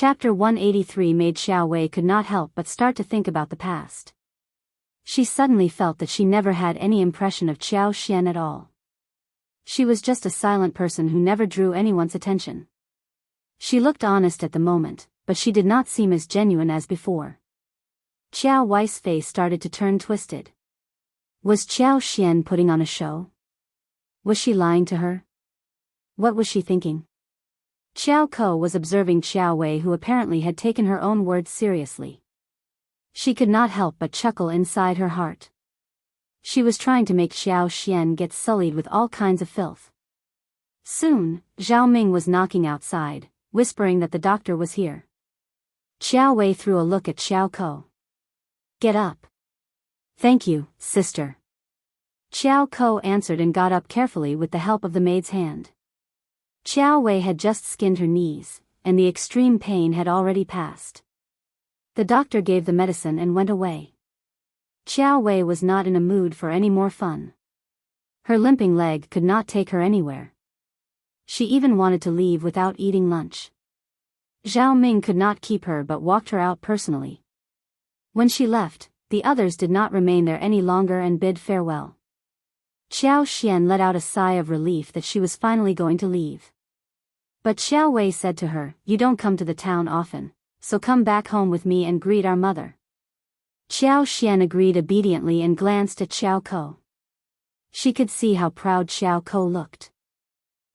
Chapter 183 made Xiao Wei could not help but start to think about the past. She suddenly felt that she never had any impression of Qiao Xian at all. She was just a silent person who never drew anyone's attention. She looked honest at the moment, but she did not seem as genuine as before. Qiao Wei's face started to turn twisted. Was Qiao Xian putting on a show? Was she lying to her? What was she thinking? Qiao Ko was observing Xiao Wei, who apparently had taken her own words seriously. She could not help but chuckle inside her heart. She was trying to make Xiao Xian get sullied with all kinds of filth. Soon, Zhao Ming was knocking outside, whispering that the doctor was here. Xiao Wei threw a look at Xiao Ko. Get up. Thank you, sister. Qiao Ko answered and got up carefully with the help of the maid's hand. Xiao Wei had just skinned her knees, and the extreme pain had already passed. The doctor gave the medicine and went away. Xiao Wei was not in a mood for any more fun. Her limping leg could not take her anywhere. She even wanted to leave without eating lunch. Zhao Ming could not keep her but walked her out personally. When she left, the others did not remain there any longer and bid farewell. Qiao Xian let out a sigh of relief that she was finally going to leave. But Xiao Wei said to her, "You don't come to the town often, so come back home with me and greet our mother." Qiao Xian agreed obediently and glanced at Xiao Ko. She could see how proud Xiao Ko looked.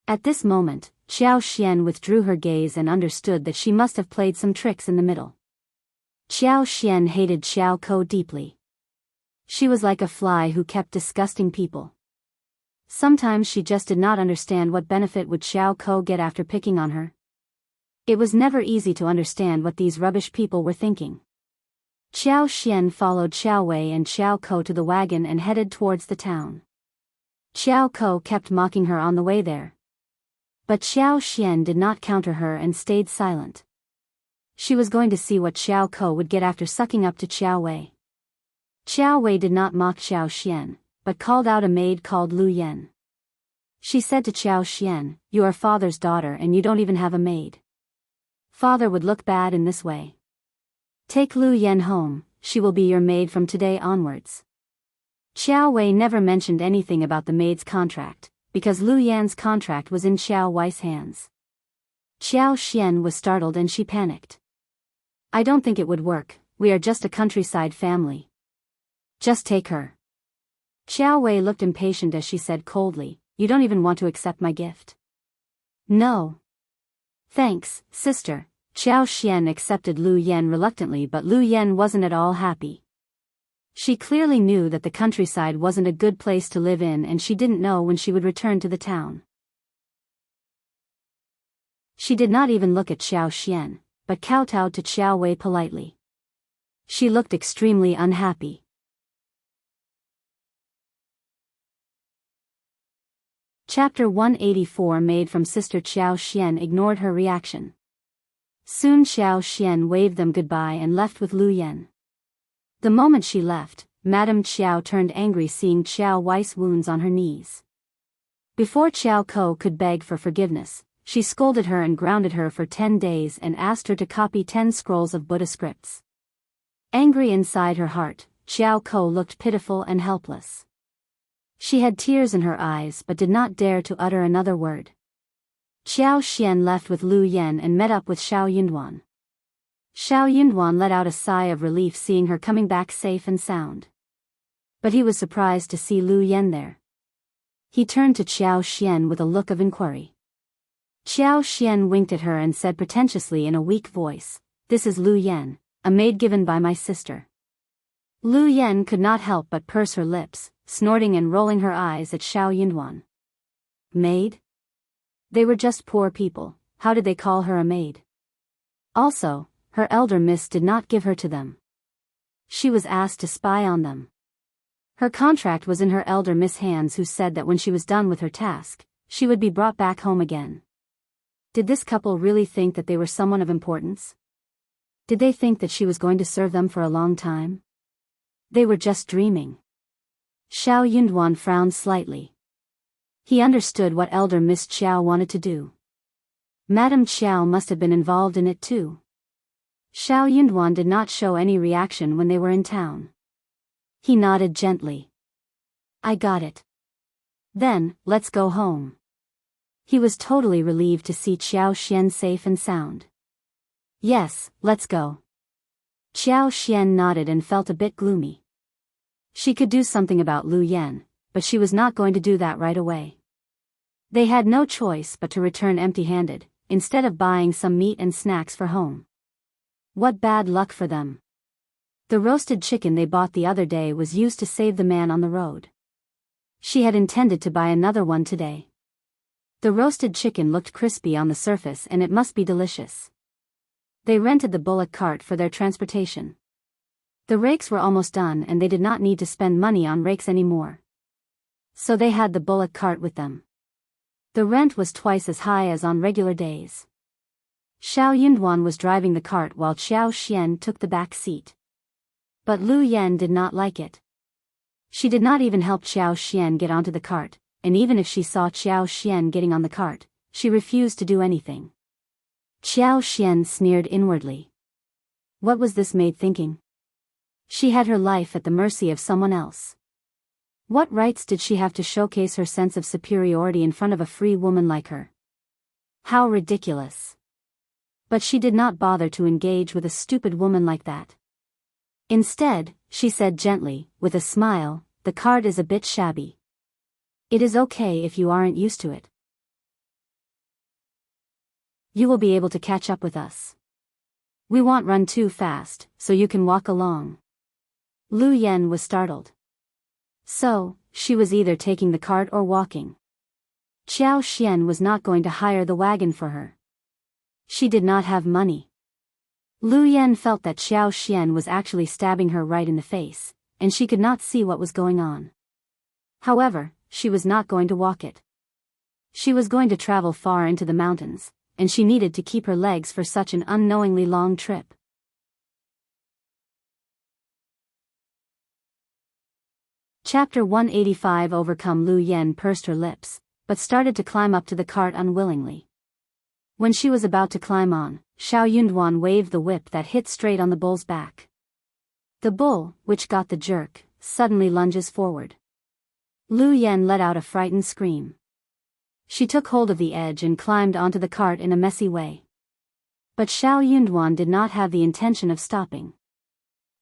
At this moment, Xiao Xian withdrew her gaze and understood that she must have played some tricks in the middle. Xiao Xian hated Xiao Ko deeply. She was like a fly who kept disgusting people. Sometimes she just did not understand what benefit would Xiao Ko get after picking on her. It was never easy to understand what these rubbish people were thinking. Xiao Xian followed Xiao Wei and Xiao Ko to the wagon and headed towards the town. Xiao Ko kept mocking her on the way there. But Xiao Xian did not counter her and stayed silent. She was going to see what Xiao Ko would get after sucking up to Xiao Wei. Xiao Wei did not mock Xiao Xian, but called out a maid called Lu Yan. She said to Xiao Xian, "You are father's daughter and you don't even have a maid. Father would look bad in this way. Take Lu Yan home, she will be your maid from today onwards." Xiao Wei never mentioned anything about the maid's contract, because Lu Yan's contract was in Xiao Wei's hands. Xiao Xian was startled and she panicked. "I don't think it would work, we are just a countryside family. Just take her." Xiao Wei looked impatient as she said coldly, "You don't even want to accept my gift?" "No. Thanks, sister." Xiao Xian accepted Lu Yan reluctantly, but Lu Yan wasn't at all happy. She clearly knew that the countryside wasn't a good place to live in and she didn't know when she would return to the town. She did not even look at Xiao Xian, but kowtowed to Xiao Wei politely. She looked extremely unhappy. Chapter 184 Maid from Sister Xiao Xian ignored her reaction. Soon Xiao Xian waved them goodbye and left with Lu Yan. The moment she left, Madame Qiao turned angry seeing Qiao Wei's wounds on her knees. Before Qiao Ko could beg for forgiveness, she scolded her and grounded her for 10 days and asked her to copy 10 scrolls of Buddha scripts. Angry inside her heart, Qiao Ko looked pitiful and helpless. She had tears in her eyes but did not dare to utter another word. Xiao Xian left with Lu Yan and met up with Xiao Yunduan. Xiao Yunduan let out a sigh of relief seeing her coming back safe and sound. But he was surprised to see Lu Yan there. He turned to Xiao Xian with a look of inquiry. Xiao Xian winked at her and said pretentiously in a weak voice, "This is Lu Yan, a maid given by my sister." Lu Yan could not help but purse her lips, snorting and rolling her eyes at Xiao Yunduan. Maid? They were just poor people, how did they call her a maid? Also, her elder miss did not give her to them. She was asked to spy on them. Her contract was in her elder miss' hands, who said that when she was done with her task, she would be brought back home again. Did this couple really think that they were someone of importance? Did they think that she was going to serve them for a long time? They were just dreaming. Xiao Yunduan frowned slightly. He understood what elder Miss Qiao wanted to do. Madame Qiao must have been involved in it too. Xiao Yunduan did not show any reaction when they were in town. He nodded gently. I got it. Then, let's go home. He was totally relieved to see Qiao Xian safe and sound. Yes, let's go. Qiao Xian nodded and felt a bit gloomy. She could do something about Lu Yan, but she was not going to do that right away. They had no choice but to return empty-handed, instead of buying some meat and snacks for home. What bad luck for them. The roasted chicken they bought the other day was used to save the man on the road. She had intended to buy another one today. The roasted chicken looked crispy on the surface and it must be delicious. They rented the bullock cart for their transportation. The rakes were almost done and they did not need to spend money on rakes anymore. So they had the bullock cart with them. The rent was twice as high as on regular days. Xiao Yunduan was driving the cart while Qiao Xian took the back seat. But Lu Yan did not like it. She did not even help Qiao Xian get onto the cart, and even if she saw Qiao Xian getting on the cart, she refused to do anything. Qiao Xian sneered inwardly. What was this maid thinking? She had her life at the mercy of someone else. What rights did she have to showcase her sense of superiority in front of a free woman like her? How ridiculous. But she did not bother to engage with a stupid woman like that. Instead, she said gently, with a smile, the cart is a bit shabby. It is okay if you aren't used to it. You will be able to catch up with us. We won't run too fast, so you can walk along. Lu Yan was startled. So, she was either taking the cart or walking. Qiao Xian was not going to hire the wagon for her. She did not have money. Lu Yan felt that Qiao Xian was actually stabbing her right in the face, and she could not see what was going on. However, she was not going to walk it. She was going to travel far into the mountains, and she needed to keep her legs for such an unknowingly long trip. Chapter 185. Overcome. Lu Yan pursed her lips, but started to climb up to the cart unwillingly. When she was about to climb on, Xiao Yunduan waved the whip that hit straight on the bull's back. The bull, which got the jerk, suddenly lunges forward. Lu Yan let out a frightened scream. She took hold of the edge and climbed onto the cart in a messy way. But Xiao Yunduan did not have the intention of stopping.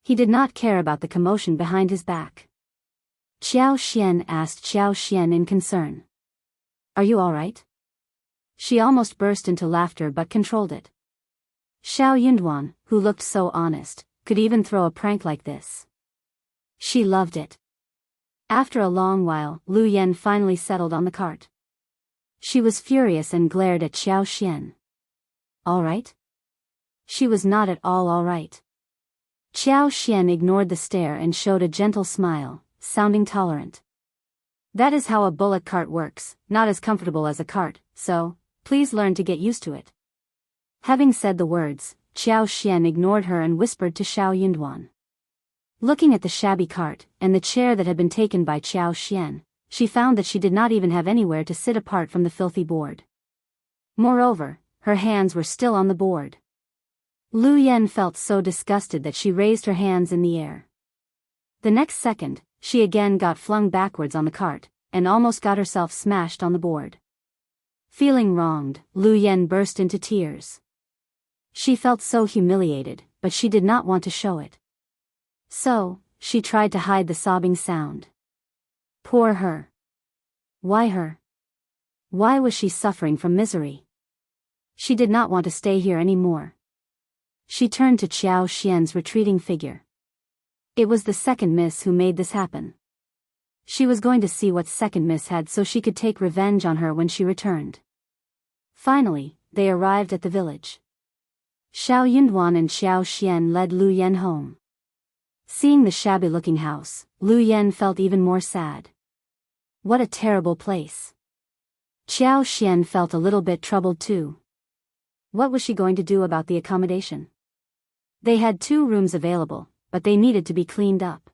He did not care about the commotion behind his back. Qiao Xian asked Qiao Xian in concern. Are you all right? She almost burst into laughter but controlled it. Xiao Yunduan, who looked so honest, could even throw a prank like this. She loved it. After a long while, Lu Yan finally settled on the cart. She was furious and glared at Qiao Xian. All right? She was not at all right. Qiao Xian ignored the stare and showed a gentle smile, sounding tolerant. That is how a bullock cart works, not as comfortable as a cart, so, please learn to get used to it. Having said the words, Qiao Xian ignored her and whispered to Xiao Yunduan. Looking at the shabby cart, and the chair that had been taken by Qiao Xian, she found that she did not even have anywhere to sit apart from the filthy board. Moreover, her hands were still on the board. Lu Yan felt so disgusted that she raised her hands in the air. The next second, she again got flung backwards on the cart, and almost got herself smashed on the board. Feeling wronged, Lu Yan burst into tears. She felt so humiliated, but she did not want to show it. So, she tried to hide the sobbing sound. Poor her. Why her? Why was she suffering from misery? She did not want to stay here anymore. She turned to Qiao Xian's retreating figure. It was the second miss who made this happen. She was going to see what second miss had so she could take revenge on her when she returned. Finally, they arrived at the village. Xiao Yunduan and Qiao Xian led Lu Yan home. Seeing the shabby-looking house, Lu Yan felt even more sad. What a terrible place. Qiao Xian felt a little bit troubled too. What was she going to do about the accommodation? They had 2 rooms available, but they needed to be cleaned up.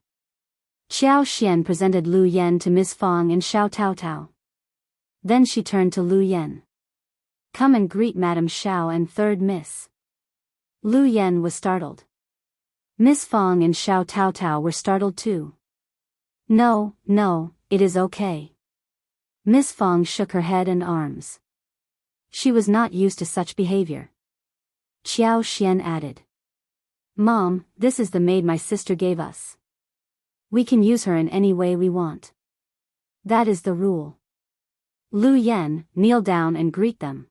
Qiao Xian presented Lu Yan to Ms. Fang and Xiao Taotao. Then she turned to Lu Yan. Come and greet Madame Xiao and third miss. Lu Yan was startled. Miss Fang and Xiao Taotao were startled too. No, no, it is okay. Miss Fang shook her head and arms. She was not used to such behavior. Qiao Xian added. Mom, this is the maid my sister gave us. We can use her in any way we want. That is the rule. Lu Yan, kneel down and greet them.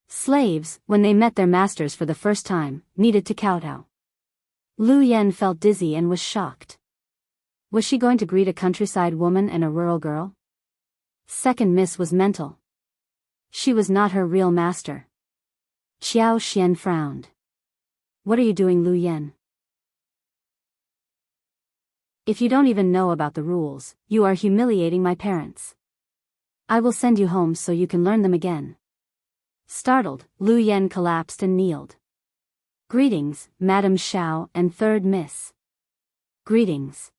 Slaves, when they met their masters for the first time, needed to kowtow. Lu Yan felt dizzy and was shocked. Was she going to greet a countryside woman and a rural girl? Second Miss was mental. She was not her real master. Qiao Xian frowned. What are you doing, Lu Yan? If you don't even know about the rules, you are humiliating my parents. I will send you home so you can learn them again. Startled, Lu Yan collapsed and kneeled. Greetings, Madam Xiao and Third Miss. Greetings.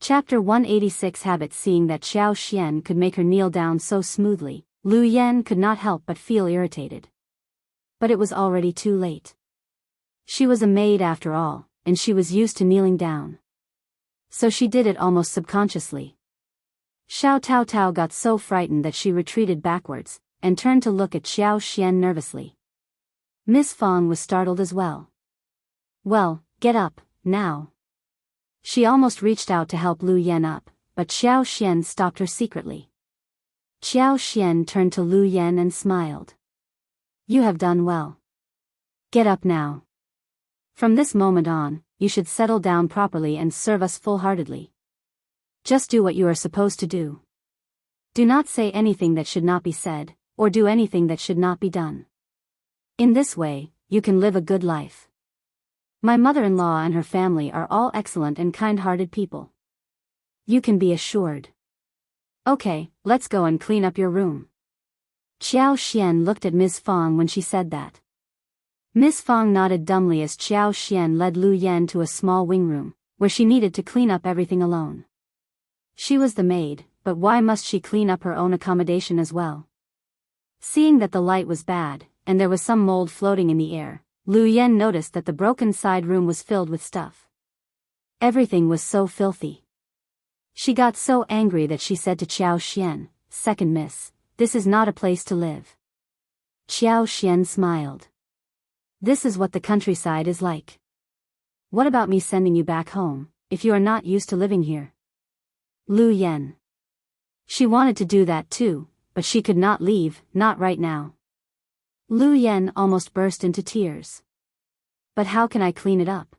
Chapter 186. Habit. Seeing that Qiao Xian could make her kneel down so smoothly, Lu Yan could not help but feel irritated. But it was already too late. She was a maid after all, and she was used to kneeling down. So she did it almost subconsciously. Xiao Taotao got so frightened that she retreated backwards, and turned to look at Qiao Xian nervously. Miss Fang was startled as well. Well, get up, now. She almost reached out to help Lu Yan up, but Qiao Xian stopped her secretly. Qiao Xian turned to Lu Yan and smiled. You have done well. Get up now. From this moment on, you should settle down properly and serve us full-heartedly. Just do what you are supposed to do. Do not say anything that should not be said, or do anything that should not be done. In this way, you can live a good life. My mother-in-law and her family are all excellent and kind-hearted people. You can be assured. Okay, let's go and clean up your room. Qiao Xian looked at Ms. Fang when she said that. Ms. Fang nodded dumbly as Qiao Xian led Lu Yan to a small wing room, where she needed to clean up everything alone. She was the maid, but why must she clean up her own accommodation as well? Seeing that the light was bad, and there was some mold floating in the air, Lu Yan noticed that the broken side room was filled with stuff. Everything was so filthy. She got so angry that she said to Qiao Xian, Second Miss, this is not a place to live. Qiao Xian smiled. This is what the countryside is like. What about me sending you back home, if you are not used to living here? Lu Yan. She wanted to do that too, but she could not leave, not right now. Lu Yan almost burst into tears. But how can I clean it up?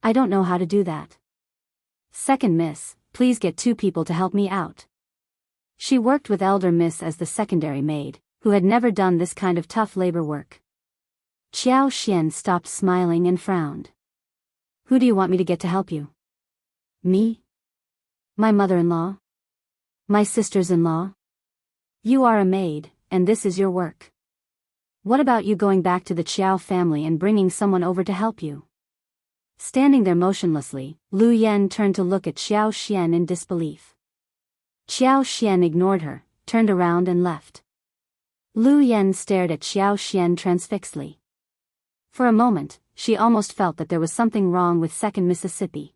I don't know how to do that. Second Miss, please get 2 people to help me out. She worked with Elder Miss as the secondary maid, who had never done this kind of tough labor work. Qiao Xian stopped smiling and frowned. Who do you want me to get to help you? Me? My mother-in-law? My sisters-in-law? You are a maid, and this is your work. What about you going back to the Qiao family and bringing someone over to help you? Standing there motionlessly, Lu Yan turned to look at Qiao Xian in disbelief. Qiao Xian ignored her, turned around and left. Lu Yan stared at Qiao Xian transfixedly. For a moment, she almost felt that there was something wrong with Second Mississippi.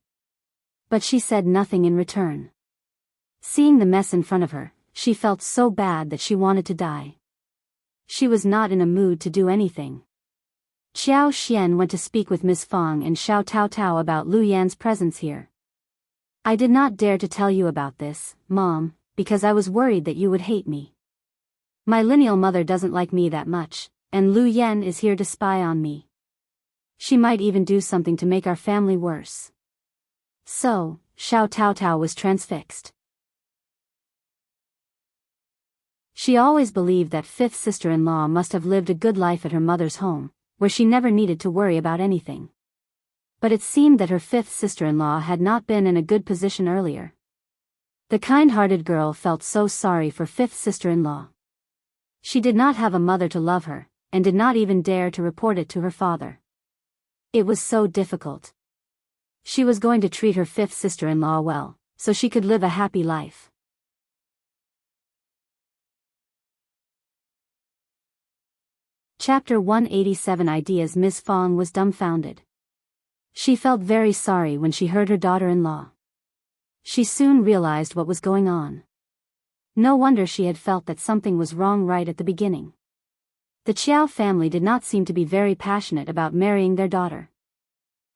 But she said nothing in return. Seeing the mess in front of her, she felt so bad that she wanted to die. She was not in a mood to do anything. Qiao Xian went to speak with Miss Fang and Xiao Taotao about Lu Yan's presence here. I did not dare to tell you about this, Mom, because I was worried that you would hate me. My lineal mother doesn't like me that much, and Lu Yan is here to spy on me. She might even do something to make our family worse. So, Xiao Taotao was transfixed. She always believed that 5th sister-in-law must have lived a good life at her mother's home, where she never needed to worry about anything. But it seemed that her 5th sister-in-law had not been in a good position earlier. The kind-hearted girl felt so sorry for 5th sister-in-law. She did not have a mother to love her, and did not even dare to report it to her father. It was so difficult. She was going to treat her 5th sister-in-law well, so she could live a happy life. Chapter 187 Ideas. Miss Fang was dumbfounded. She felt very sorry when she heard her daughter-in-law. She soon realized what was going on. No wonder she had felt that something was wrong right at the beginning. The Qiao family did not seem to be very passionate about marrying their daughter.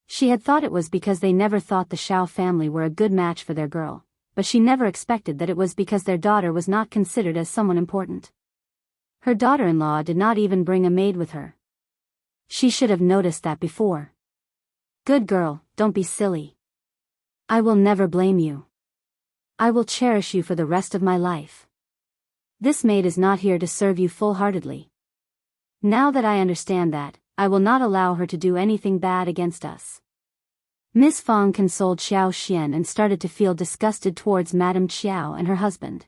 She had thought it was because they never thought the Xiao family were a good match for their girl, but she never expected that it was because their daughter was not considered as someone important. Her daughter-in-law did not even bring a maid with her. She should have noticed that before. Good girl, don't be silly. I will never blame you. I will cherish you for the rest of my life. This maid is not here to serve you full-heartedly. Now that I understand that, I will not allow her to do anything bad against us. Miss Fang consoled Xiao Xian and started to feel disgusted towards Madame Qiao and her husband.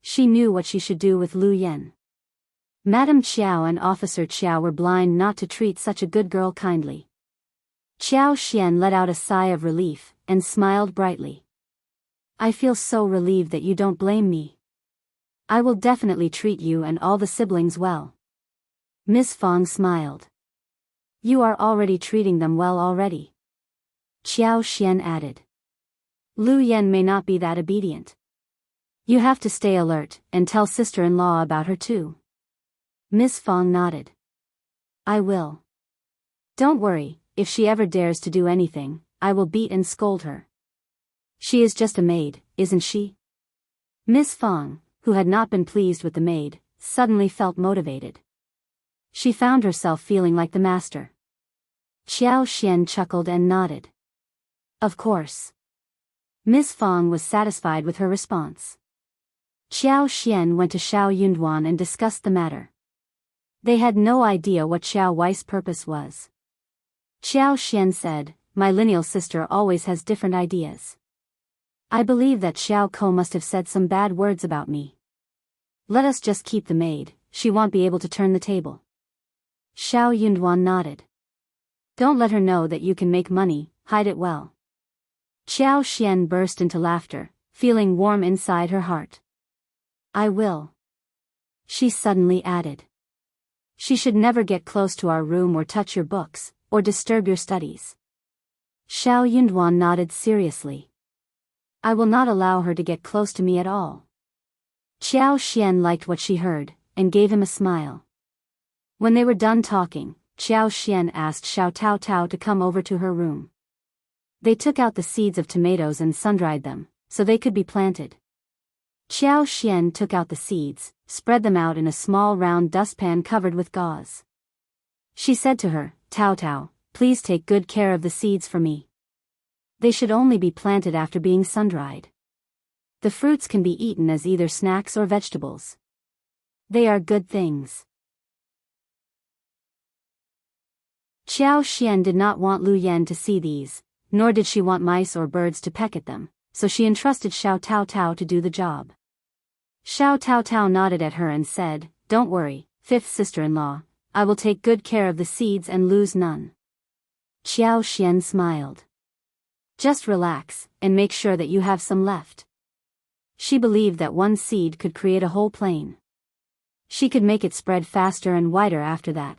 She knew what she should do with Lu Yan. Madame Qiao and Officer Qiao were blind not to treat such a good girl kindly. Xiao Xian let out a sigh of relief, and smiled brightly. I feel so relieved that you don't blame me. I will definitely treat you and all the siblings well. Miss Fang smiled. You are already treating them well already. Xiao Xian added. Lu Yan may not be that obedient. You have to stay alert, and tell sister-in-law about her too. Miss Fang nodded. I will. Don't worry, if she ever dares to do anything, I will beat and scold her. She is just a maid, isn't she? Miss Fang, who had not been pleased with the maid, suddenly felt motivated. She found herself feeling like the master. Xiao Xian chuckled and nodded. Of course. Miss Fang was satisfied with her response. Xiao Xian went to Xiao Yunduan and discussed the matter. They had no idea what Xiao Wei's purpose was. Xiao Xian said, my lineal sister always has different ideas. I believe that Xiao Ko must have said some bad words about me. Let us just keep the maid, she won't be able to turn the table. Xiao Yunduan nodded. Don't let her know that you can make money, hide it well. Xiao Xian burst into laughter, feeling warm inside her heart. I will. She suddenly added. She should never get close to our room or touch your books, or disturb your studies. Xiao Yunduan nodded seriously. I will not allow her to get close to me at all. Xiao Xian liked what she heard, and gave him a smile. When they were done talking, Xiao Xian asked Xiao Tao Tao to come over to her room. They took out the seeds of tomatoes and sun-dried them, so they could be planted. Xiao Xian took out the seeds, spread them out in a small round dustpan covered with gauze. She said to her, Tao Tao, please take good care of the seeds for me. They should only be planted after being sun-dried. The fruits can be eaten as either snacks or vegetables. They are good things. Xiao Xian did not want Lu Yan to see these, nor did she want mice or birds to peck at them, so she entrusted Xiao Tao Tao to do the job. Xiao Tao Tao nodded at her and said, don't worry, fifth sister-in-law, I will take good care of the seeds and lose none. Xiao Xian smiled. Just relax, and make sure that you have some left. She believed that one seed could create a whole plain. She could make it spread faster and wider after that.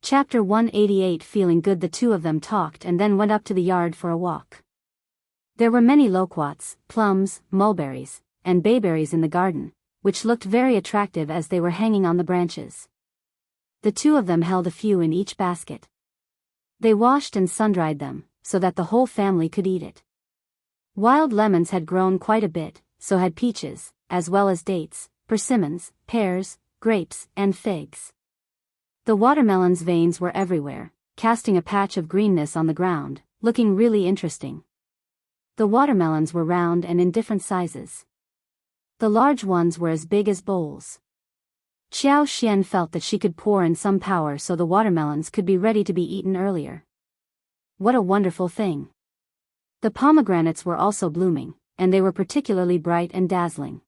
Chapter 188. Feeling good, the two of them talked and then went up to the yard for a walk. There were many loquats, plums, mulberries, and bayberries in the garden, which looked very attractive as they were hanging on the branches. The two of them held a few in each basket. They washed and sun-dried them, so that the whole family could eat it. Wild lemons had grown quite a bit, so had peaches, as well as dates, persimmons, pears, grapes, and figs. The watermelon's veins were everywhere, casting a patch of greenness on the ground, looking really interesting. The watermelons were round and in different sizes. The large ones were as big as bowls. Xiao Xian felt that she could pour in some power so the watermelons could be ready to be eaten earlier. What a wonderful thing! The pomegranates were also blooming, and they were particularly bright and dazzling.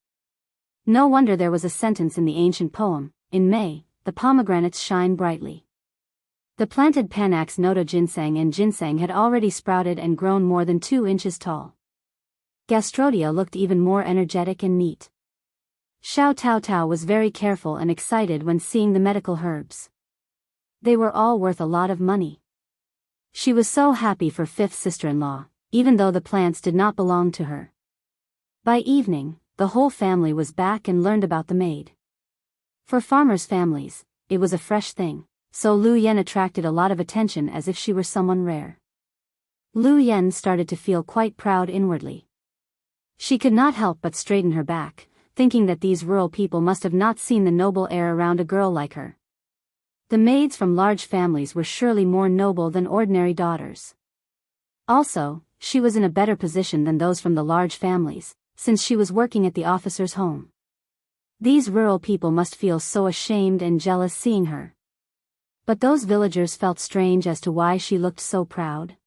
No wonder there was a sentence in the ancient poem, in May, the pomegranates shine brightly. The planted Panax noto ginseng and ginseng had already sprouted and grown more than 2 inches tall. Gastrodia looked even more energetic and neat. Xiao Taotao was very careful and excited when seeing the medical herbs. They were all worth a lot of money. She was so happy for fifth sister-in-law, even though the plants did not belong to her. By evening, the whole family was back and learned about the maid. For farmers' families, it was a fresh thing, so Lu Yen attracted a lot of attention as if she were someone rare. Lu Yen started to feel quite proud inwardly. She could not help but straighten her back, thinking that these rural people must have not seen the noble air around a girl like her. The maids from large families were surely more noble than ordinary daughters. Also, she was in a better position than those from the large families, since she was working at the officer's home. These rural people must feel so ashamed and jealous seeing her. But those villagers felt strange as to why she looked so proud.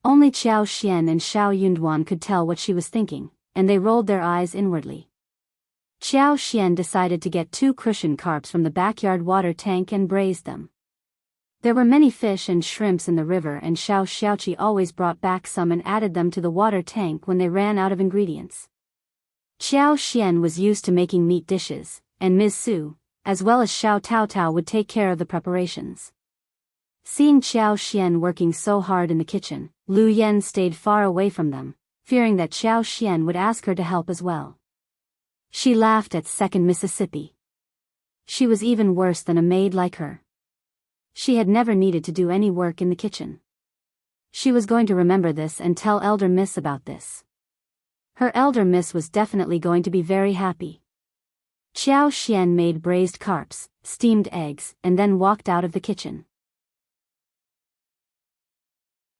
Only Qiao Xian and Xiao Yunduan could tell what she was thinking, and they rolled their eyes inwardly. Qiao Xian decided to get 2 crucian carps from the backyard water tank and braised them. There were many fish and shrimps in the river, and Xiao Xiaoqi always brought back some and added them to the water tank when they ran out of ingredients. Qiao Xian was used to making meat dishes, and Ms. Su, as well as Xiao Taotao, would take care of the preparations. Seeing Qiao Xian working so hard in the kitchen, Lu Yen stayed far away from them, fearing that Qiao Xian would ask her to help as well. She laughed at Second Mississippi. She was even worse than a maid like her. She had never needed to do any work in the kitchen. She was going to remember this and tell Elder Miss about this. Her Elder Miss was definitely going to be very happy. Qiao Xian made braised carps, steamed eggs, and then walked out of the kitchen.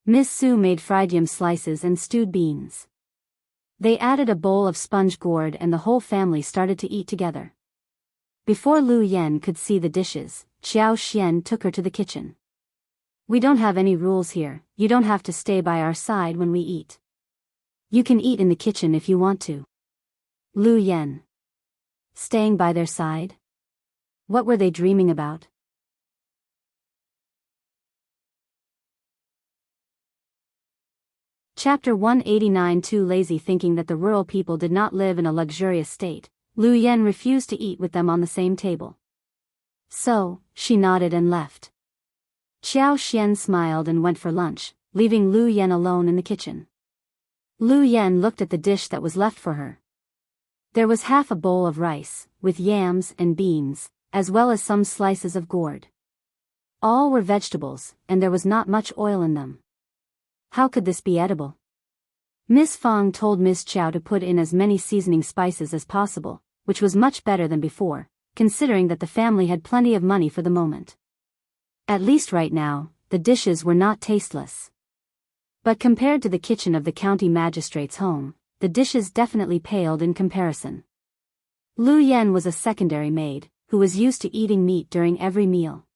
Miss Su made fried yam slices and stewed beans. They added a bowl of sponge gourd and the whole family started to eat together. Before Lu Yen could see the dishes, Qiao Xian took her to the kitchen. "We don't have any rules here, you don't have to stay by our side when we eat. You can eat in the kitchen if you want to." Lu Yen. Staying by their side? What were they dreaming about? Chapter 189. Too lazy. Thinking that the rural people did not live in a luxurious state, Lu Yen refused to eat with them on the same table. So, she nodded and left. Qiao Xian smiled and went for lunch, leaving Lu Yen alone in the kitchen. Lu Yen looked at the dish that was left for her. There was half a bowl of rice, with yams and beans, as well as some slices of gourd. All were vegetables, and there was not much oil in them. How could this be edible? Miss Fang told Miss Qiao to put in as many seasoning spices as possible, which was much better than before, considering that the family had plenty of money for the moment. At least right now, the dishes were not tasteless. But compared to the kitchen of the county magistrate's home, the dishes definitely paled in comparison. Lu Yen was a secondary maid, who was used to eating meat during every meal.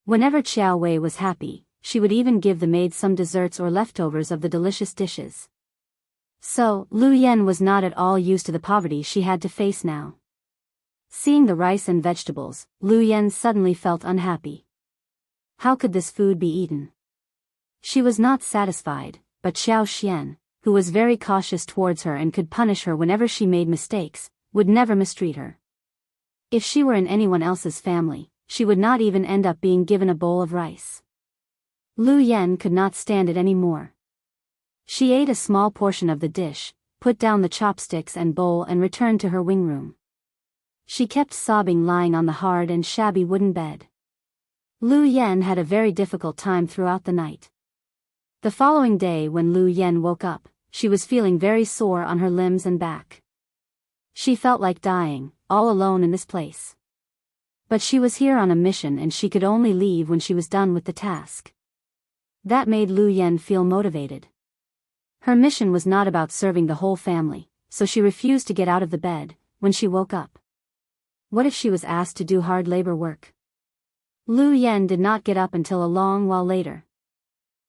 Whenever Qiao Wei was happy, she would even give the maid some desserts or leftovers of the delicious dishes. So, Lu Yen was not at all used to the poverty she had to face now. Seeing the rice and vegetables, Lu Yen suddenly felt unhappy. How could this food be eaten? She was not satisfied, but Qiao Xian, who was very cautious towards her and could punish her whenever she made mistakes, would never mistreat her. If she were in anyone else's family, she would not even end up being given a bowl of rice. Lu Yen could not stand it anymore. She ate a small portion of the dish, put down the chopsticks and bowl and returned to her wing room. She kept sobbing lying on the hard and shabby wooden bed. Lu Yen had a very difficult time throughout the night. The following day when Lu Yen woke up, she was feeling very sore on her limbs and back. She felt like dying, all alone in this place. But she was here on a mission and she could only leave when she was done with the task. That made Lu Yen feel motivated. Her mission was not about serving the whole family, so she refused to get out of the bed when she woke up. What if she was asked to do hard labor work? Lu Yen did not get up until a long while later.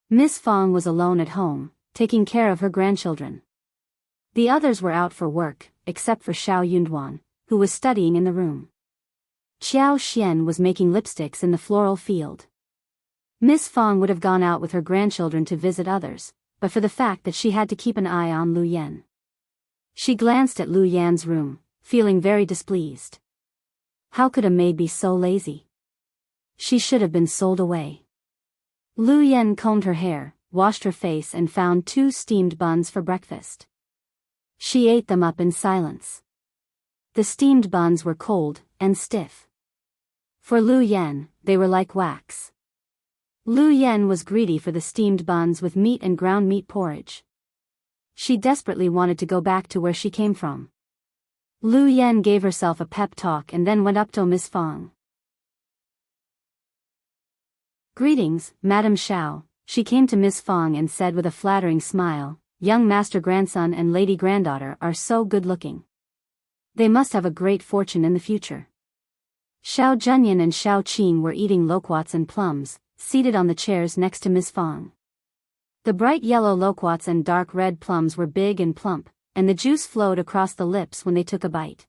Miss Fang was alone at home, taking care of her grandchildren. The others were out for work, except for Xiao Yunduan, who was studying in the room. Qiao Xian was making lipsticks in the floral field. Miss Fang would have gone out with her grandchildren to visit others, but for the fact that she had to keep an eye on Lu Yan. She glanced at Lu Yan's room, feeling very displeased. How could a maid be so lazy? She should have been sold away. Lu Yan combed her hair, washed her face and found 2 steamed buns for breakfast. She ate them up in silence. The steamed buns were cold and stiff. For Lu Yan, they were like wax. Lu Yan was greedy for the steamed buns with meat and ground meat porridge. She desperately wanted to go back to where she came from. Lu Yan gave herself a pep talk and then went up to Miss Fang. "Greetings, Madame Qiao," she came to Miss Fang and said with a flattering smile, "Young master grandson and lady granddaughter are so good-looking. They must have a great fortune in the future." Xiao Junyan and Xiao Qing were eating loquats and plums, seated on the chairs next to Miss Fang. The bright yellow loquats and dark red plums were big and plump, and the juice flowed across the lips when they took a bite.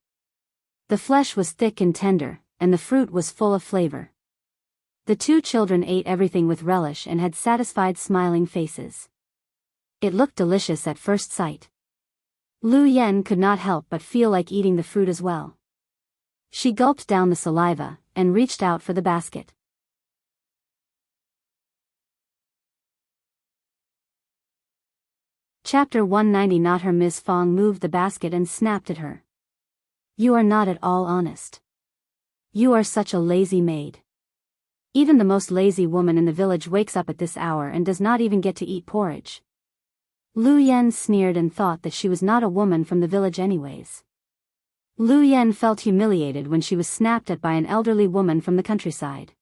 The flesh was thick and tender, and the fruit was full of flavor. The 2 children ate everything with relish and had satisfied smiling faces. It looked delicious at first sight. Lu Yan could not help but feel like eating the fruit as well. She gulped down the saliva, and reached out for the basket. Chapter 190. Not her. Miss Fang moved the basket and snapped at her. "You are not at all honest. You are such a lazy maid. Even the most lazy woman in the village wakes up at this hour and does not even get to eat porridge." Lu Yan sneered and thought that she was not a woman from the village anyways. Lu Yan felt humiliated when she was snapped at by an elderly woman from the countryside.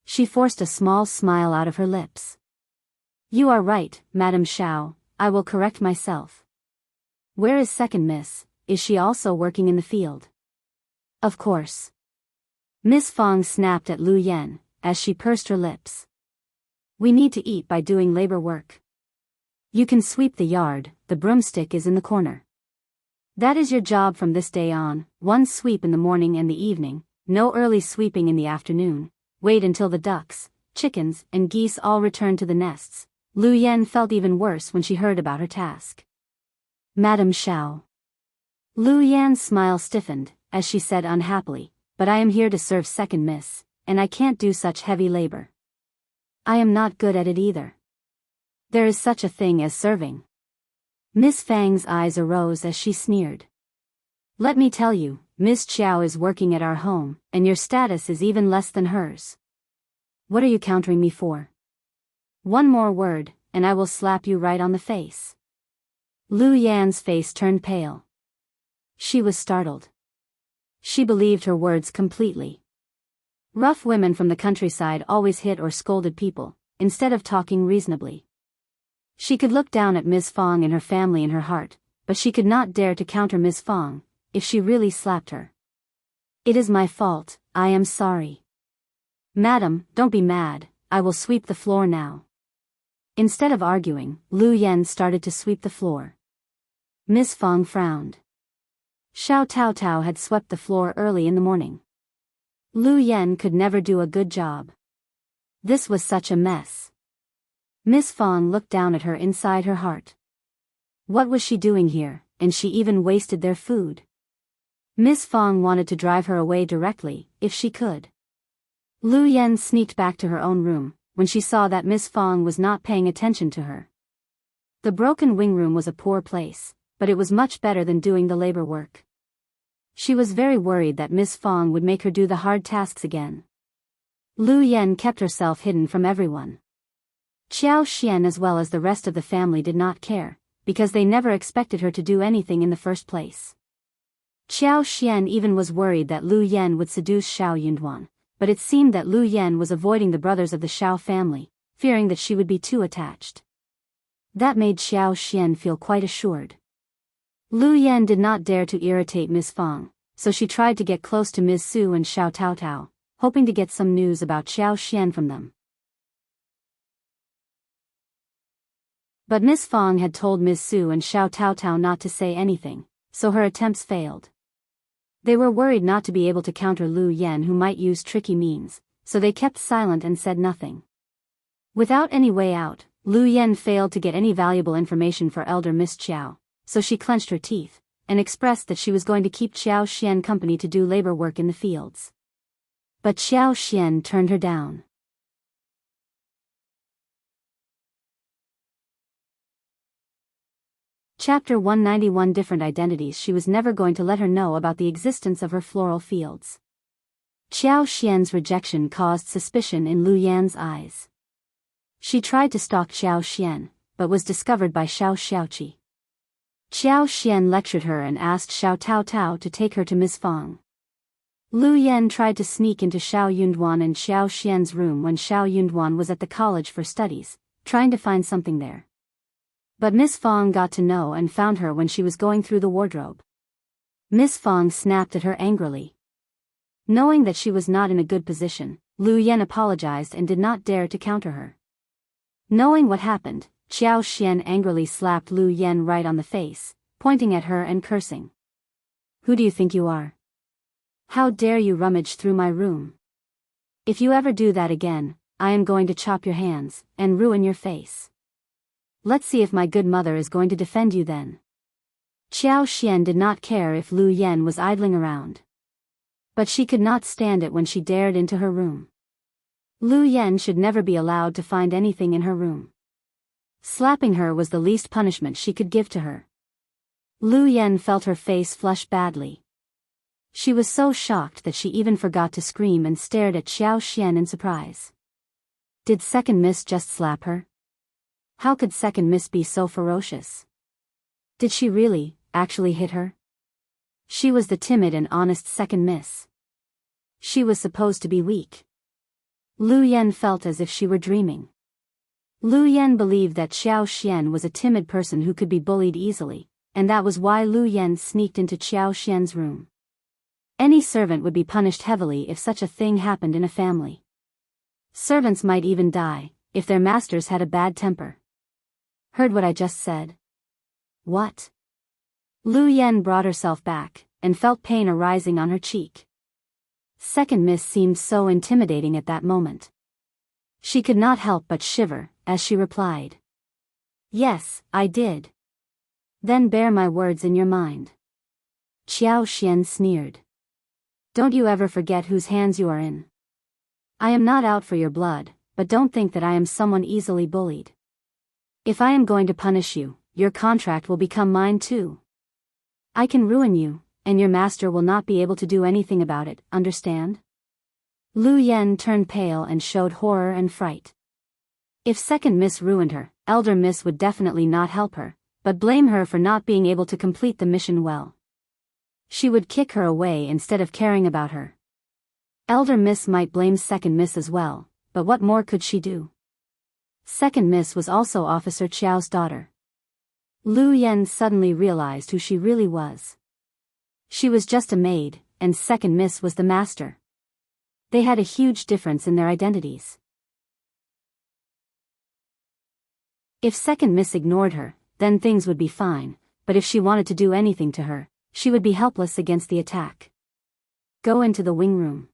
She forced a small smile out of her lips. "You are right, Madame Qiao, I will correct myself. Where is second miss? Is she also working in the field?" "Of course." Miss Fang snapped at Lu Yan, as she pursed her lips. "We need to eat by doing labor work. You can sweep the yard, the broomstick is in the corner. That is your job from this day on, 1 sweep in the morning and the evening, no early sweeping in the afternoon, wait until the ducks, chickens, and geese all return to the nests." Lu Yan felt even worse when she heard about her task. "Madame Qiao." Lu Yan's smile stiffened, as she said unhappily, "But I am here to serve second miss, and I can't do such heavy labor. I am not good at it either. There is such a thing as serving." Miss Fang's eyes arose as she sneered. "Let me tell you, Miss Qiao is working at our home, and your status is even less than hers. What are you countering me for? One more word, and I will slap you right on the face." Lu Yan's face turned pale. She was startled. She believed her words completely. Rough women from the countryside always hit or scolded people, instead of talking reasonably. She could look down at Miss Fang and her family in her heart, but she could not dare to counter Miss Fang, if she really slapped her. "It is my fault, I am sorry." "Madam, don't be mad, I will sweep the floor now." Instead of arguing, Lu Yan started to sweep the floor. Miss Fang frowned. Xiao Taotao had swept the floor early in the morning. Lu Yan could never do a good job. This was such a mess. Miss Fang looked down at her inside her heart. What was she doing here, and she even wasted their food? Miss Fang wanted to drive her away directly, if she could. Lu Yan sneaked back to her own room, when she saw that Miss Fang was not paying attention to her. The broken wing room was a poor place, but it was much better than doing the labor work. She was very worried that Miss Fang would make her do the hard tasks again. Lu Yan kept herself hidden from everyone. Qiao Xian as well as the rest of the family did not care, because they never expected her to do anything in the first place. Qiao Xian even was worried that Lu Yan would seduce Xiao Yunduan, but it seemed that Lu Yan was avoiding the brothers of the Xiao family, fearing that she would be too attached. That made Qiao Xian feel quite assured. Lu Yan did not dare to irritate Miss Fang, so she tried to get close to Ms. Su and Xiao Taotao, hoping to get some news about Qiao Xian from them. But Miss Fang had told Ms. Su and Xiao Taotao not to say anything, so her attempts failed. They were worried not to be able to counter Lu Yan, who might use tricky means, so they kept silent and said nothing. Without any way out, Lu Yan failed to get any valuable information for Elder Miss Qiao, so she clenched her teeth and expressed that she was going to keep Qiao Xian company to do labor work in the fields. But Qiao Xian turned her down. Chapter 191 Different Identities. She was never going to let her know about the existence of her floral fields. Qiao Xian's rejection caused suspicion in Lu Yan's eyes. She tried to stalk Qiao Xian, but was discovered by Xiao Xiaoqi. Qiao Xian lectured her and asked Xiao Tao Tao to take her to Miss Fang. Lu Yan tried to sneak into Xiao Yunduan and Xiao Xian's room when Xiao Yunduan was at the college for studies, trying to find something there. But Miss Fang got to know and found her when she was going through the wardrobe. Miss Fang snapped at her angrily. Knowing that she was not in a good position, Lu Yan apologized and did not dare to counter her. Knowing what happened, Qiao Xian angrily slapped Lu Yan right on the face, pointing at her and cursing. "Who do you think you are? How dare you rummage through my room? If you ever do that again, I am going to chop your hands and ruin your face. Let's see if my good mother is going to defend you then." Qiao Xian did not care if Lu Yan was idling around. But she could not stand it when she dared into her room. Lu Yan should never be allowed to find anything in her room. Slapping her was the least punishment she could give to her. Lu Yan felt her face flush badly. She was so shocked that she even forgot to scream and stared at Qiao Xian in surprise. Did Second Miss just slap her? How could Second Miss be so ferocious? Did she really, actually hit her? She was the timid and honest Second Miss. She was supposed to be weak. Lu Yan felt as if she were dreaming. Lu Yan believed that Xiao Xian was a timid person who could be bullied easily, and that was why Lu Yan sneaked into Qiao Xian's room. Any servant would be punished heavily if such a thing happened in a family. Servants might even die if their masters had a bad temper. Heard what I just said? What? Lu Yan brought herself back and felt pain arising on her cheek. Second Miss seemed so intimidating at that moment. She could not help but shiver as she replied. "Yes, I did." "Then bear my words in your mind." Qiao Xian sneered. "Don't you ever forget whose hands you are in. I am not out for your blood, but don't think that I am someone easily bullied. If I am going to punish you, your contract will become mine too. I can ruin you, and your master will not be able to do anything about it, understand?" Lu Yan turned pale and showed horror and fright. If Second Miss ruined her, Elder Miss would definitely not help her, but blame her for not being able to complete the mission well. She would kick her away instead of caring about her. Elder Miss might blame Second Miss as well, but what more could she do? Second Miss was also Officer Qiao's daughter. Lu Yan suddenly realized who she really was. She was just a maid, and Second Miss was the master. They had a huge difference in their identities. If Second Miss ignored her, then things would be fine, but if she wanted to do anything to her, she would be helpless against the attack. "Go into the wing room.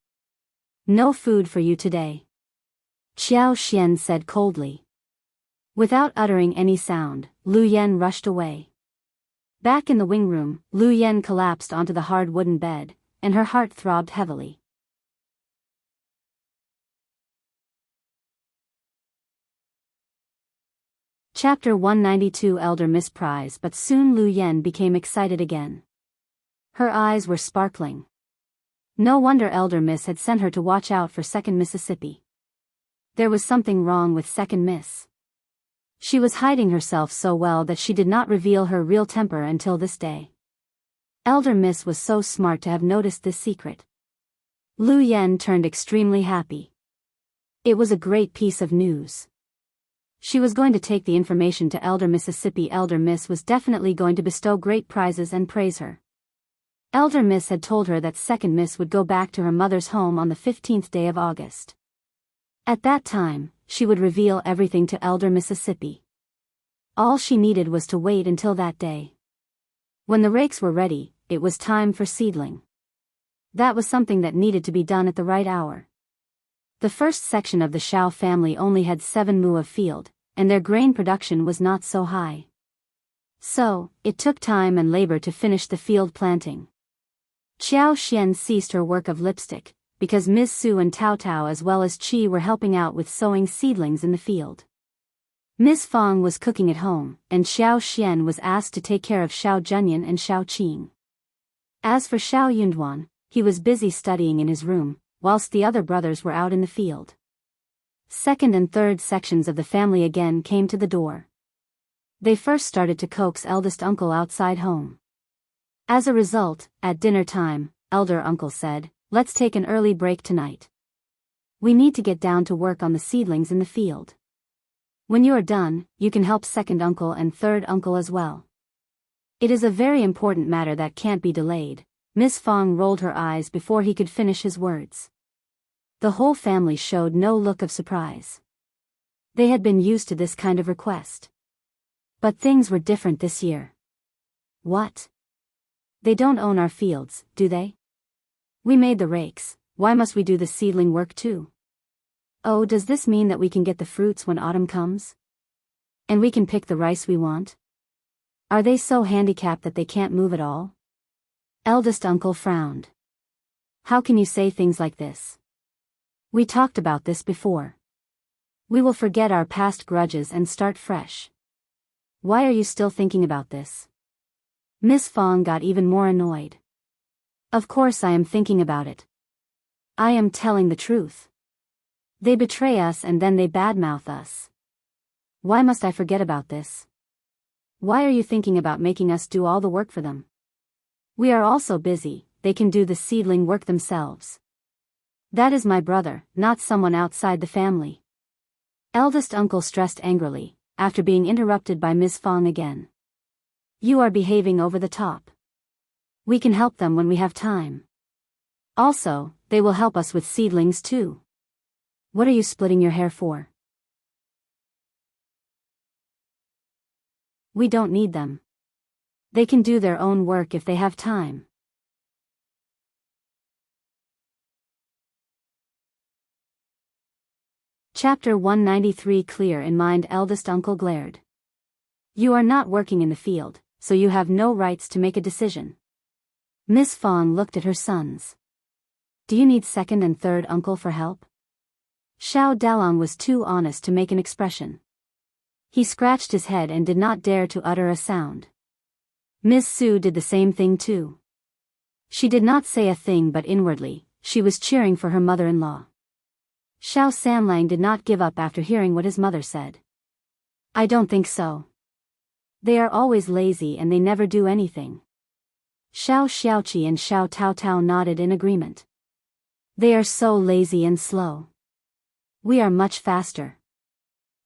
No food for you today," Qiao Xian said coldly. Without uttering any sound, Lu Yan rushed away. Back in the wing room, Lu Yan collapsed onto the hard wooden bed, and her heart throbbed heavily. Chapter 192 Elder Miss Prize. But soon Lu Yan became excited again. Her eyes were sparkling. No wonder Elder Miss had sent her to watch out for Second Mississippi. There was something wrong with Second Miss. She was hiding herself so well that she did not reveal her real temper until this day. Elder Miss was so smart to have noticed this secret. Lu Yan turned extremely happy. It was a great piece of news. She was going to take the information to Elder Mississippi. Elder Miss was definitely going to bestow great prizes and praise her. Elder Miss had told her that Second Miss would go back to her mother's home on the 15th day of August. At that time, she would reveal everything to Elder Mississippi. All she needed was to wait until that day. When the rakes were ready, it was time for seedling. That was something that needed to be done at the right hour. The first section of the Xiao family only had 7 mu of field, and their grain production was not so high. So, it took time and labor to finish the field planting. Qiao Xian ceased her work of lipstick, because Ms. Su and Tao Tao as well as Qi were helping out with sowing seedlings in the field. Ms. Fang was cooking at home, and Xiao Xian was asked to take care of Xiao Zhenyan and Xiao Qing. As for Xiao Yunduan, he was busy studying in his room, whilst the other brothers were out in the field. Second and third sections of the family again came to the door. They first started to coax eldest uncle outside home. As a result, at dinner time, elder uncle said, "Let's take an early break tonight. We need to get down to work on the seedlings in the field. When you are done, you can help second uncle and third uncle as well. It is a very important matter that can't be delayed." Miss Fang rolled her eyes before he could finish his words. The whole family showed no look of surprise. They had been used to this kind of request. But things were different this year. What? They don't own our fields, do they? We made the rakes, why must we do the seedling work too? Oh, does this mean that we can get the fruits when autumn comes? And we can pick the rice we want? Are they so handicapped that they can't move at all? Eldest uncle frowned. How can you say things like this? We talked about this before. We will forget our past grudges and start fresh. Why are you still thinking about this? Miss Fang got even more annoyed. Of course I am thinking about it. I am telling the truth. They betray us and then they badmouth us. Why must I forget about this? Why are you thinking about making us do all the work for them? We are all so busy, they can do the seedling work themselves. That is my brother, not someone outside the family. Eldest uncle stressed angrily, after being interrupted by Miss Fang again. You are behaving over the top. We can help them when we have time. Also, they will help us with seedlings too. What are you splitting your hair for? We don't need them. They can do their own work if they have time. Chapter 193. Clear in mind. Eldest uncle glared. You are not working in the field, so you have no rights to make a decision. Miss Fang looked at her sons. Do you need second and third uncle for help? Xiao Dalong was too honest to make an expression. He scratched his head and did not dare to utter a sound. Miss Su did the same thing too. She did not say a thing, but inwardly, she was cheering for her mother-in-law. Xiao Sanlang did not give up after hearing what his mother said. I don't think so. They are always lazy and they never do anything. Xiao Xiaoqi and Xiao Tao Tao nodded in agreement. They are so lazy and slow. We are much faster.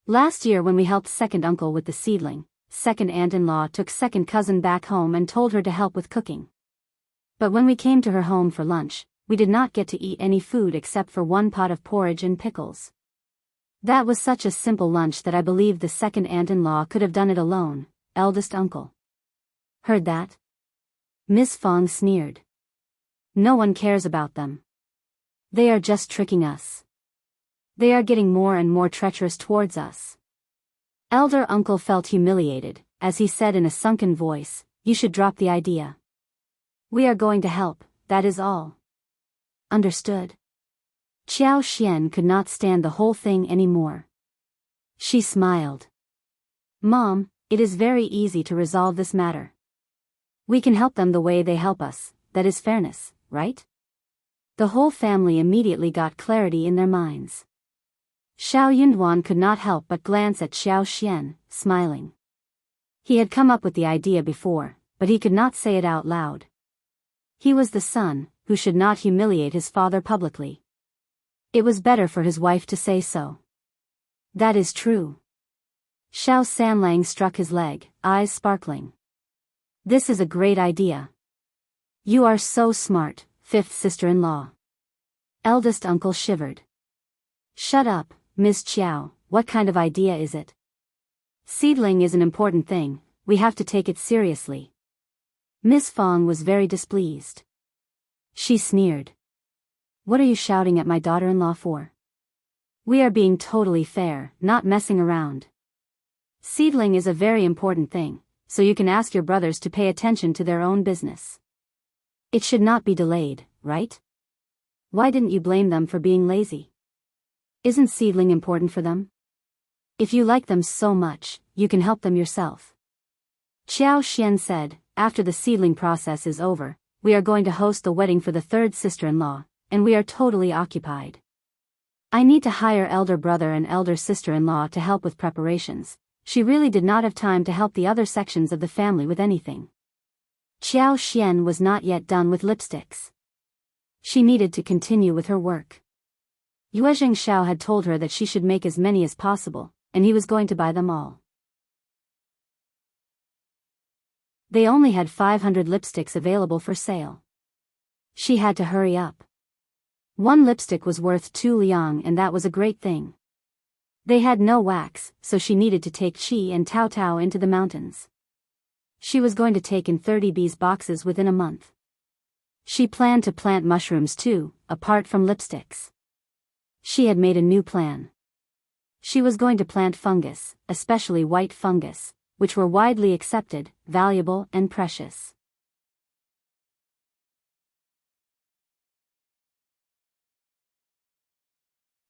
Last year when we helped second uncle with the seedling, second aunt-in-law took second cousin back home and told her to help with cooking. But when we came to her home for lunch, we did not get to eat any food except for one pot of porridge and pickles. That was such a simple lunch that I believed the second aunt-in-law could have done it alone. Eldest uncle. Heard that? Miss Fang sneered. No one cares about them. They are just tricking us. They are getting more and more treacherous towards us. Elder uncle felt humiliated, as he said in a sunken voice, you should drop the idea. We are going to help, that is all. Understood? Qiao Xian could not stand the whole thing anymore. She smiled. Mom, it is very easy to resolve this matter. We can help them the way they help us, that is fairness, right? The whole family immediately got clarity in their minds. Xiao Yunduan could not help but glance at Xiao Xian, smiling. He had come up with the idea before, but he could not say it out loud. He was the son, who should not humiliate his father publicly. It was better for his wife to say so. That is true. Xiao Sanlang struck his leg, eyes sparkling. This is a great idea. You are so smart, fifth sister-in-law. Eldest uncle shivered. Shut up, Miss Qiao, what kind of idea is it? Seedling is an important thing, we have to take it seriously. Miss Fang was very displeased. She sneered. What are you shouting at my daughter-in-law for? We are being totally fair, not messing around. Seedling is a very important thing, so you can ask your brothers to pay attention to their own business. It should not be delayed, right? Why didn't you blame them for being lazy? Isn't seedling important for them? If you like them so much, you can help them yourself. Qiao said, after the seedling process is over, we are going to host the wedding for the third sister-in-law, and we are totally occupied. I need to hire elder brother and elder sister-in-law to help with preparations. She really did not have time to help the other sections of the family with anything. Qiao was not yet done with lipsticks. She needed to continue with her work. Yuezheng Xiao had told her that she should make as many as possible, and he was going to buy them all. They only had 500 lipsticks available for sale. She had to hurry up. One lipstick was worth 2 liang, and that was a great thing. They had no wax, so she needed to take Qi and Tao Tao into the mountains. She was going to take in 30 bees boxes within a month. She planned to plant mushrooms too, apart from lipsticks. She had made a new plan. She was going to plant fungus, especially white fungus, which were widely accepted, valuable and precious.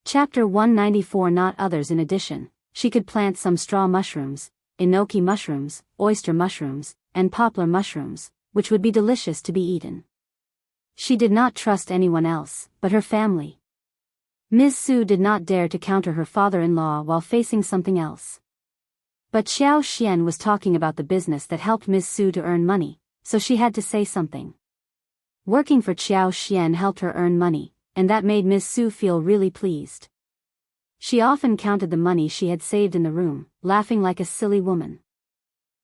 Chapter 194. Not others. In addition, she could plant some straw mushrooms, enoki mushrooms, oyster mushrooms, and poplar mushrooms, which would be delicious to be eaten. She did not trust anyone else, but her family. Ms. Su did not dare to counter her father-in-law while facing something else. But Qiao was talking about the business that helped Ms. Su to earn money, so she had to say something. Working for Qiao helped her earn money, and that made Ms. Su feel really pleased. She often counted the money she had saved in the room, laughing like a silly woman.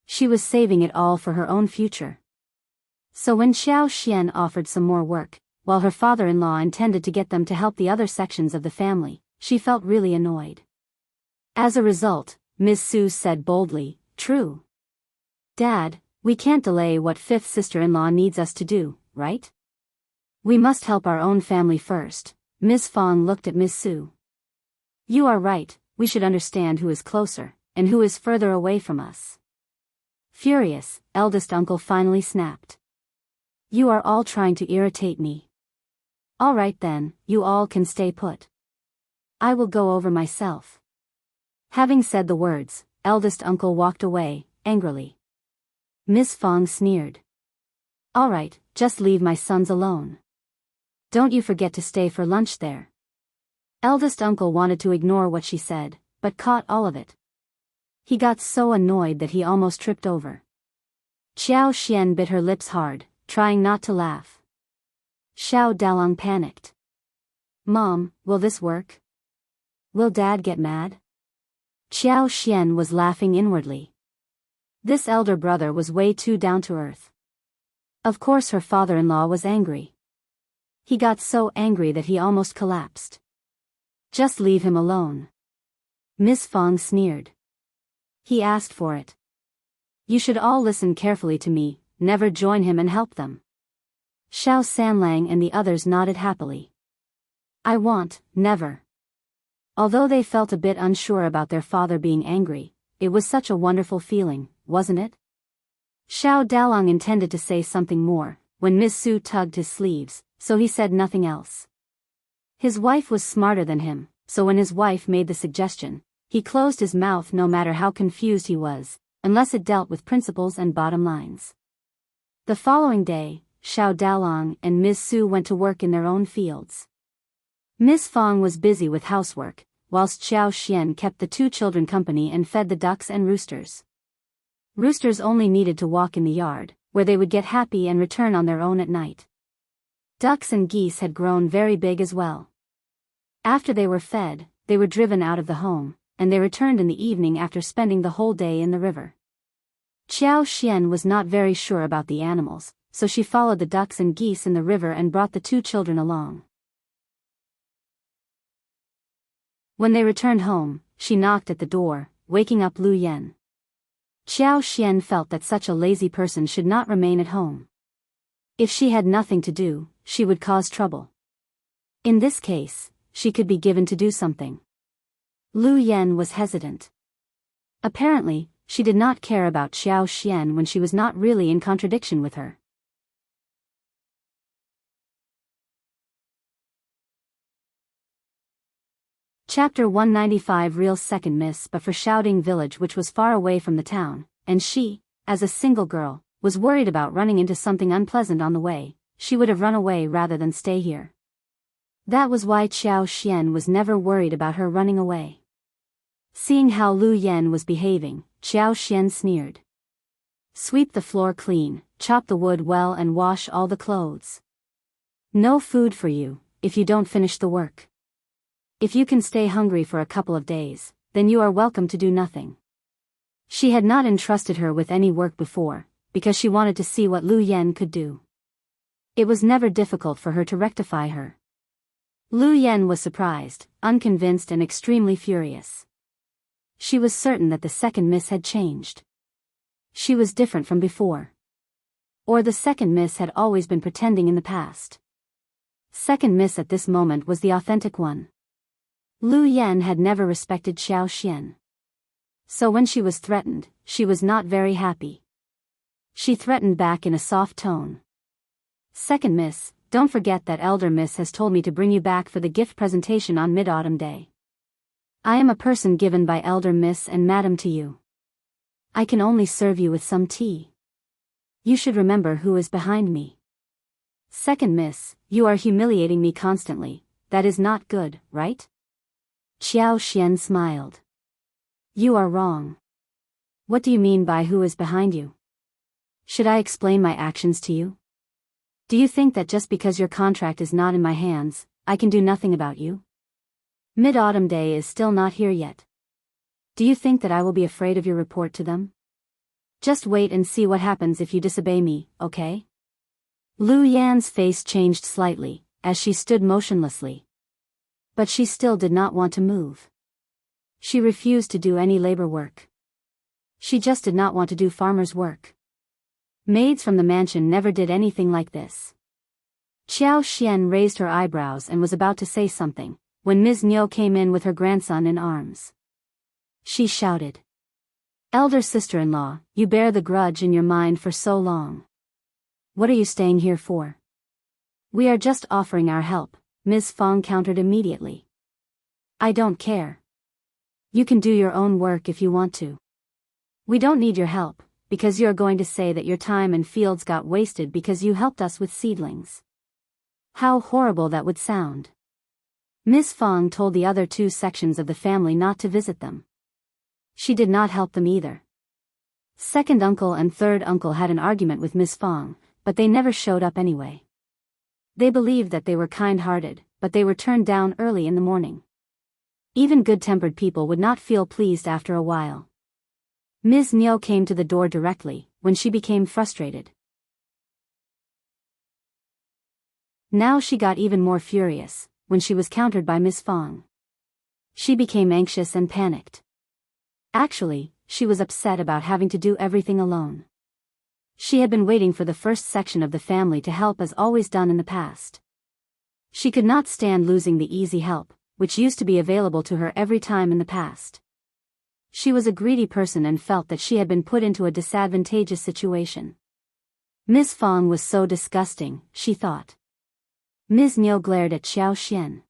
She was saving it all for her own future. So when Qiao offered some more work, while her father-in-law intended to get them to help the other sections of the family, she felt really annoyed. As a result, Ms. Su said boldly, "True. Dad, we can't delay what fifth sister-in-law needs us to do, right? We must help our own family first." Ms. Fang looked at Ms. Su. "You are right, we should understand who is closer, and who is further away from us." Furious, eldest uncle finally snapped. "You are all trying to irritate me. All right then, you all can stay put. I will go over myself." Having said the words, eldest uncle walked away, angrily. Ms. Fang sneered. "All right, just leave my sons alone. Don't you forget to stay for lunch there." Eldest uncle wanted to ignore what she said, but caught all of it. He got so annoyed that he almost tripped over. Qiao bit her lips hard, trying not to laugh. Xiao Dalong panicked. "Mom, will this work? Will Dad get mad?" Qiao was laughing inwardly. This elder brother was way too down to earth. Of course her father-in-law was angry. He got so angry that he almost collapsed. "Just leave him alone." Miss Fang sneered. "He asked for it. You should all listen carefully to me, never join him and help them." Xiao Sanlang and the others nodded happily. "I won't, never." Although they felt a bit unsure about their father being angry, it was such a wonderful feeling, wasn't it? Xiao Dalong intended to say something more, when Ms. Su tugged his sleeves, so he said nothing else. His wife was smarter than him, so when his wife made the suggestion, he closed his mouth no matter how confused he was, unless it dealt with principles and bottom lines. The following day, Xiao Dalong and Ms. Su went to work in their own fields. Miss Fang was busy with housework, whilst Qiao kept the two children company and fed the ducks and roosters. Roosters only needed to walk in the yard, where they would get happy and return on their own at night. Ducks and geese had grown very big as well. After they were fed, they were driven out of the home, and they returned in the evening after spending the whole day in the river. Qiao was not very sure about the animals, so she followed the ducks and geese in the river and brought the two children along. When they returned home, she knocked at the door, waking up Lu Yan. Qiao felt that such a lazy person should not remain at home. If she had nothing to do, she would cause trouble. In this case, she could be given to do something. Lu Yan was hesitant. Apparently, she did not care about Qiao Xian when she was not really in contradiction with her. Chapter 195 Real second miss but for Shouting Village, which was far away from the town, and she, as a single girl, was worried about running into something unpleasant on the way. She would have run away rather than stay here. That was why Qiao Xian was never worried about her running away. Seeing how Lu Yan was behaving, Qiao Xian sneered. Sweep the floor clean, chop the wood well and wash all the clothes. No food for you, if you don't finish the work. If you can stay hungry for a couple of days, then you are welcome to do nothing. She had not entrusted her with any work before, because she wanted to see what Lu Yan could do. It was never difficult for her to rectify her. Lu Yan was surprised, unconvinced and extremely furious. She was certain that the second miss had changed. She was different from before. Or the second miss had always been pretending in the past. Second miss at this moment was the authentic one. Lu Yan had never respected Qiao Xian. So when she was threatened, she was not very happy. She threatened back in a soft tone. Second miss, don't forget that elder miss has told me to bring you back for the gift presentation on Mid-Autumn Day. I am a person given by elder miss and madam to you. I can only serve you with some tea. You should remember who is behind me. Second miss, you are humiliating me constantly. That is not good, right? Qiao Xian smiled. You are wrong. What do you mean by who is behind you? Should I explain my actions to you? Do you think that just because your contract is not in my hands, I can do nothing about you? Mid-Autumn Day is still not here yet. Do you think that I will be afraid of your report to them? Just wait and see what happens if you disobey me, okay? Lu Yan's face changed slightly, as she stood motionlessly. But she still did not want to move. She refused to do any labor work. She just did not want to do farmer's work. Maids from the mansion never did anything like this. Qiao Xian raised her eyebrows and was about to say something, when Ms. Niu came in with her grandson in arms. She shouted. Elder sister-in-law, you bear the grudge in your mind for so long. What are you staying here for? We are just offering our help, Ms. Fang countered immediately. I don't care. You can do your own work if you want to. We don't need your help, because you are going to say that your time and fields got wasted because you helped us with seedlings. How horrible that would sound. Ms. Fang told the other two sections of the family not to visit them. She did not help them either. Second uncle and third uncle had an argument with Ms. Fang, but they never showed up anyway. They believed that they were kind-hearted, but they were turned down early in the morning. Even good-tempered people would not feel pleased after a while. Ms. Niu came to the door directly, when she became frustrated. Now she got even more furious, when she was countered by Ms. Fang. She became anxious and panicked. Actually, she was upset about having to do everything alone. She had been waiting for the first section of the family to help as always done in the past. She could not stand losing the easy help, which used to be available to her every time in the past. She was a greedy person and felt that she had been put into a disadvantageous situation. Ms. Fang was so disgusting, she thought. Ms. Niu glared at Qiao Xian.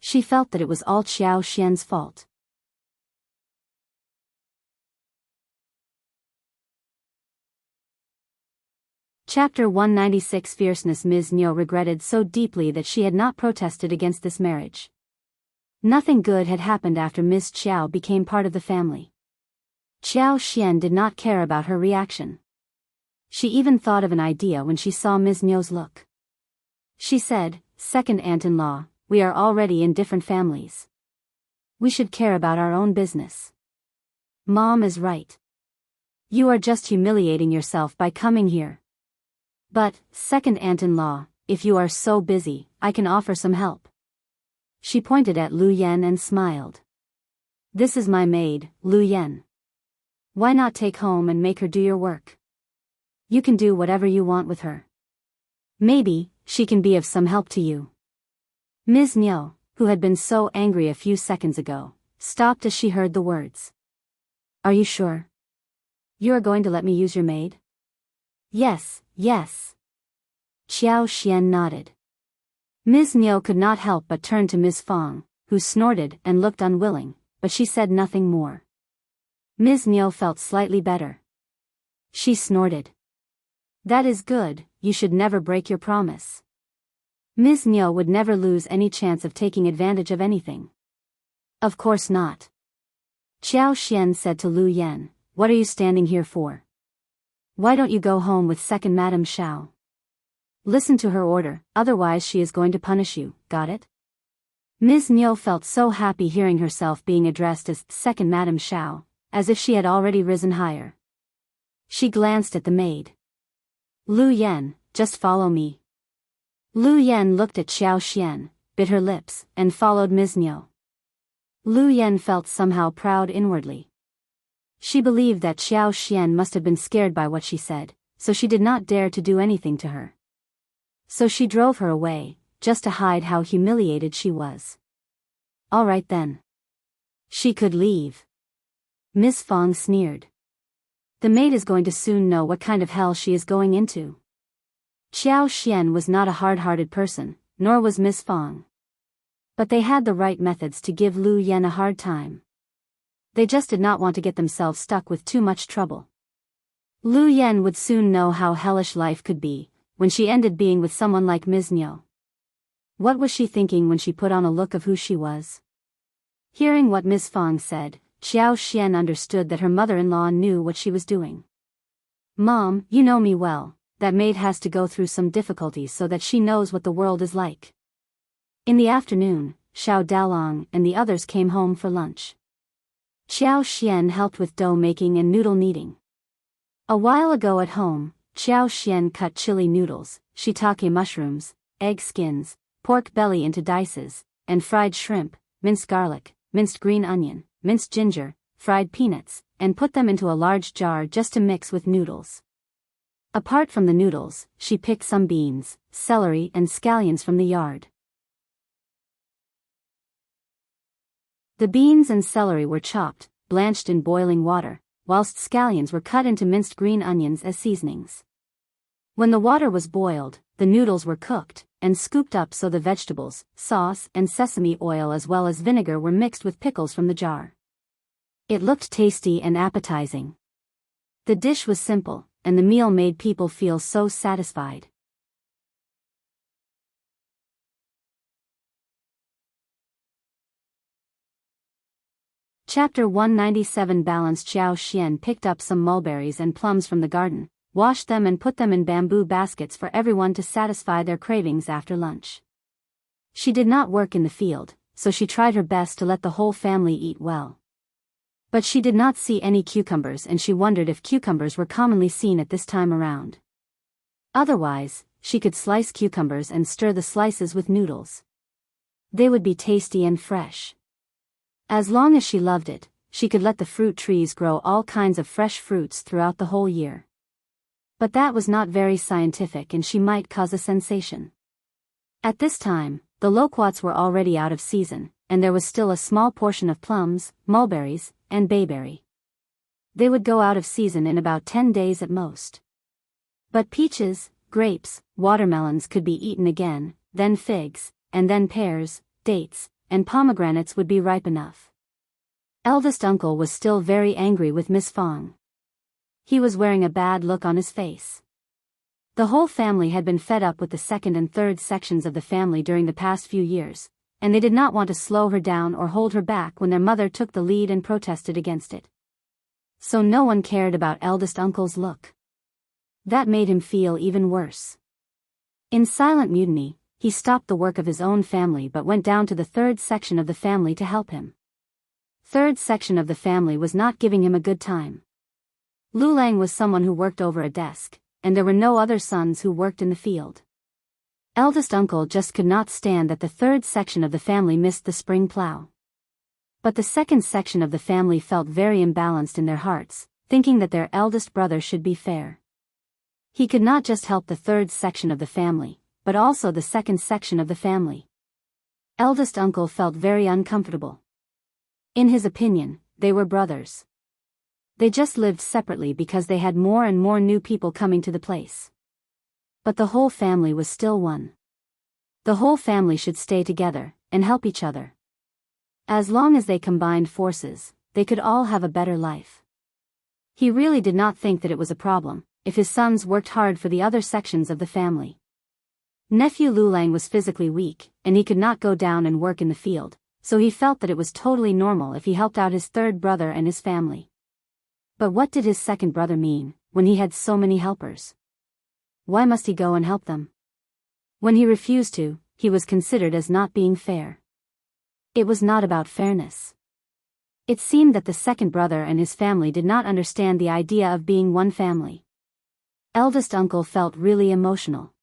She felt that it was all Qiao Xian's fault. Chapter 196 Fierceness. Ms. Niu regretted so deeply that she had not protested against this marriage. Nothing good had happened after Miss Qiao became part of the family. Qiao Xian did not care about her reaction. She even thought of an idea when she saw Ms. Niu's look. She said, "Second aunt-in-law, we are already in different families. We should care about our own business. Mom is right. You are just humiliating yourself by coming here. But, second aunt-in-law, if you are so busy, I can offer some help." She pointed at Lu Yan and smiled. "This is my maid, Lu Yan. Why not take home and make her do your work? You can do whatever you want with her. Maybe, she can be of some help to you." Ms. Niu, who had been so angry a few seconds ago, stopped as she heard the words. Are you sure? You are going to let me use your maid? Yes, yes. Qiao nodded. Ms. Niu could not help but turn to Ms. Fang, who snorted and looked unwilling, but she said nothing more. Ms. Niu felt slightly better. She snorted. That is good, you should never break your promise. Ms. Niu would never lose any chance of taking advantage of anything. Of course not. Qiao said to Lu Yan, what are you standing here for? Why don't you go home with second Madame Xiao? Listen to her order, otherwise she is going to punish you, got it? Ms. Niu felt so happy hearing herself being addressed as second Madame Xiao, as if she had already risen higher. She glanced at the maid. Lu Yan, just follow me. Lu Yan looked at Qiao, bit her lips, and followed Ms. Niu. Lu Yan felt somehow proud inwardly. She believed that Qiao must have been scared by what she said, so she did not dare to do anything to her. So she drove her away, just to hide how humiliated she was. All right then. She could leave. Miss Fang sneered. The maid is going to soon know what kind of hell she is going into. Qiao was not a hard-hearted person, nor was Miss Fang. But they had the right methods to give Lu Yan a hard time. They just did not want to get themselves stuck with too much trouble. Lu Yan would soon know how hellish life could be, when she ended being with someone like Ms. Niu. What was she thinking when she put on a look of who she was? Hearing what Ms. Fang said, Qiao understood that her mother-in-law knew what she was doing. Mom, you know me well, that maid has to go through some difficulties so that she knows what the world is like. In the afternoon, Xiao Dalong and the others came home for lunch. Qiao helped with dough making and noodle kneading. A while ago at home, Qiao cut chili noodles, shiitake mushrooms, egg skins, pork belly into dices, and fried shrimp, minced garlic, minced green onion, minced ginger, fried peanuts, and put them into a large jar just to mix with noodles. Apart from the noodles, she picked some beans, celery and scallions from the yard. The beans and celery were chopped, blanched in boiling water, whilst scallions were cut into minced green onions as seasonings. When the water was boiled, the noodles were cooked, and scooped up so the vegetables, sauce and sesame oil as well as vinegar were mixed with pickles from the jar. It looked tasty and appetizing. The dish was simple, and the meal made people feel so satisfied. Chapter 197 Balanced Qiao picked up some mulberries and plums from the garden, washed them and put them in bamboo baskets for everyone to satisfy their cravings after lunch. She did not work in the field, so she tried her best to let the whole family eat well. But she did not see any cucumbers and she wondered if cucumbers were commonly seen at this time around. Otherwise, she could slice cucumbers and stir the slices with noodles. They would be tasty and fresh. As long as she loved it, she could let the fruit trees grow all kinds of fresh fruits throughout the whole year. But that was not very scientific and she might cause a sensation. At this time, the loquats were already out of season, and there was still a small portion of plums, mulberries, and bayberry. They would go out of season in about 10 days at most. But peaches, grapes, watermelons could be eaten again, then figs, and then pears, dates, and pomegranates would be ripe enough. Eldest uncle was still very angry with Miss Fang. He was wearing a bad look on his face. The whole family had been fed up with the second and third sections of the family during the past few years, and they did not want to slow her down or hold her back when their mother took the lead and protested against it. So no one cared about eldest uncle's look. That made him feel even worse. In silent mutiny, he stopped the work of his own family but went down to the third section of the family to help him. Third section of the family was not giving him a good time. Lulang was someone who worked over a desk, and there were no other sons who worked in the field. Eldest uncle just could not stand that the third section of the family missed the spring plow. But the second section of the family felt very imbalanced in their hearts, thinking that their eldest brother should be fair. He could not just help the third section of the family, but also the second section of the family. Eldest uncle felt very uncomfortable. In his opinion, they were brothers. They just lived separately because they had more and more new people coming to the place. But the whole family was still one. The whole family should stay together and help each other. As long as they combined forces, they could all have a better life. He really did not think that it was a problem if his sons worked hard for the other sections of the family. Nephew Lulang was physically weak, and he could not go down and work in the field, so he felt that it was totally normal if he helped out his third brother and his family. But what did his second brother mean, when he had so many helpers? Why must he go and help them? When he refused to, he was considered as not being fair. It was not about fairness. It seemed that the second brother and his family did not understand the idea of being one family. Eldest uncle felt really emotional.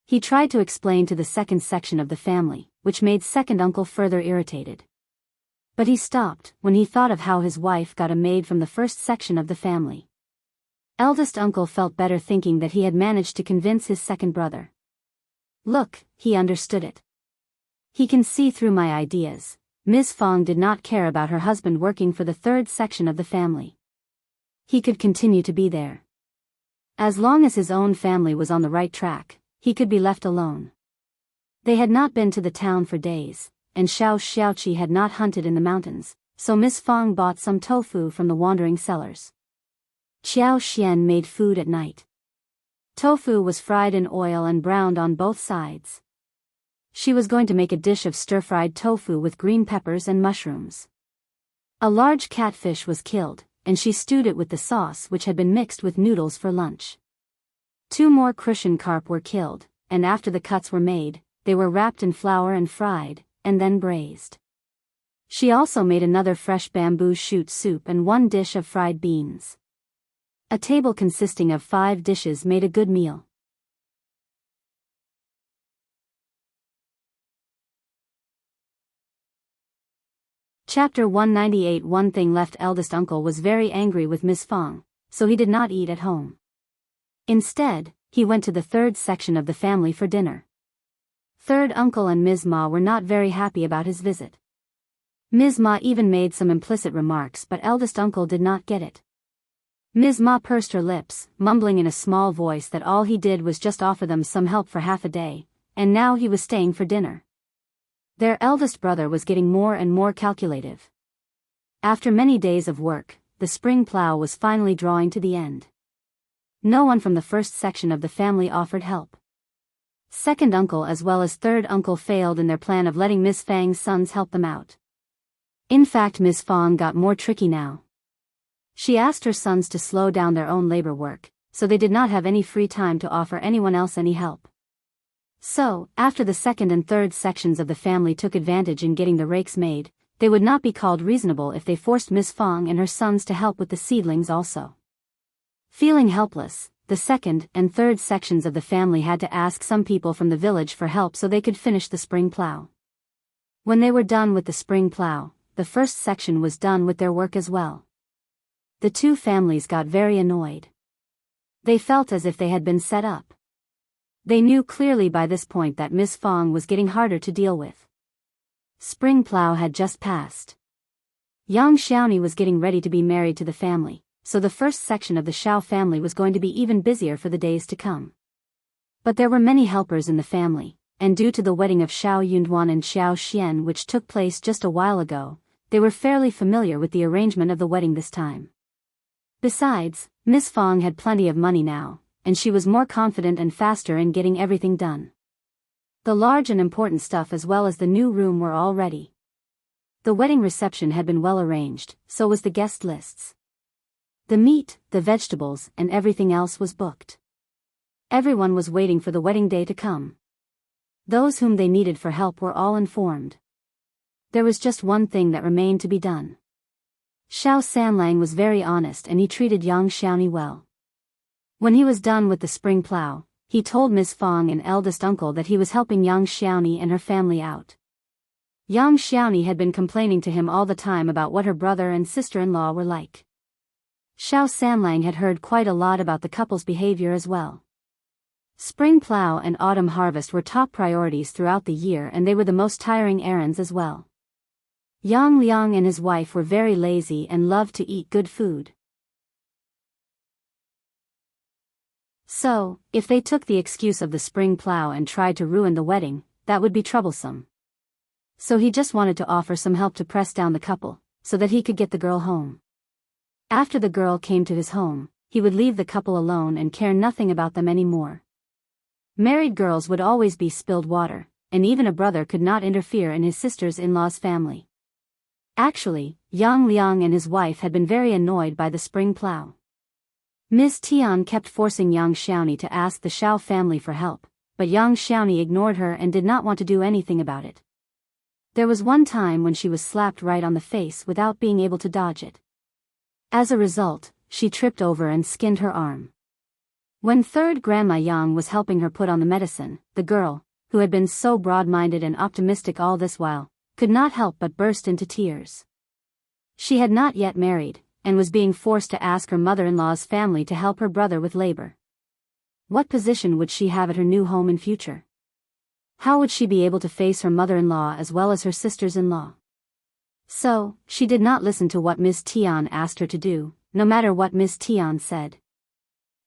He tried to explain to the second section of the family, which made second uncle further irritated. But he stopped when he thought of how his wife got a maid from the first section of the family. Eldest uncle felt better thinking that he had managed to convince his second brother. Look, he understood it. He can see through my ideas. Ms. Fang did not care about her husband working for the third section of the family. He could continue to be there. As long as his own family was on the right track, he could be left alone. They had not been to the town for days, and Xiao Xiaoqi had not hunted in the mountains, so Miss Fang bought some tofu from the wandering sellers. Qiao Xian made food at night. Tofu was fried in oil and browned on both sides. She was going to make a dish of stir-fried tofu with green peppers and mushrooms. A large catfish was killed, and she stewed it with the sauce which had been mixed with noodles for lunch. 2 more crucian carp were killed, and after the cuts were made, they were wrapped in flour and fried, and then braised. She also made another fresh bamboo shoot soup and 1 dish of fried beans. A table consisting of 5 dishes made a good meal. Chapter 198. One thing left. Eldest uncle was very angry with Miss Fang, so he did not eat at home. Instead, he went to the third section of the family for dinner. Third uncle and Ms. Ma were not very happy about his visit. Ms. Ma even made some implicit remarks, but eldest uncle did not get it. Ms. Ma pursed her lips, mumbling in a small voice that all he did was just offer them some help for half a day, and now he was staying for dinner. Their eldest brother was getting more and more calculative. After many days of work, the spring plow was finally drawing to the end. No one from the first section of the family offered help. Second uncle as well as third uncle failed in their plan of letting Miss Fang's sons help them out. In fact, Miss Fang got more tricky now. She asked her sons to slow down their own labor work, so they did not have any free time to offer anyone else any help. So, after the second and third sections of the family took advantage in getting the rakes made, they would not be called reasonable if they forced Miss Fang and her sons to help with the seedlings also. Feeling helpless, the second and third sections of the family had to ask some people from the village for help so they could finish the spring plow. When they were done with the spring plow, the first section was done with their work as well. The 2 families got very annoyed. They felt as if they had been set up. They knew clearly by this point that Miss Fang was getting harder to deal with. Spring plow had just passed. Yang Xiaoni was getting ready to be married to the family, so the first section of the Xiao family was going to be even busier for the days to come. But there were many helpers in the family, and due to the wedding of Xiao Yunduan and Xiao Xian which took place just a while ago, they were fairly familiar with the arrangement of the wedding this time. Besides, Miss Fang had plenty of money now, and she was more confident and faster in getting everything done. The large and important stuff as well as the new room were all ready. The wedding reception had been well arranged, so was the guest lists. The meat, the vegetables, and everything else was booked. Everyone was waiting for the wedding day to come. Those whom they needed for help were all informed. There was just one thing that remained to be done. Xiao Sanlang was very honest and he treated Yang Xiaoni well. When he was done with the spring plow, he told Miss Fang and eldest uncle that he was helping Yang Xiaoni and her family out. Yang Xiaoni had been complaining to him all the time about what her brother and sister-in-law were like. Xiao Sanlang had heard quite a lot about the couple's behavior as well. Spring plow and autumn harvest were top priorities throughout the year and they were the most tiring errands as well. Yang Liang and his wife were very lazy and loved to eat good food. So, if they took the excuse of the spring plow and tried to ruin the wedding, that would be troublesome. So he just wanted to offer some help to press down the couple, so that he could get the girl home. After the girl came to his home, he would leave the couple alone and care nothing about them anymore. Married girls would always be spilled water, and even a brother could not interfere in his sister's-in-law's family. Actually, Yang Liang and his wife had been very annoyed by the spring plow. Ms. Tian kept forcing Yang Xiaoni to ask the Qiao family for help, but Yang Xiaoni ignored her and did not want to do anything about it. There was one time when she was slapped right on the face without being able to dodge it. As a result, she tripped over and skinned her arm. When third Grandma Yang was helping her put on the medicine, the girl, who had been so broad-minded and optimistic all this while, could not help but burst into tears. She had not yet married, and was being forced to ask her mother-in-law's family to help her brother with labor. What position would she have at her new home in future? How would she be able to face her mother-in-law as well as her sisters-in-law? So, she did not listen to what Miss Tian asked her to do, no matter what Miss Tian said.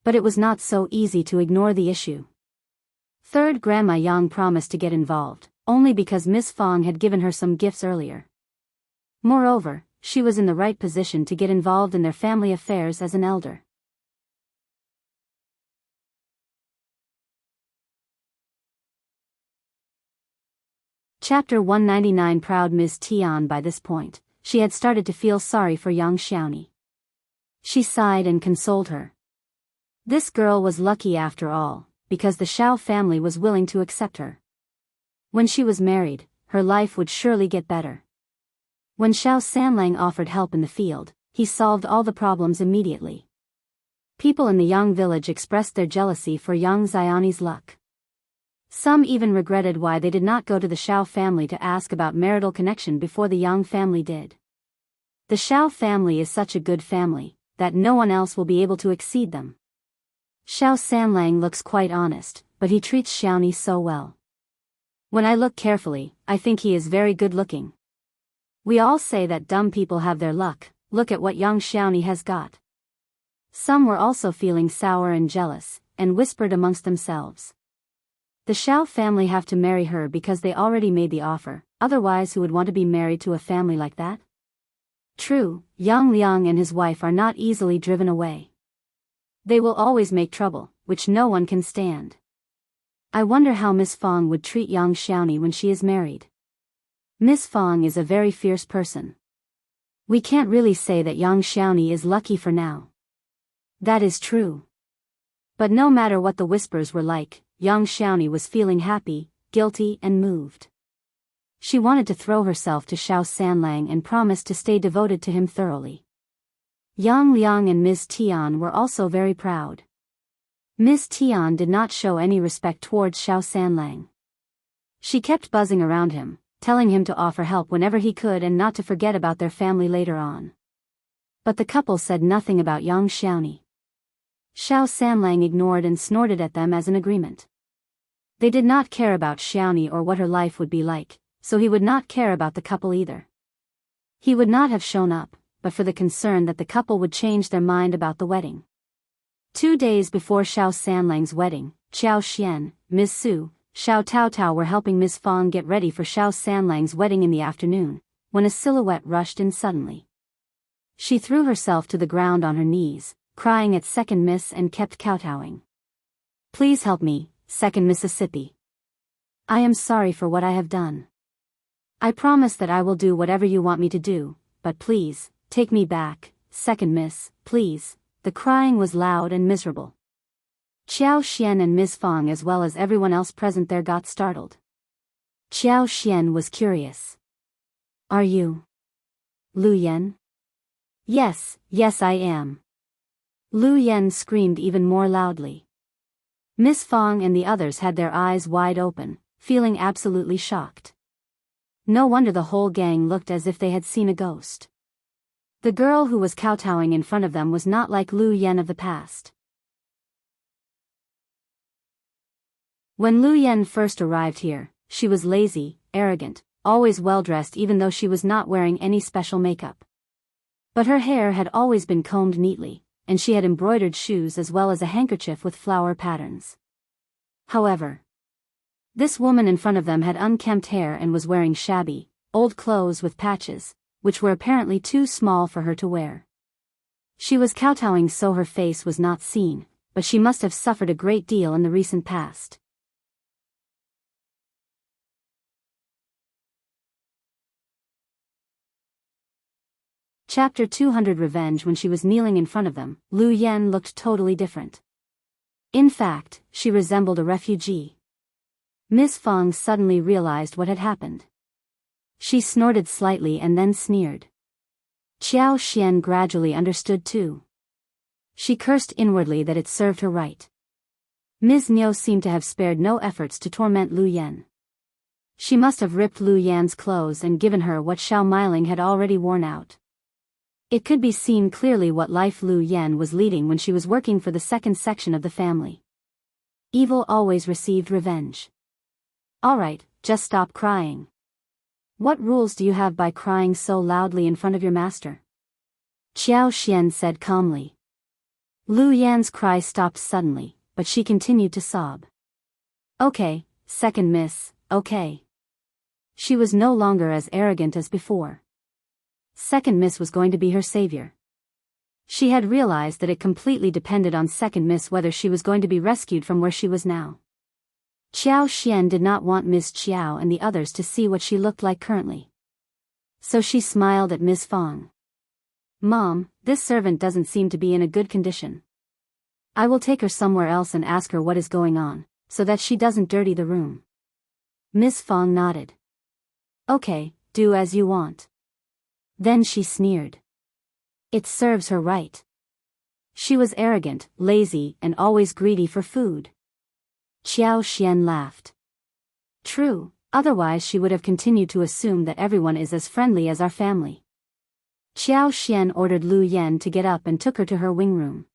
But it was not so easy to ignore the issue. Third Grandma Yang promised to get involved, only because Miss Fang had given her some gifts earlier. Moreover, she was in the right position to get involved in their family affairs as an elder. Chapter 199. Proud Miss Tian. By this point, she had started to feel sorry for Yang Xiaoni. She sighed and consoled her. This girl was lucky after all, because the Qiao family was willing to accept her. When she was married, her life would surely get better. When Xiao Sanlang offered help in the field, he solved all the problems immediately. People in the Yang village expressed their jealousy for Yang Xiaoni's luck. Some even regretted why they did not go to the Qiao family to ask about marital connection before the Yang family did. The Qiao family is such a good family, that no one else will be able to exceed them. Xiao Sanlang looks quite honest, but he treats Xiaoni so well. When I look carefully, I think he is very good looking. We all say that dumb people have their luck, look at what Yang Xiaoni has got. Some were also feeling sour and jealous, and whispered amongst themselves. The Qiao family have to marry her because they already made the offer, otherwise who would want to be married to a family like that? True, Yang Liang and his wife are not easily driven away. They will always make trouble, which no one can stand. I wonder how Miss Fang would treat Yang Xiaoni when she is married. Miss Fang is a very fierce person. We can't really say that Yang Xiaoni is lucky for now. That is true. But no matter what the whispers were like, Yang Xiaoni was feeling happy, guilty and moved. She wanted to throw herself to Xiao Sanlang and promised to stay devoted to him thoroughly. Yang Liang and Miss Tian were also very proud. Miss Tian did not show any respect towards Xiao Sanlang. She kept buzzing around him, telling him to offer help whenever he could and not to forget about their family later on. But the couple said nothing about Yang Xiaoni. Xiao Sanlang ignored and snorted at them as an agreement. They did not care about Xiaoni or what her life would be like, so he would not care about the couple either. He would not have shown up, but for the concern that the couple would change their mind about the wedding. 2 days before Xiao Sanlang's wedding, Qiao Xian, Ms. Su, Xiao Taotao were helping Miss Fang get ready for Xiao Sanlang's wedding in the afternoon, when a silhouette rushed in suddenly. She threw herself to the ground on her knees, crying at Second Miss and kept kowtowing. Please help me, Second Mississippi. I am sorry for what I have done. I promise that I will do whatever you want me to do, but please, take me back, Second Miss, please. The crying was loud and miserable. Qiao Xian and Miss Fang as well as everyone else present there got startled. Qiao Xian was curious. Are you Lu Yan? Yes, yes I am. Lu Yan screamed even more loudly. Miss Fang and the others had their eyes wide open, feeling absolutely shocked. No wonder the whole gang looked as if they had seen a ghost. The girl who was kowtowing in front of them was not like Lu Yan of the past. When Lu Yan first arrived here, she was lazy, arrogant, always well-dressed even though she was not wearing any special makeup. But her hair had always been combed neatly, and she had embroidered shoes as well as a handkerchief with flower patterns. However, this woman in front of them had unkempt hair and was wearing shabby, old clothes with patches, which were apparently too small for her to wear. She was kowtowing so her face was not seen, but she must have suffered a great deal in the recent past. Chapter 200 Revenge. When she was kneeling in front of them, Lu Yan looked totally different. In fact, she resembled a refugee. Miss Fang suddenly realized what had happened. She snorted slightly and then sneered. Qiao Xian gradually understood too. She cursed inwardly that it served her right. Ms. Niu seemed to have spared no efforts to torment Lu Yan. She must have ripped Lu Yan's clothes and given her what Xiao Meiling had already worn out. It could be seen clearly what life Lu Yan was leading when she was working for the second section of the family. Evil always received revenge. Alright, just stop crying. What rules do you have by crying so loudly in front of your master? Qiao Xian said calmly. Lu Yan's cry stopped suddenly, but she continued to sob. Okay, second miss, okay. She was no longer as arrogant as before. Second Miss was going to be her savior. She had realized that it completely depended on Second Miss whether she was going to be rescued from where she was now. Qiao Xian did not want Miss Qiao and the others to see what she looked like currently. So she smiled at Ms. Fang. Mom, this servant doesn't seem to be in a good condition. I will take her somewhere else and ask her what is going on, so that she doesn't dirty the room. Ms. Fang nodded. Okay, do as you want. Then she sneered. It serves her right. She was arrogant, lazy, and always greedy for food. Qiao Xian laughed. True, otherwise she would have continued to assume that everyone is as friendly as our family. Qiao Xian ordered Lu Yan to get up and took her to her wing room.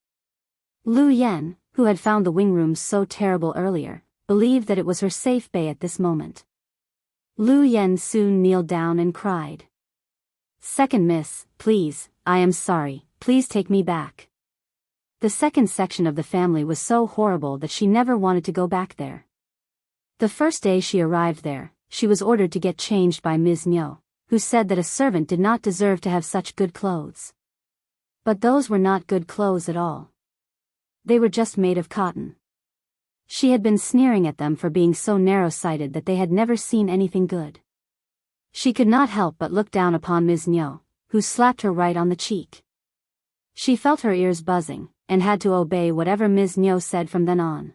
Lu Yan, who had found the wing room so terrible earlier, believed that it was her safe bay at this moment. Lu Yan soon kneeled down and cried. Second Miss, please, I am sorry, please take me back. The second section of the family was so horrible that she never wanted to go back there. The first day she arrived there, she was ordered to get changed by Ms. Niu, who said that a servant did not deserve to have such good clothes. But those were not good clothes at all. They were just made of cotton. She had been sneering at them for being so narrow-sighted that they had never seen anything good. She could not help but look down upon Ms. Niu, who slapped her right on the cheek. She felt her ears buzzing, and had to obey whatever Ms. Niu said from then on.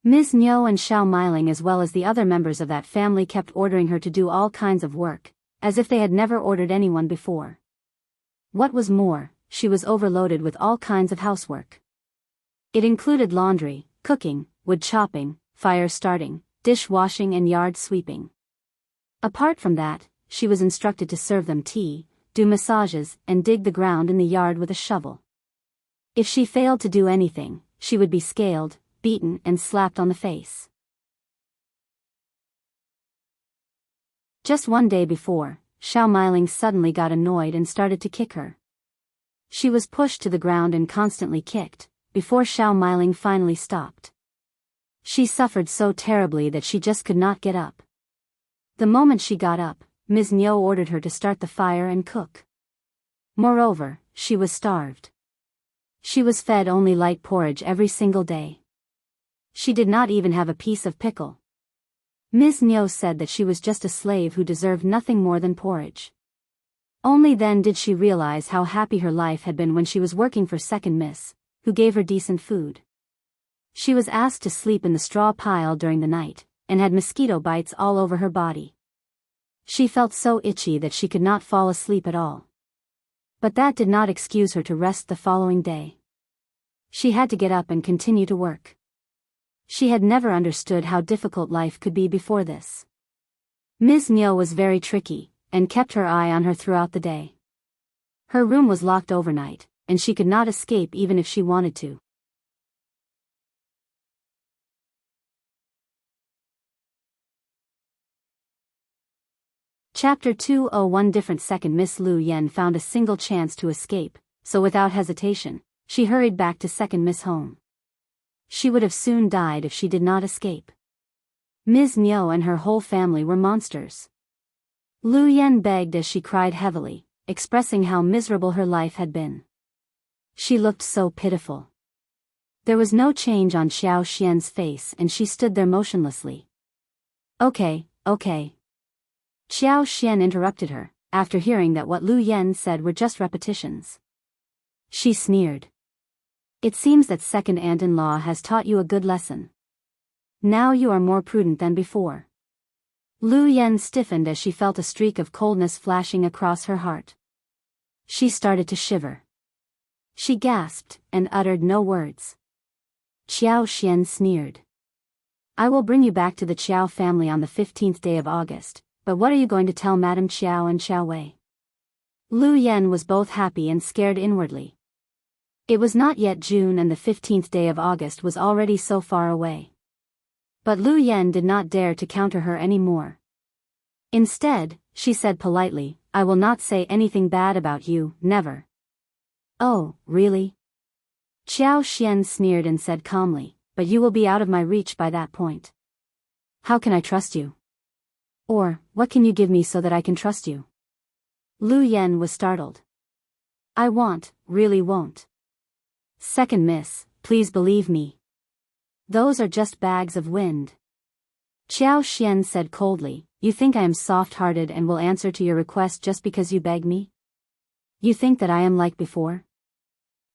Ms. Niu and Xiao Meiling as well as the other members of that family kept ordering her to do all kinds of work, as if they had never ordered anyone before. What was more, she was overloaded with all kinds of housework. It included laundry, cooking, wood chopping, fire starting, dish washing and yard sweeping. Apart from that, she was instructed to serve them tea, do massages, and dig the ground in the yard with a shovel. If she failed to do anything, she would be scaled, beaten, and slapped on the face. Just one day before, Xiao Meiling suddenly got annoyed and started to kick her. She was pushed to the ground and constantly kicked, before Xiao Meiling finally stopped. She suffered so terribly that she just could not get up. The moment she got up, Ms. Niu ordered her to start the fire and cook. Moreover, she was starved. She was fed only light porridge every single day. She did not even have a piece of pickle. Ms. Niu said that she was just a slave who deserved nothing more than porridge. Only then did she realize how happy her life had been when she was working for Second Miss, who gave her decent food. She was asked to sleep in the straw pile during the night, and had mosquito bites all over her body. She felt so itchy that she could not fall asleep at all. But that did not excuse her to rest the following day. She had to get up and continue to work. She had never understood how difficult life could be before this. Ms. Niu was very tricky, and kept her eye on her throughout the day. Her room was locked overnight, and she could not escape even if she wanted to. Chapter 201 Different Second Miss Lu Yen found a single chance to escape, so without hesitation, she hurried back to Second Miss home. She would have soon died if she did not escape. Ms. Niu and her whole family were monsters. Lu Yen begged as she cried heavily, expressing how miserable her life had been. She looked so pitiful. There was no change on Xiao Xian's face and she stood there motionlessly. Okay. Qiao Xian interrupted her, after hearing that what Lu Yen said were just repetitions. She sneered. It seems that second aunt-in-law has taught you a good lesson. Now you are more prudent than before. Lu Yen stiffened as she felt a streak of coldness flashing across her heart. She started to shiver. She gasped, and uttered no words. Qiao Xian sneered. I will bring you back to the Qiao family on the 15th day of August, but what are you going to tell Madame Qiao and Qiao Wei? Lu Yen was both happy and scared inwardly. It was not yet June and the 15th day of August was already so far away. But Lu Yen did not dare to counter her any more. Instead, she said politely, I will not say anything bad about you, never. Oh, really? Qiao Xian sneered and said calmly, but you will be out of my reach by that point. How can I trust you? Or, what can you give me so that I can trust you? Lu Yen was startled. I really won't. Second Miss, please believe me. Those are just bags of wind. Qiao Xian said coldly, you think I am soft-hearted and will answer to your request just because you beg me? You think that I am like before?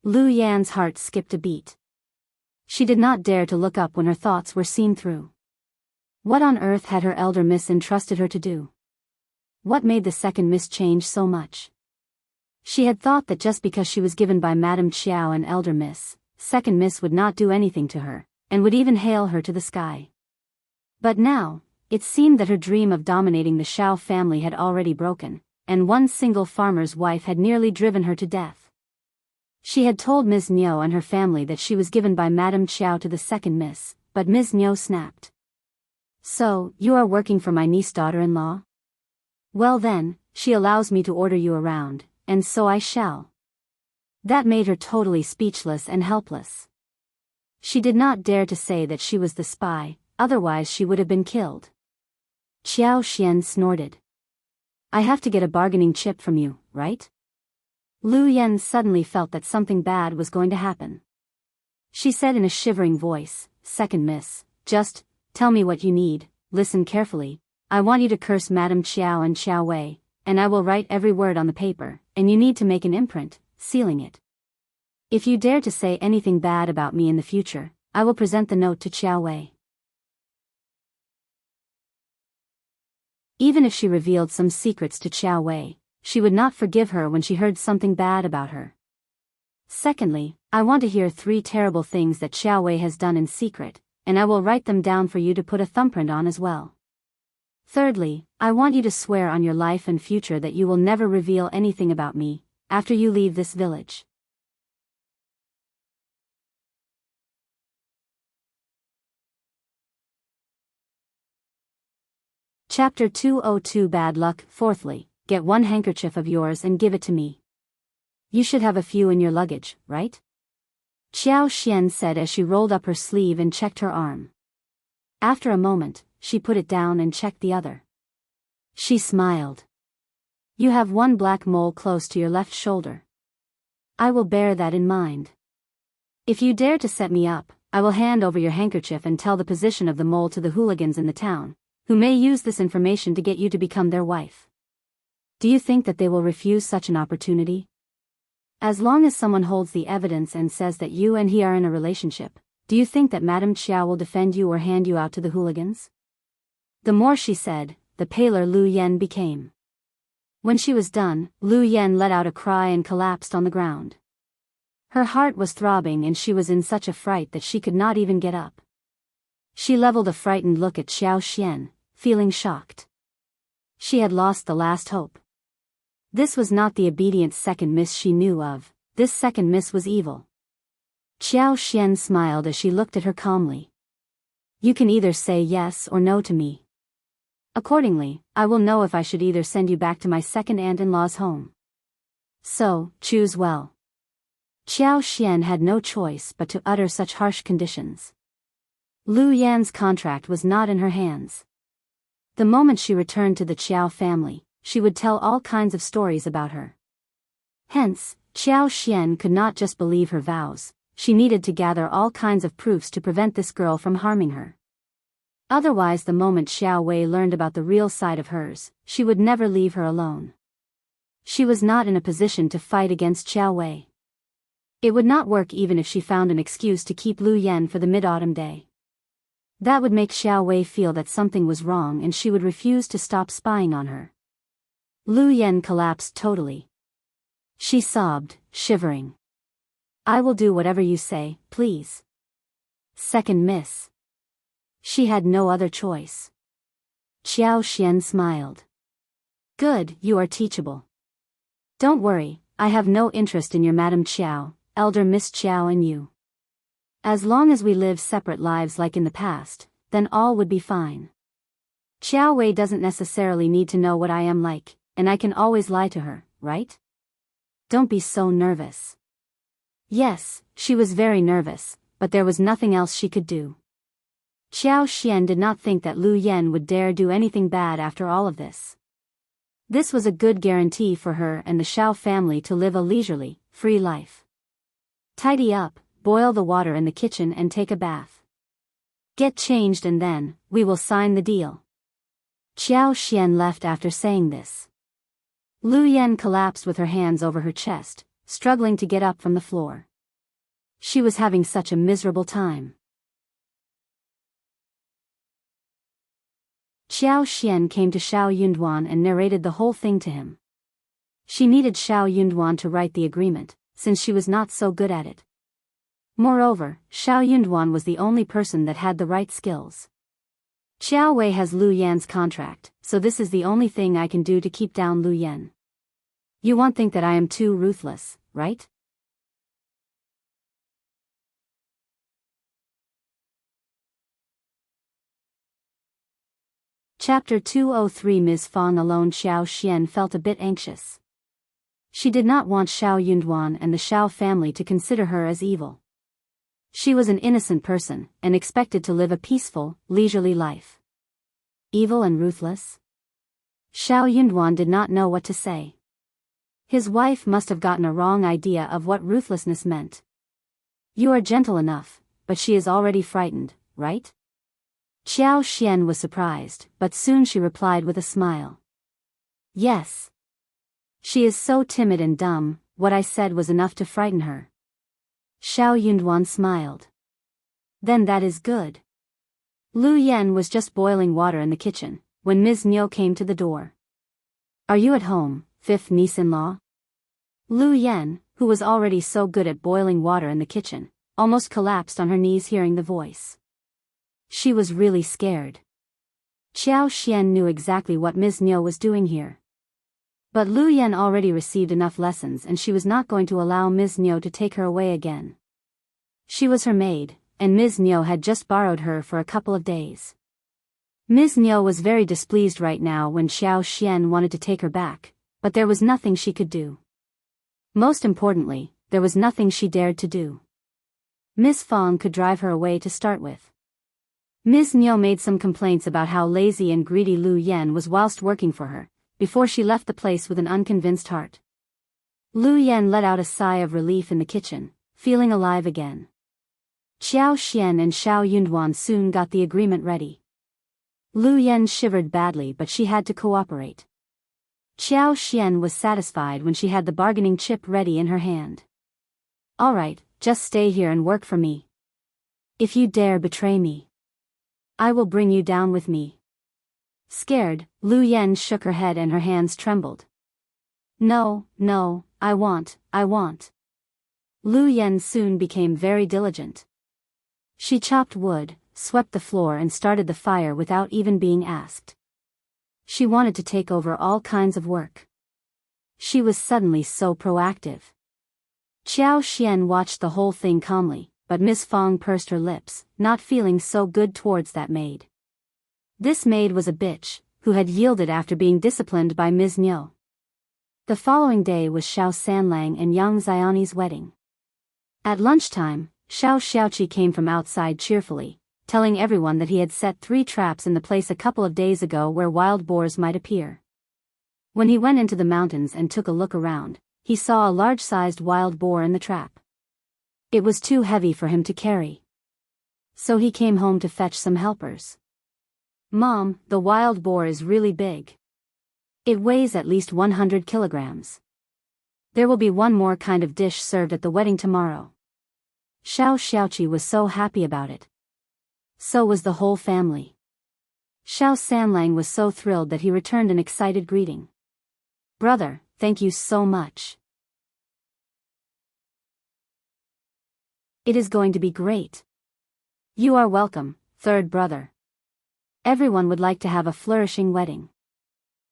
Lu Yan's heart skipped a beat. She did not dare to look up when her thoughts were seen through. What on earth had her elder miss entrusted her to do? What made the second miss change so much? She had thought that just because she was given by Madame Qiao an elder miss, second miss would not do anything to her, and would even hail her to the sky. But now, it seemed that her dream of dominating the Xiao family had already broken, and one single farmer's wife had nearly driven her to death. She had told Ms. Niu and her family that she was given by Madame Qiao to the second miss, but Ms. Niu snapped. So, you are working for my niece daughter-in-law? Well then, she allows me to order you around, and so I shall. That made her totally speechless and helpless. She did not dare to say that she was the spy, otherwise she would have been killed. Qiao Xian snorted. I have to get a bargaining chip from you, right? Lu Yen suddenly felt that something bad was going to happen. She said in a shivering voice, Second Miss, just tell me what you need, listen carefully, I want you to curse Madame Qiao and Qiao Wei, and I will write every word on the paper, and you need to make an imprint, sealing it. If you dare to say anything bad about me in the future, I will present the note to Qiao Wei. Even if she revealed some secrets to Qiao Wei, she would not forgive her when she heard something bad about her. Secondly, I want to hear 3 terrible things that Qiao Wei has done in secret, and I will write them down for you to put a thumbprint on as well. Thirdly, I want you to swear on your life and future that you will never reveal anything about me, after you leave this village. Chapter 202 Bad Luck. Fourthly, get 1 handkerchief of yours and give it to me. You should have a few in your luggage, right? Qiao Xian said as she rolled up her sleeve and checked her arm. After a moment, she put it down and checked the other. She smiled. You have 1 black mole close to your left shoulder. I will bear that in mind. If you dare to set me up, I will hand over your handkerchief and tell the position of the mole to the hooligans in the town, who may use this information to get you to become their wife. Do you think that they will refuse such an opportunity? As long as someone holds the evidence and says that you and he are in a relationship, do you think that Madame Qiao will defend you or hand you out to the hooligans? The more she said, the paler Lu Yen became. When she was done, Lu Yen let out a cry and collapsed on the ground. Her heart was throbbing and she was in such a fright that she could not even get up. She leveled a frightened look at Qiao Xian, feeling shocked. She had lost the last hope. This was not the obedient second miss she knew of, this second miss was evil. Qiao Xian smiled as she looked at her calmly. You can either say yes or no to me. Accordingly, I will know if I should either send you back to my second aunt-in-law's home. So, choose well. Qiao Xian had no choice but to utter such harsh conditions. Lu Yan's contract was not in her hands. The moment she returned to the Qiao family, she would tell all kinds of stories about her. Hence, Qiao Xian could not just believe her vows, she needed to gather all kinds of proofs to prevent this girl from harming her. Otherwise, the moment Xiao Wei learned about the real side of hers, she would never leave her alone. She was not in a position to fight against Xiao Wei. It would not work even if she found an excuse to keep Lu Yan for the mid-autumn day. That would make Xiao Wei feel that something was wrong and she would refuse to stop spying on her. Lu Yan collapsed totally. She sobbed, shivering. I will do whatever you say, please. Second miss. She had no other choice. Qiao Xian smiled. Good, you are teachable. Don't worry, I have no interest in your Madam Qiao, Elder Miss Qiao and you. As long as we live separate lives like in the past, then all would be fine. Qiao Wei doesn't necessarily need to know what I am like, and I can always lie to her, right? Don't be so nervous. Yes, she was very nervous, but there was nothing else she could do. Qiao Xian did not think that Lu Yan would dare do anything bad after all of this. This was a good guarantee for her and the Xiao family to live a leisurely, free life. Tidy up, boil the water in the kitchen and take a bath. Get changed and then, we will sign the deal. Qiao Xian left after saying this. Lu Yan collapsed with her hands over her chest, struggling to get up from the floor. She was having such a miserable time. Qiao Xian came to Xiao Yunduan and narrated the whole thing to him. She needed Xiao Yunduan to write the agreement, since she was not so good at it. Moreover, Xiao Yunduan was the only person that had the right skills. Qiao Wei has Lu Yan's contract, so this is the only thing I can do to keep down Lu Yan. You won't think that I am too ruthless, right? Chapter 203. Ms. Fang alone. Xiao Xian felt a bit anxious. She did not want Xiao Yunduan and the Xiao family to consider her as evil. She was an innocent person, and expected to live a peaceful, leisurely life. Evil and ruthless? Xiao Yunduan did not know what to say. His wife must have gotten a wrong idea of what ruthlessness meant. You are gentle enough, but she is already frightened, right? Qiao Xian was surprised, but soon she replied with a smile. Yes. She is so timid and dumb, what I said was enough to frighten her. Xiao Yunduan smiled. Then that is good. Lu Yan was just boiling water in the kitchen, when Ms. Niu came to the door. Are you at home, fifth niece-in-law? Lu Yan, who was already so good at boiling water in the kitchen, almost collapsed on her knees hearing the voice. She was really scared. Qiao Xian knew exactly what Ms. Niu was doing here. But Lu Yan already received enough lessons and she was not going to allow Ms. Niu to take her away again. She was her maid, and Ms. Niu had just borrowed her for a couple of days. Ms. Niu was very displeased right now when Xiao Xian wanted to take her back, but there was nothing she could do. Most importantly, there was nothing she dared to do. Miss Fang could drive her away to start with. Ms. Niu made some complaints about how lazy and greedy Lu Yan was whilst working for her, before she left the place with an unconvinced heart. Lu Yan let out a sigh of relief in the kitchen, feeling alive again. Qiao Xian and Xiao Yunduan soon got the agreement ready. Lu Yan shivered badly but she had to cooperate. Qiao Xian was satisfied when she had the bargaining chip ready in her hand. Alright, just stay here and work for me. If you dare betray me, I will bring you down with me. Scared, Lu Yan shook her head and her hands trembled. No, I want. Lu Yan soon became very diligent. She chopped wood, swept the floor and started the fire without even being asked. She wanted to take over all kinds of work. She was suddenly so proactive. Qiao Xian watched the whole thing calmly, but Miss Fang pursed her lips, not feeling so good towards that maid. This maid was a bitch, who had yielded after being disciplined by Ms. Niu. The following day was Xiao Sanlang and Yang Xiaoni's wedding. At lunchtime, Xiao Xiaoqi came from outside cheerfully, telling everyone that he had set 3 traps in the place a couple of days ago where wild boars might appear. When he went into the mountains and took a look around, he saw a large-sized wild boar in the trap. It was too heavy for him to carry. So he came home to fetch some helpers. "Mom, the wild boar is really big. It weighs at least 100 kilograms. There will be one more kind of dish served at the wedding tomorrow." Xiao Xiaoqi was so happy about it. So was the whole family. Xiao Sanlang was so thrilled that he returned an excited greeting. "Brother, thank you so much. It is going to be great." "You are welcome, third brother. Everyone would like to have a flourishing wedding."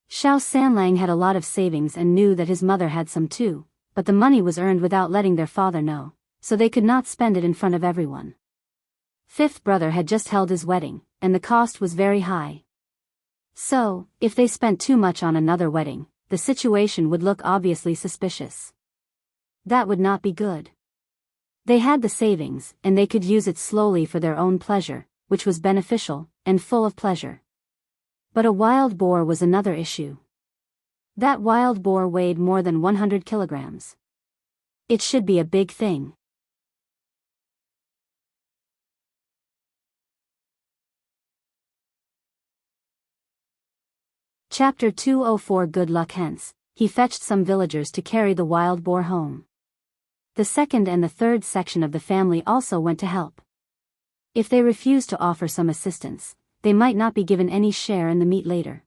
Xiao Sanlang had a lot of savings and knew that his mother had some too, but the money was earned without letting their father know, so they could not spend it in front of everyone. Fifth brother had just held his wedding, and the cost was very high. So, if they spent too much on another wedding, the situation would look obviously suspicious. That would not be good. They had the savings, and they could use it slowly for their own pleasure, which was beneficial, and full of pleasure. But a wild boar was another issue. That wild boar weighed more than 100 kilograms. It should be a big thing. Chapter 204 Good luck. Hence, he fetched some villagers to carry the wild boar home. The second and the third section of the family also went to help. If they refused to offer some assistance, they might not be given any share in the meat later.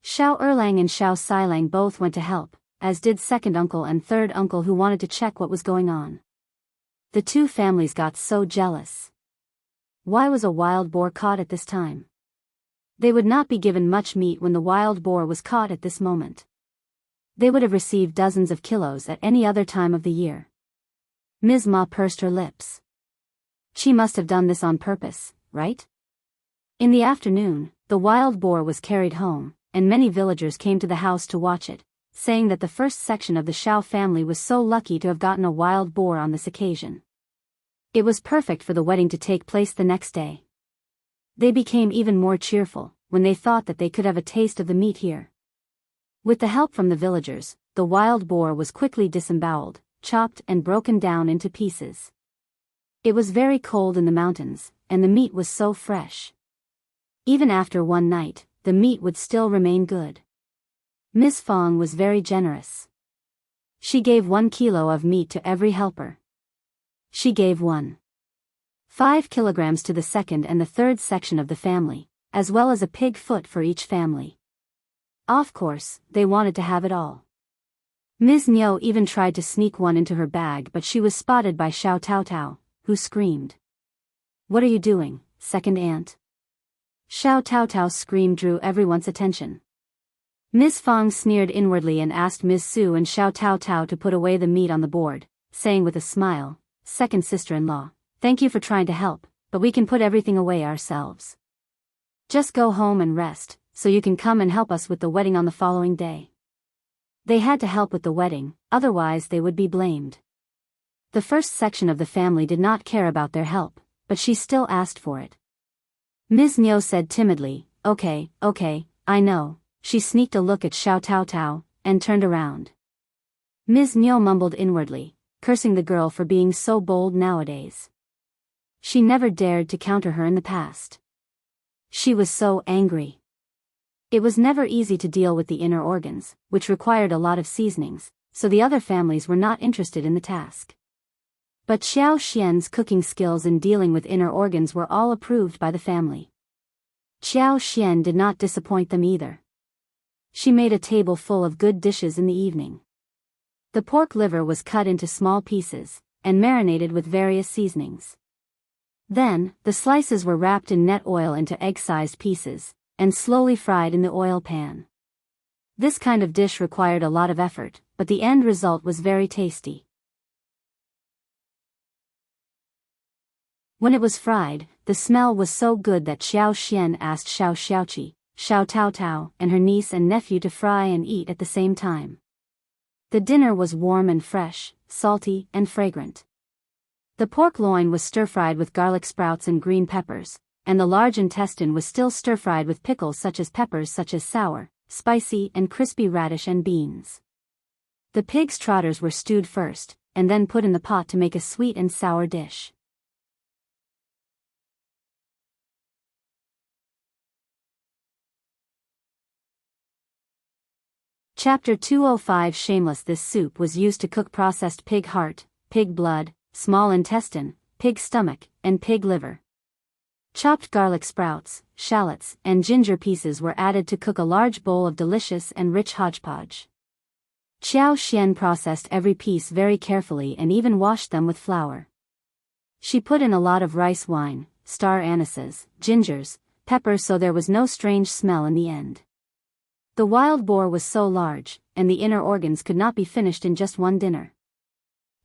Xiao Erlang and Xiao Silang both went to help, as did second uncle and third uncle who wanted to check what was going on. The two families got so jealous. Why was a wild boar caught at this time? They would not be given much meat when the wild boar was caught at this moment. They would have received dozens of kilos at any other time of the year. Ms. Ma pursed her lips. She must have done this on purpose, right? In the afternoon, the wild boar was carried home, and many villagers came to the house to watch it, saying that the first section of the Xiao family was so lucky to have gotten a wild boar on this occasion. It was perfect for the wedding to take place the next day. They became even more cheerful when they thought that they could have a taste of the meat here. With the help from the villagers, the wild boar was quickly disemboweled, chopped and broken down into pieces. It was very cold in the mountains, and the meat was so fresh. Even after one night, the meat would still remain good. Miss Fang was very generous. She gave 1 kilo of meat to every helper. She gave 1.5 kilograms to the second and the third section of the family, as well as a pig foot for each family. Of course, they wanted to have it all. Ms. Niu even tried to sneak one into her bag, but she was spotted by Xiao Taotao, who screamed. "What are you doing, second aunt?" Xiao Taotao's scream drew everyone's attention. Ms. Fang sneered inwardly and asked Ms. Su and Xiao Taotao to put away the meat on the board, saying with a smile, "Second sister-in-law, thank you for trying to help, but we can put everything away ourselves. Just go home and rest, so you can come and help us with the wedding on the following day." They had to help with the wedding, otherwise they would be blamed. The first section of the family did not care about their help, but she still asked for it. Ms. Niu said timidly, okay, I know." She sneaked a look at Xiao Taotao, and turned around. Ms. Niu mumbled inwardly, cursing the girl for being so bold nowadays. She never dared to counter her in the past. She was so angry. It was never easy to deal with the inner organs, which required a lot of seasonings, so the other families were not interested in the task. But Xiao Xian's cooking skills in dealing with inner organs were all approved by the family. Xiao Xian did not disappoint them either. She made a table full of good dishes in the evening. The pork liver was cut into small pieces, and marinated with various seasonings. Then, the slices were wrapped in net oil into egg-sized pieces, and slowly fried in the oil pan. This kind of dish required a lot of effort, but the end result was very tasty. When it was fried, the smell was so good that Xiao Xian asked Xiao Xiaoqi, Xiao Tao Tao, and her niece and nephew to fry and eat at the same time. The dinner was warm and fresh, salty and fragrant. The pork loin was stir-fried with garlic sprouts and green peppers, and the large intestine was still stir-fried with pickles such as sour, spicy and crispy radish and beans. The pig's trotters were stewed first, and then put in the pot to make a sweet and sour dish. Chapter 205 Shameless. This soup was used to cook processed pig heart, pig blood, small intestine, pig stomach, and pig liver. Chopped garlic sprouts, shallots, and ginger pieces were added to cook a large bowl of delicious and rich hodgepodge. Qiao Xian processed every piece very carefully and even washed them with flour. She put in a lot of rice wine, star anises, gingers, peppers so there was no strange smell in the end. The wild boar was so large, and the inner organs could not be finished in just one dinner.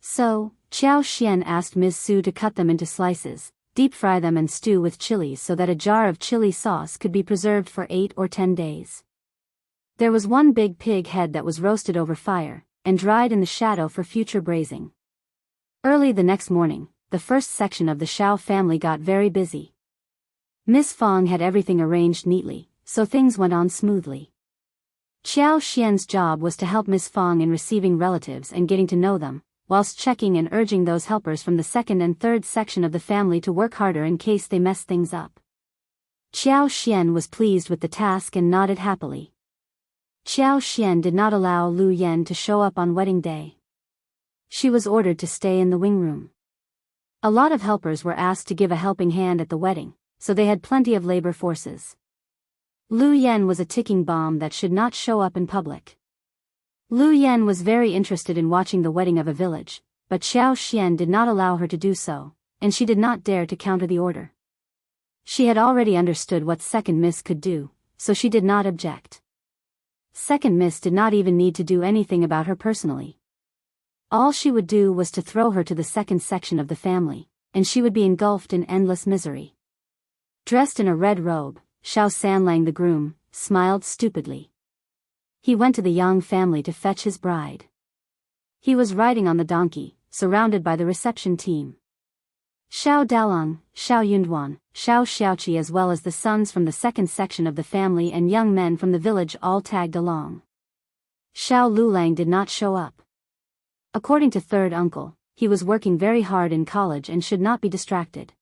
So, Qiao Xian asked Ms. Su to cut them into slices, deep fry them and stew with chilies so that a jar of chili sauce could be preserved for 8 or 10 days. There was one big pig head that was roasted over fire, and dried in the shadow for future braising. Early the next morning, the first section of the Xiao family got very busy. Miss Fang had everything arranged neatly, so things went on smoothly. Qiao Xian's job was to help Miss Fang in receiving relatives and getting to know them, whilst checking and urging those helpers from the second and third section of the family to work harder in case they messed things up. Qiao Xian was pleased with the task and nodded happily. Qiao Xian did not allow Lu Yan to show up on wedding day. She was ordered to stay in the wing room. A lot of helpers were asked to give a helping hand at the wedding, so they had plenty of labor forces. Lu Yan was a ticking bomb that should not show up in public. Lu Yan was very interested in watching the wedding of a village, but Qiao Xian did not allow her to do so, and she did not dare to counter the order. She had already understood what Second Miss could do, so she did not object. Second Miss did not even need to do anything about her personally. All she would do was to throw her to the second section of the family, and she would be engulfed in endless misery. Dressed in a red robe, Xiao Sanlang the groom smiled stupidly. He went to the Yang family to fetch his bride. He was riding on the donkey, surrounded by the reception team. Xiao Dalong, Xiao Yunduan, Xiao Xiaoqi as well as the sons from the second section of the family and young men from the village all tagged along. Xiao Lulang did not show up. According to third uncle, he was working very hard in college and should not be distracted.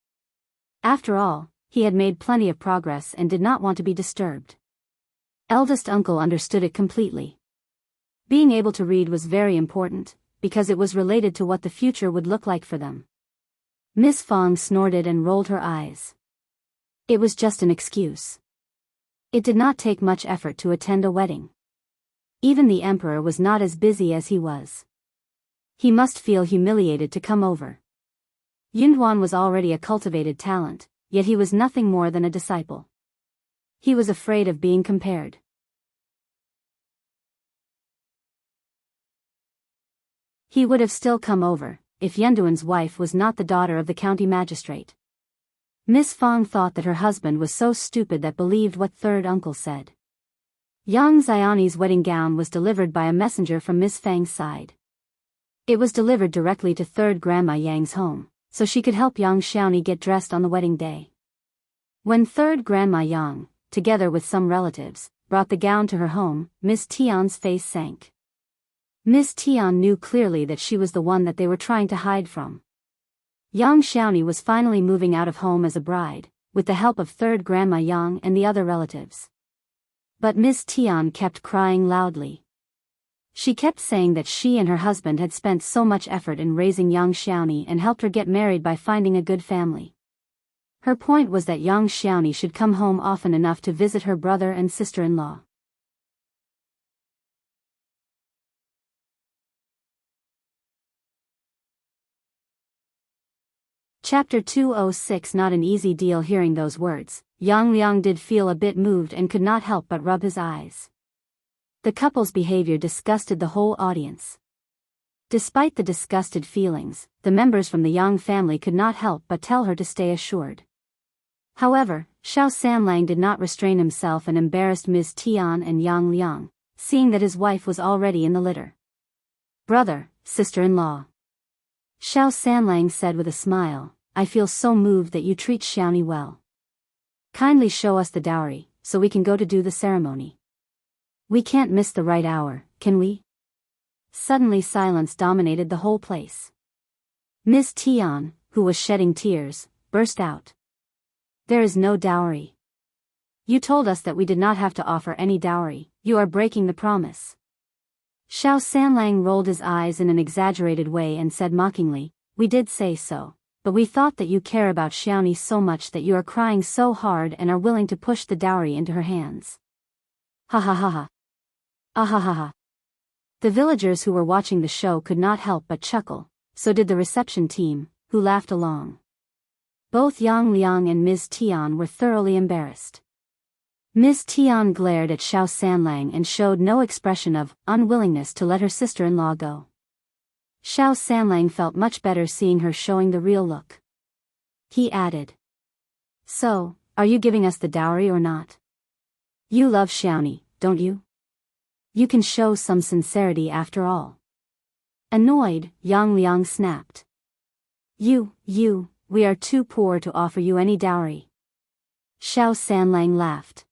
After all, he had made plenty of progress and did not want to be disturbed. Eldest uncle understood it completely. Being able to read was very important, because it was related to what the future would look like for them. Miss Fang snorted and rolled her eyes. It was just an excuse. It did not take much effort to attend a wedding. Even the emperor was not as busy as he was. He must feel humiliated to come over. Yunduan was already a cultivated talent, yet he was nothing more than a disciple. He was afraid of being compared. He would have still come over, if Yunduan's wife was not the daughter of the county magistrate. Miss Fang thought that her husband was so stupid that believed what third uncle said. Yang Xiaoni's wedding gown was delivered by a messenger from Miss Fang's side. It was delivered directly to third Grandma Yang's home, so she could help Yang Xiaoni get dressed on the wedding day. When third Grandma Yang, together with some relatives, brought the gown to her home, Miss Tian's face sank. Miss Tian knew clearly that she was the one that they were trying to hide from. Yang Xiaoni was finally moving out of home as a bride, with the help of third Grandma Yang and the other relatives. But Miss Tian kept crying loudly. She kept saying that she and her husband had spent so much effort in raising Yang Xiaoni and helped her get married by finding a good family. Her point was that Yang Xiaoni should come home often enough to visit her brother and sister-in-law. Chapter 206 Not an easy deal. Hearing those words, Yang Liang did feel a bit moved and could not help but rub his eyes. The couple's behavior disgusted the whole audience. Despite the disgusted feelings, the members from the Yang family could not help but tell her to stay assured. However, Xiao Sanlang did not restrain himself and embarrassed Ms. Tian and Yang Liang, seeing that his wife was already in the litter. "Brother, sister-in-law," Xiao Sanlang said with a smile, "I feel so moved that you treat Xiaoni well. Kindly show us the dowry, so we can go to do the ceremony. We can't miss the right hour, can we?" Suddenly silence dominated the whole place. Miss Tian, who was shedding tears, burst out. "There is no dowry. You told us that we did not have to offer any dowry. You are breaking the promise." Xiao Sanlang rolled his eyes in an exaggerated way and said mockingly, "We did say so, but we thought that you care about Xiaoni so much that you are crying so hard and are willing to push the dowry into her hands." Ha ha ha ha. Ah ha ha ha. The villagers who were watching the show could not help but chuckle, so did the reception team, who laughed along. Both Yang Liang and Ms. Tian were thoroughly embarrassed. Ms. Tian glared at Xiao Sanlang and showed no expression of unwillingness to let her sister-in-law go. Xiao Sanlang felt much better seeing her showing the real look. He added, "So, are you giving us the dowry or not? You love Xiaoni, don't you? You can show some sincerity after all." Annoyed, Yang Liang snapped. We are too poor to offer you any dowry." Xiao Sanlang laughed.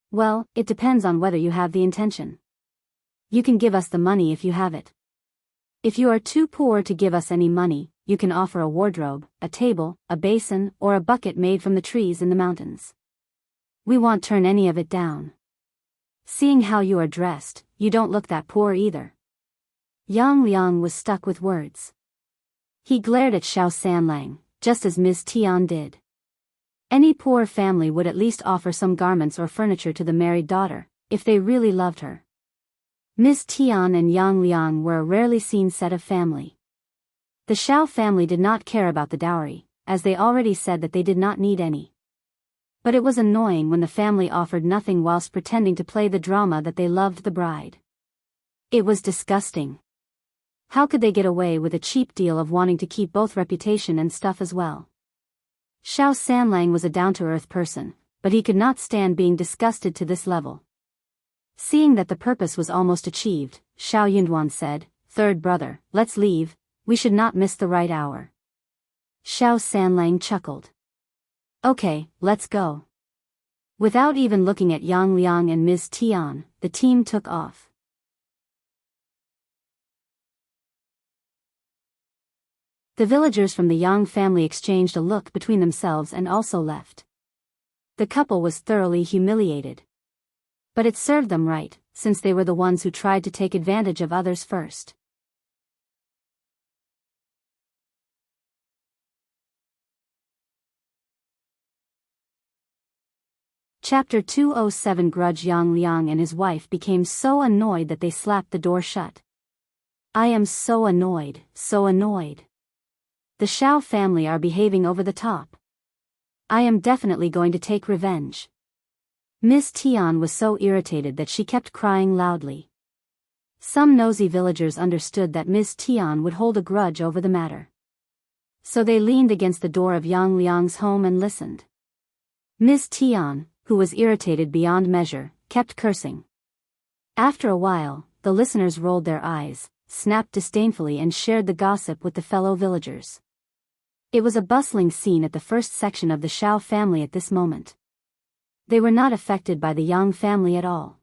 "Well, it depends on whether you have the intention. You can give us the money if you have it. If you are too poor to give us any money, you can offer a wardrobe, a table, a basin, or a bucket made from the trees in the mountains. We won't turn any of it down. Seeing how you are dressed, you don't look that poor either." Yang Liang was stuck with words. He glared at Xiao Sanlang, just as Ms. Tian did. Any poor family would at least offer some garments or furniture to the married daughter, if they really loved her. Ms. Tian and Yang Liang were a rarely seen set of family. The Xiao family did not care about the dowry, as they already said that they did not need any. But it was annoying when the family offered nothing whilst pretending to play the drama that they loved the bride. It was disgusting. How could they get away with a cheap deal of wanting to keep both reputation and stuff as well? Xiao Sanlang was a down-to-earth person, but he could not stand being disgusted to this level. Seeing that the purpose was almost achieved, Xiao Yunduan said, "Third brother, let's leave, we should not miss the right hour." Xiao Sanlang chuckled. "Okay, let's go." Without even looking at Yang Liang and Ms. Tian, the team took off. The villagers from the Yang family exchanged a look between themselves and also left. The couple was thoroughly humiliated. But it served them right, since they were the ones who tried to take advantage of others first. Chapter 207 Grudge. Yang Liang and his wife became so annoyed that they slapped the door shut. "I am so annoyed, so annoyed. The Xiao family are behaving over the top. I am definitely going to take revenge." Miss Tian was so irritated that she kept crying loudly. Some nosy villagers understood that Miss Tian would hold a grudge over the matter. So they leaned against the door of Yang Liang's home and listened. Miss Tian, who was irritated beyond measure, kept cursing. After a while, the listeners rolled their eyes, snapped disdainfully and shared the gossip with the fellow villagers. It was a bustling scene at the first section of the Xiao family at this moment. They were not affected by the Yang family at all.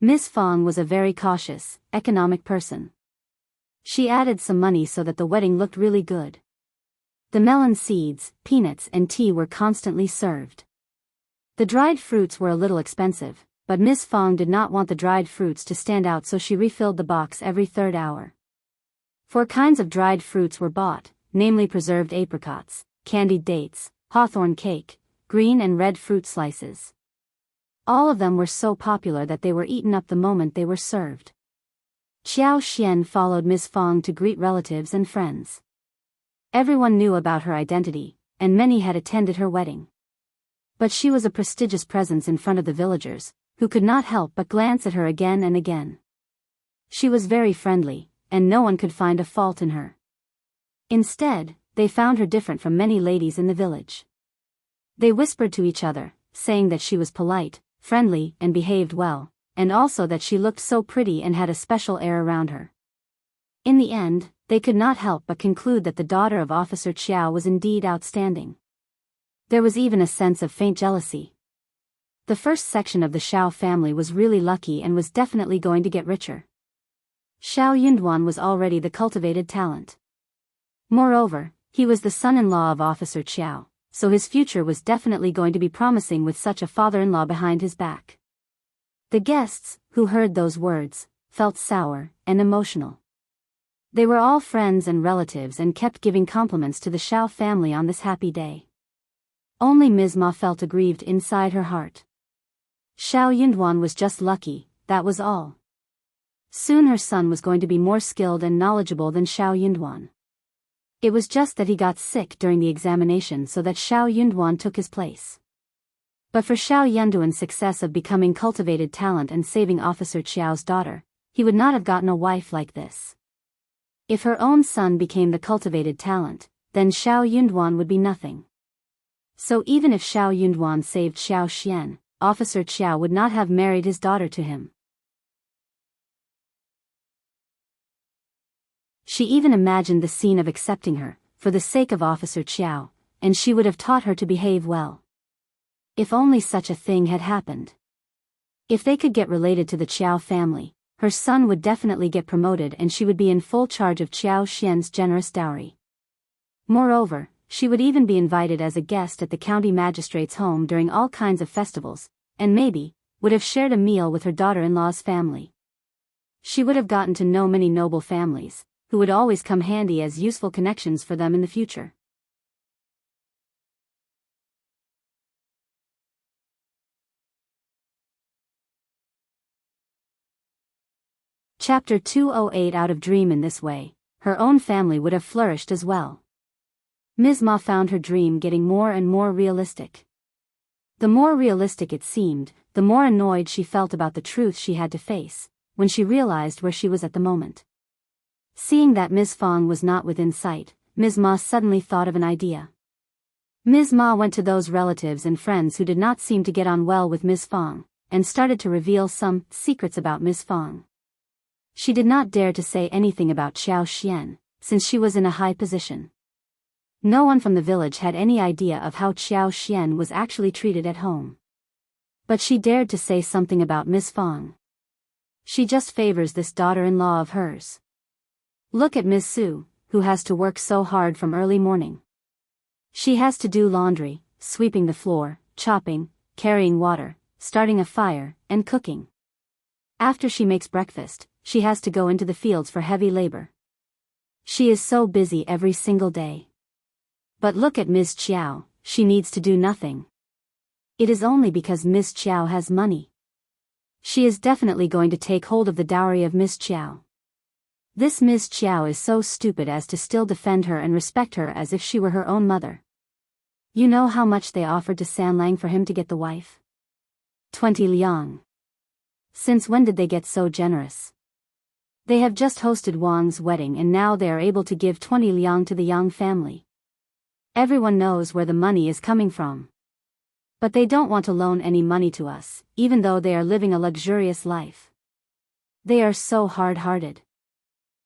Miss Fang was a very cautious, economic person. She added some money so that the wedding looked really good. The melon seeds, peanuts and tea were constantly served. The dried fruits were a little expensive, but Miss Fang did not want the dried fruits to stand out, so she refilled the box every third hour. 4 kinds of dried fruits were bought, namely preserved apricots, candied dates, hawthorn cake, green and red fruit slices. All of them were so popular that they were eaten up the moment they were served. Qiao Xian followed Miss Fang to greet relatives and friends. Everyone knew about her identity, and many had attended her wedding. But she was a prestigious presence in front of the villagers, who could not help but glance at her again and again. She was very friendly, and no one could find a fault in her. Instead, they found her different from many ladies in the village. They whispered to each other, saying that she was polite, friendly, and behaved well, and also that she looked so pretty and had a special air around her. In the end, they could not help but conclude that the daughter of Officer Qiao was indeed outstanding. There was even a sense of faint jealousy. The first section of the Qiao family was really lucky and was definitely going to get richer. Xiao Yunduan was already the cultivated talent. Moreover, he was the son-in-law of Officer Qiao, so his future was definitely going to be promising with such a father-in-law behind his back. The guests, who heard those words, felt sour and emotional. They were all friends and relatives and kept giving compliments to the Qiao family on this happy day. Only Ms. Ma felt aggrieved inside her heart. Xiao Yunduan was just lucky, that was all. Soon her son was going to be more skilled and knowledgeable than Xiao Yunduan. It was just that he got sick during the examination so that Xiao Yunduan took his place. But for Xiao Yunduan's success of becoming cultivated talent and saving Officer Qiao's daughter, he would not have gotten a wife like this. If her own son became the cultivated talent, then Xiao Yunduan would be nothing. So even if Xiao Yunduan saved Xiao Xian, Officer Qiao would not have married his daughter to him. She even imagined the scene of accepting her, for the sake of Officer Qiao, and she would have taught her to behave well. If only such a thing had happened. If they could get related to the Qiao family, her son would definitely get promoted and she would be in full charge of Qiao Xian's generous dowry. Moreover, she would even be invited as a guest at the county magistrate's home during all kinds of festivals, and maybe, would have shared a meal with her daughter-in-law's family. She would have gotten to know many noble families, who would always come handy as useful connections for them in the future. Chapter 208. Out of dream. In this way, her own family would have flourished as well. Ms. Ma found her dream getting more and more realistic. The more realistic it seemed, the more annoyed she felt about the truth she had to face, when she realized where she was at the moment. Seeing that Ms. Fang was not within sight, Ms. Ma suddenly thought of an idea. Ms. Ma went to those relatives and friends who did not seem to get on well with Ms. Fang, and started to reveal some secrets about Ms. Fang. She did not dare to say anything about Xiao Xian, since she was in a high position. No one from the village had any idea of how Xiao Xian was actually treated at home. But she dared to say something about Ms. Fang. She just favors this daughter-in-law of hers. Look at Ms. Su, who has to work so hard from early morning. She has to do laundry, sweeping the floor, chopping, carrying water, starting a fire, and cooking. After she makes breakfast, she has to go into the fields for heavy labor. She is so busy every single day. But look at Ms. Qiao, she needs to do nothing. It is only because Ms. Qiao has money. She is definitely going to take hold of the dowry of Ms. Qiao. This Ms. Qiao is so stupid as to still defend her and respect her as if she were her own mother. You know how much they offered to Sanlang for him to get the wife? 20 liang. Since when did they get so generous? They have just hosted Wang's wedding and now they are able to give 20 liang to the Yang family. Everyone knows where the money is coming from. But they don't want to loan any money to us, even though they are living a luxurious life. They are so hard-hearted.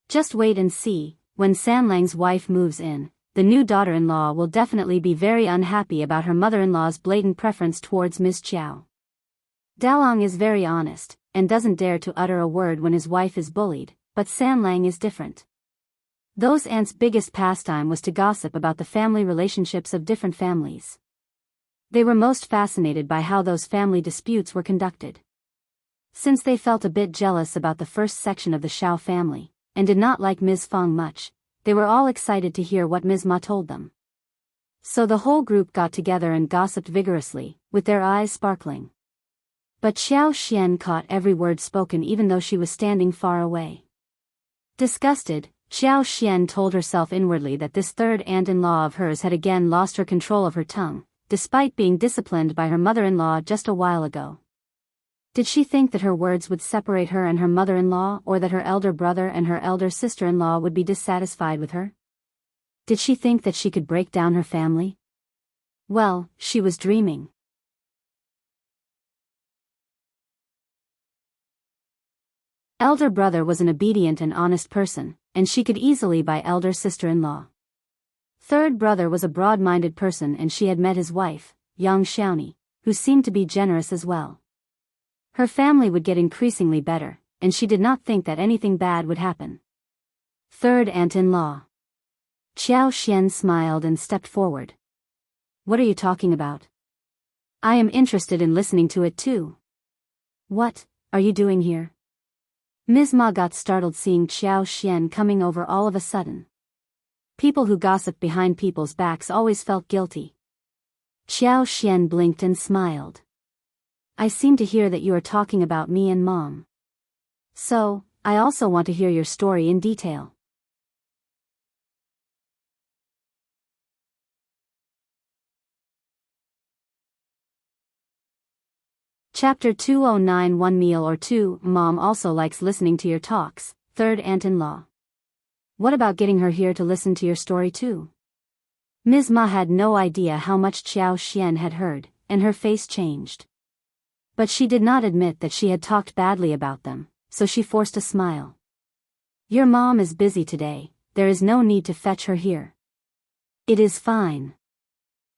Just wait and see, when Sanlang's wife moves in, the new daughter-in-law will definitely be very unhappy about her mother-in-law's blatant preference towards Ms. Qiao. Dalong is very honest, and doesn't dare to utter a word when his wife is bullied, but Sanlang is different. Those aunts' biggest pastime was to gossip about the family relationships of different families. They were most fascinated by how those family disputes were conducted. Since they felt a bit jealous about the first section of the Xiao family, and did not like Ms. Fang much, they were all excited to hear what Ms. Ma told them. So the whole group got together and gossiped vigorously, with their eyes sparkling. But Xiao Xian caught every word spoken even though she was standing far away. Disgusted, Xiao Xian told herself inwardly that this third aunt-in-law of hers had again lost her control of her tongue, despite being disciplined by her mother-in-law just a while ago. Did she think that her words would separate her and her mother-in-law, or that her elder brother and her elder sister-in-law would be dissatisfied with her? Did she think that she could break down her family? Well, she was dreaming. Elder brother was an obedient and honest person, and she could easily buy elder sister-in-law. Third brother was a broad-minded person, and she had met his wife, young Xiaoni, who seemed to be generous as well. Her family would get increasingly better, and she did not think that anything bad would happen. Third aunt-in-law. Qiao Xian smiled and stepped forward. What are you talking about? I am interested in listening to it too. What are you doing here? Ms. Ma got startled seeing Qiao Xian coming over all of a sudden. People who gossiped behind people's backs always felt guilty. Qiao Xian blinked and smiled. I seem to hear that you are talking about me and Mom. So, I also want to hear your story in detail. Chapter 209 One meal or two. Mom also likes listening to your talks. Third aunt-in-law. What about getting her here to listen to your story too? Ms. Ma had no idea how much Qiao Xian had heard, and her face changed. But she did not admit that she had talked badly about them, so she forced a smile. Your mom is busy today, there is no need to fetch her here. It is fine.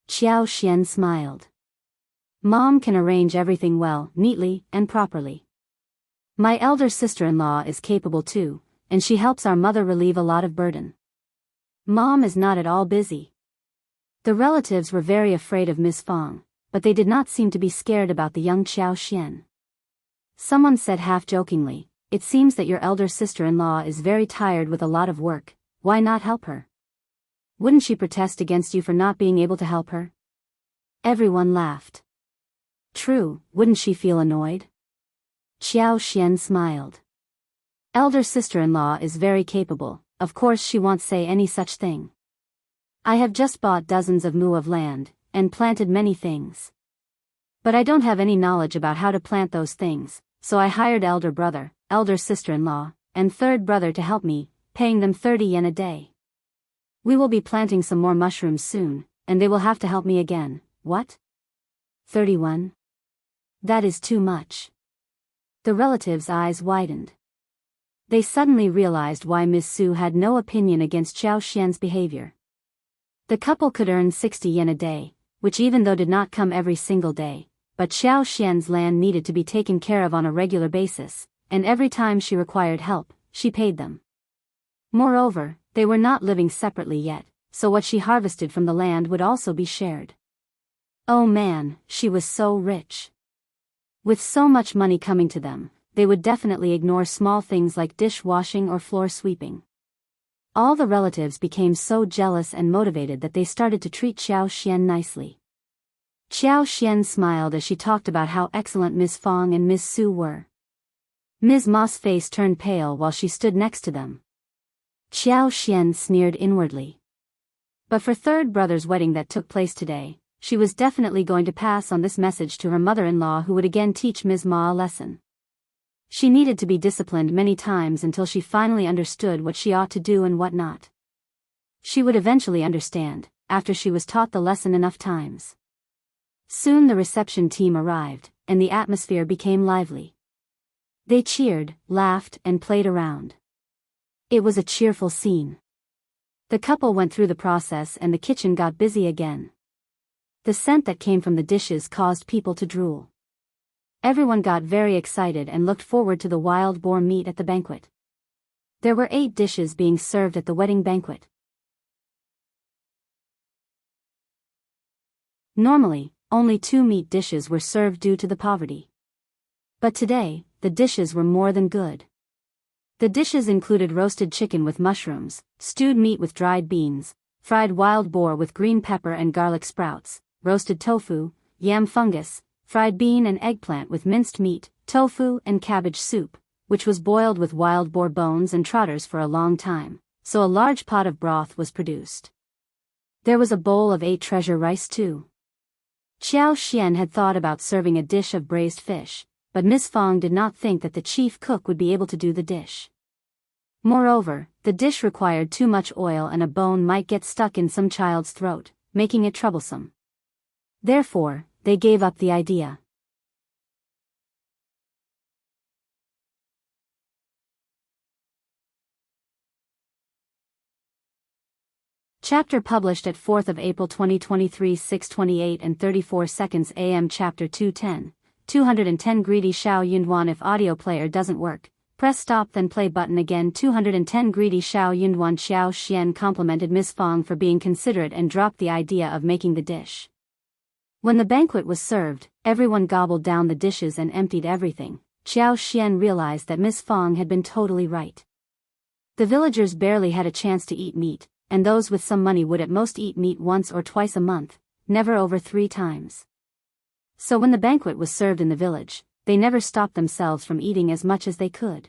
Qiao Xian smiled. Mom can arrange everything well, neatly, and properly. My elder sister-in-law is capable too, and she helps our mother relieve a lot of burden. Mom is not at all busy. The relatives were very afraid of Miss Fang, but they did not seem to be scared about the young Qiao Xian. Someone said half-jokingly, it seems that your elder sister-in-law is very tired with a lot of work, why not help her? Wouldn't she protest against you for not being able to help her? Everyone laughed. True, wouldn't she feel annoyed? Qiao Xian smiled. Elder sister-in-law is very capable, of course she won't say any such thing. I have just bought dozens of mu of land, and planted many things. But I don't have any knowledge about how to plant those things, so I hired elder brother, elder sister-in-law, and third brother to help me, paying them 30 yen a day. We will be planting some more mushrooms soon, and they will have to help me again. What? 31? That is too much. The relatives' eyes widened. They suddenly realized why Miss Su had no opinion against Qiao Xian's behavior. The couple could earn 60 yen a day, which even though did not come every single day, but Qiao Xian's land needed to be taken care of on a regular basis, and every time she required help, she paid them. Moreover, they were not living separately yet, so what she harvested from the land would also be shared. Oh man, she was so rich. With so much money coming to them, they would definitely ignore small things like dishwashing or floor sweeping. All the relatives became so jealous and motivated that they started to treat Qiao Xian nicely. Qiao Xian smiled as she talked about how excellent Miss Fang and Miss Su were. Ms. Ma's face turned pale while she stood next to them. Qiao Xian sneered inwardly. But for third brother's wedding that took place today, she was definitely going to pass on this message to her mother-in-law, who would again teach Ms. Ma a lesson. She needed to be disciplined many times until she finally understood what she ought to do and what not. She would eventually understand, after she was taught the lesson enough times. Soon the reception team arrived, and the atmosphere became lively. They cheered, laughed, and played around. It was a cheerful scene. The couple went through the process and the kitchen got busy again. The scent that came from the dishes caused people to drool. Everyone got very excited and looked forward to the wild boar meat at the banquet. There were 8 dishes being served at the wedding banquet. Normally, only 2 meat dishes were served due to the poverty. But today, the dishes were more than good. The dishes included roasted chicken with mushrooms, stewed meat with dried beans, fried wild boar with green pepper and garlic sprouts, roasted tofu, yam fungus, fried bean and eggplant with minced meat, tofu and cabbage soup, which was boiled with wild boar bones and trotters for a long time, so a large pot of broth was produced. There was a bowl of 8 treasure rice too. Qiao Xian had thought about serving a dish of braised fish, but Miss Fang did not think that the chief cook would be able to do the dish. Moreover, the dish required too much oil and a bone might get stuck in some child's throat, making it troublesome. Therefore, they gave up the idea. Chapter published at 4th of April 2023 6:28 and 34 seconds AM. Chapter 210. 210 Greedy Xiao Yunduan. If audio player doesn't work, press stop then play button again. 210 Greedy Xiao Yunduan. Xiao Xian complimented Miss Fang for being considerate and dropped the idea of making the dish. When the banquet was served, everyone gobbled down the dishes and emptied everything. Xiao Xian realized that Miss Fang had been totally right. The villagers barely had a chance to eat meat, and those with some money would at most eat meat once or twice a month, never over 3 times. So when the banquet was served in the village, they never stopped themselves from eating as much as they could.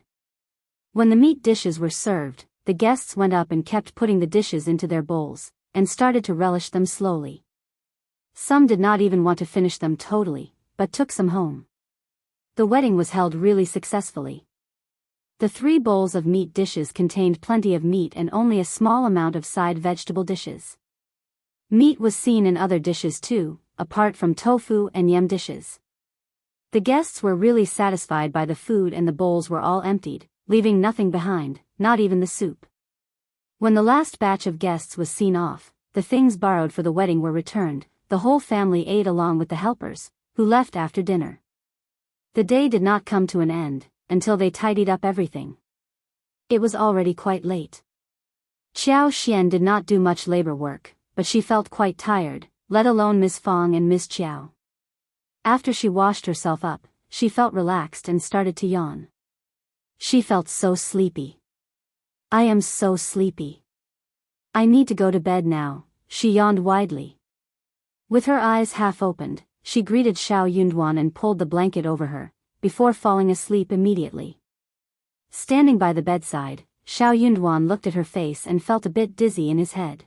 When the meat dishes were served, the guests went up and kept putting the dishes into their bowls, and started to relish them slowly. Some did not even want to finish them totally, but took some home. The wedding was held really successfully. The 3 bowls of meat dishes contained plenty of meat and only a small amount of side vegetable dishes. Meat was seen in other dishes too, apart from tofu and yam dishes. The guests were really satisfied by the food and the bowls were all emptied, leaving nothing behind, not even the soup. When the last batch of guests was seen off, the things borrowed for the wedding were returned. The whole family ate along with the helpers, who left after dinner. The day did not come to an end until they tidied up everything. It was already quite late. Qiao Xian did not do much labor work, but she felt quite tired, let alone Miss Fang and Miss Qiao. After she washed herself up, she felt relaxed and started to yawn. She felt so sleepy. I am so sleepy. I need to go to bed now, she yawned widely. With her eyes half opened, she greeted Xiao Yunduan and pulled the blanket over her, before falling asleep immediately. Standing by the bedside, Xiao Yunduan looked at her face and felt a bit dizzy in his head.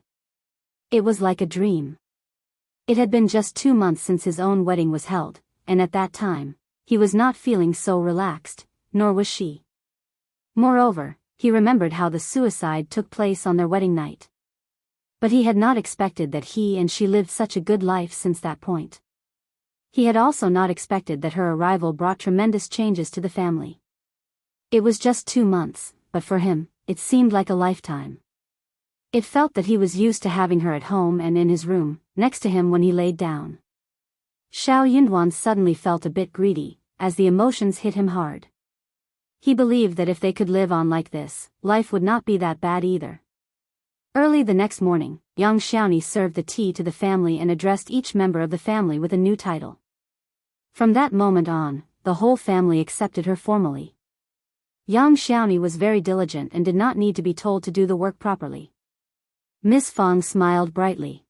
It was like a dream. It had been just 2 months since his own wedding was held, and at that time, he was not feeling so relaxed, nor was she. Moreover, he remembered how the suicide took place on their wedding night. But he had not expected that he and she lived such a good life since that point. He had also not expected that her arrival brought tremendous changes to the family. It was just 2 months, but for him, it seemed like a lifetime. It felt that he was used to having her at home and in his room, next to him when he laid down. Xiao Yunduan suddenly felt a bit greedy, as the emotions hit him hard. He believed that if they could live on like this, life would not be that bad either. Early the next morning, young Xiaoni served the tea to the family and addressed each member of the family with a new title. From that moment on, the whole family accepted her formally. Young Xiaoni was very diligent and did not need to be told to do the work properly. Miss Fang smiled brightly.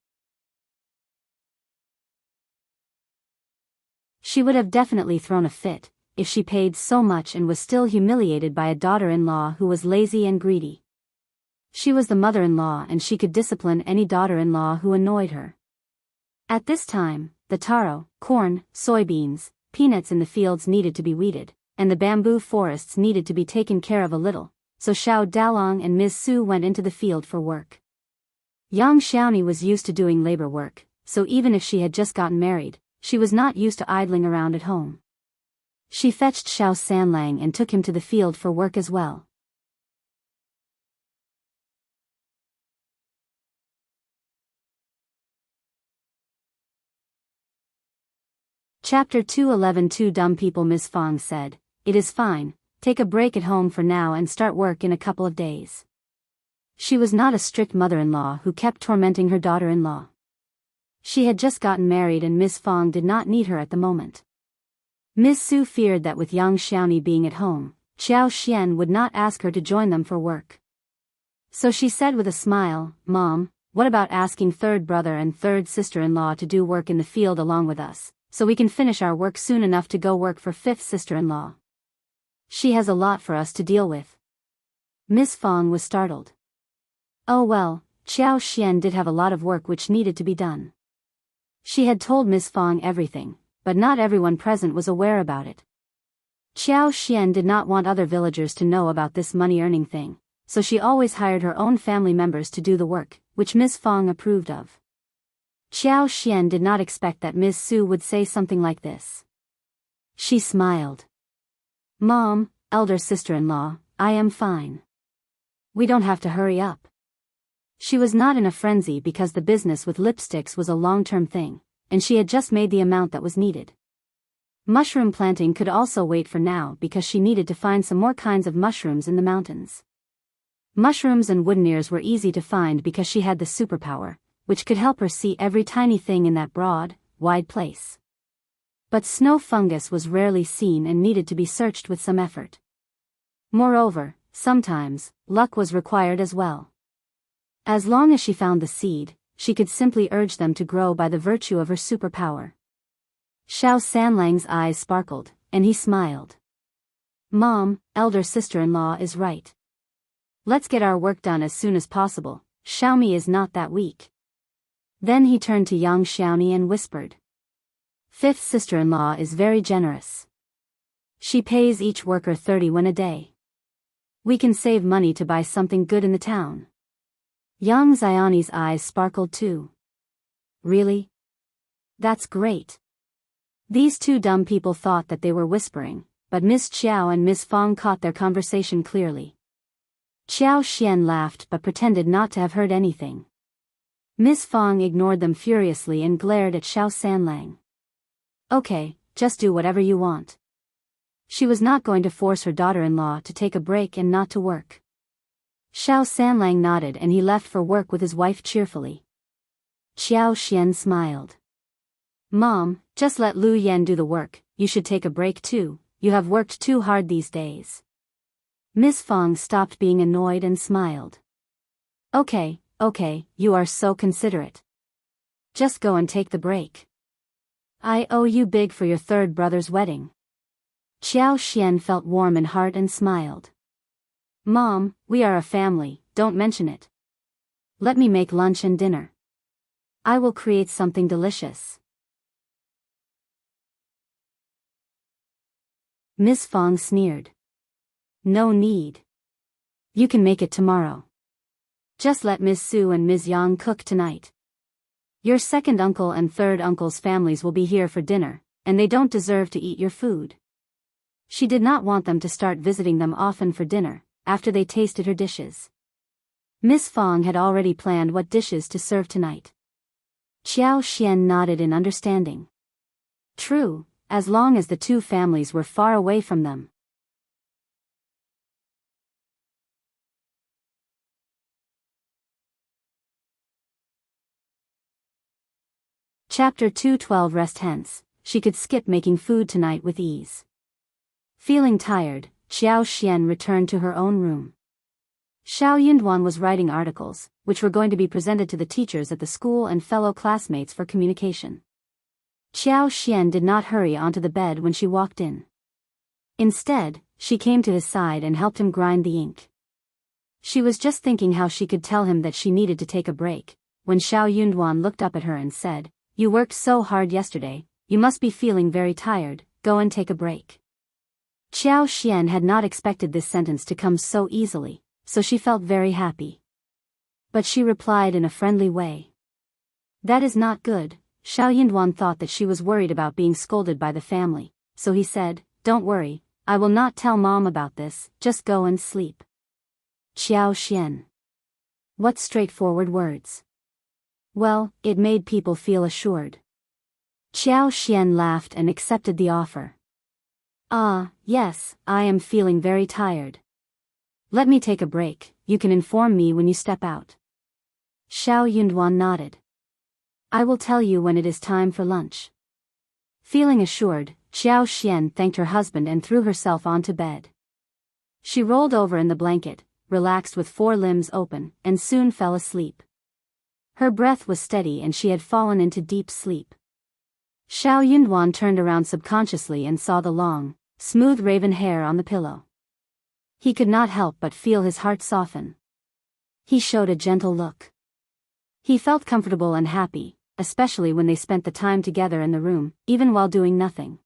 She would have definitely thrown a fit, if she paid so much and was still humiliated by a daughter-in-law who was lazy and greedy. She was the mother-in-law and she could discipline any daughter-in-law who annoyed her. At this time, the taro, corn, soybeans, peanuts in the fields needed to be weeded, and the bamboo forests needed to be taken care of a little, so Xiao Dalong and Ms. Su went into the field for work. Young Xiaoni was used to doing labor work, so even if she had just gotten married, she was not used to idling around at home. She fetched Xiao Sanlang and took him to the field for work as well. Chapter 211 Two dumb people. Miss Fang said, "It is fine, take a break at home for now and start work in a couple of days." She was not a strict mother-in-law who kept tormenting her daughter-in-law. She had just gotten married and Miss Fang did not need her at the moment. Miss Su feared that with young Xiaoni being at home, Qiao Xian would not ask her to join them for work. So she said with a smile, "Mom, what about asking third brother and third sister-in-law to do work in the field along with us, so we can finish our work soon enough to go work for fifth sister-in-law? She has a lot for us to deal with." Miss Fang was startled. Oh well, Qiao Xian did have a lot of work which needed to be done. She had told Miss Fang everything, but not everyone present was aware about it. Qiao Xian did not want other villagers to know about this money-earning thing, so she always hired her own family members to do the work, which Miss Fang approved of. Qiao Xian did not expect that Ms. Su would say something like this. She smiled. Mom, elder sister-in-law, I am fine. We don't have to hurry up. She was not in a frenzy because the business with lipsticks was a long-term thing, and she had just made the amount that was needed. Mushroom planting could also wait for now because she needed to find some more kinds of mushrooms in the mountains. Mushrooms and wooden ears were easy to find because she had the superpower, which could help her see every tiny thing in that broad, wide place. But snow fungus was rarely seen and needed to be searched with some effort. Moreover, sometimes, luck was required as well. As long as she found the seed, she could simply urge them to grow by the virtue of her superpower. Xiao Sanlang's eyes sparkled, and he smiled. Mom, elder sister-in-law is right. Let's get our work done as soon as possible. Xiaomi is not that weak. Then he turned to young Xiaomi and whispered. Fifth sister-in-law is very generous. She pays each worker 30 won a day. We can save money to buy something good in the town. Young Xiaomi's eyes sparkled too. Really? That's great. These two dumb people thought that they were whispering, but Miss Qiao and Miss Fang caught their conversation clearly. Qiao Xian laughed but pretended not to have heard anything. Miss Fang ignored them furiously and glared at Xiao Sanlang. Okay, just do whatever you want. She was not going to force her daughter-in-law to take a break and not to work. Xiao Sanlang nodded and he left for work with his wife cheerfully. Qiao Xian smiled. Mom, just let Lu Yan do the work, you should take a break too, you have worked too hard these days. Miss Fang stopped being annoyed and smiled. Okay, you are so considerate. Just go and take the break. I owe you big for your third brother's wedding. Qiao Xian felt warm in heart and smiled. Mom, we are a family, don't mention it. Let me make lunch and dinner. I will create something delicious. Miss Fang sneered. No need. You can make it tomorrow. Just let Miss Su and Ms. Yang cook tonight. Your second uncle and third uncle's families will be here for dinner, and they don't deserve to eat your food. She did not want them to start visiting them often for dinner, after they tasted her dishes. Miss Fang had already planned what dishes to serve tonight. Qiao Xian nodded in understanding. True, as long as the two families were far away from them. Chapter 212 Rest hence, she could skip making food tonight with ease. Feeling tired, Qiao Xian returned to her own room. Xiao Yinduan was writing articles, which were going to be presented to the teachers at the school and fellow classmates for communication. Qiao Xian did not hurry onto the bed when she walked in. Instead, she came to his side and helped him grind the ink. She was just thinking how she could tell him that she needed to take a break, when Xiao Yinduan looked up at her and said, You worked so hard yesterday, you must be feeling very tired, go and take a break. Qiao Xian had not expected this sentence to come so easily, so she felt very happy. But she replied in a friendly way. That is not good. Xiao Yinduan thought that she was worried about being scolded by the family, so he said, Don't worry, I will not tell Mom about this, just go and sleep. Qiao Xian. What straightforward words. Well, it made people feel assured. Qiao Xian laughed and accepted the offer. Ah, yes, I am feeling very tired. Let me take a break, you can inform me when you step out. Xiao Yinduan nodded. I will tell you when it is time for lunch. Feeling assured, Qiao Xian thanked her husband and threw herself onto bed. She rolled over in the blanket, relaxed with 4 limbs open, and soon fell asleep. Her breath was steady and she had fallen into deep sleep. Xiao Yinduan turned around subconsciously and saw the long, smooth raven hair on the pillow. He could not help but feel his heart soften. He showed a gentle look. He felt comfortable and happy, especially when they spent the time together in the room, even while doing nothing.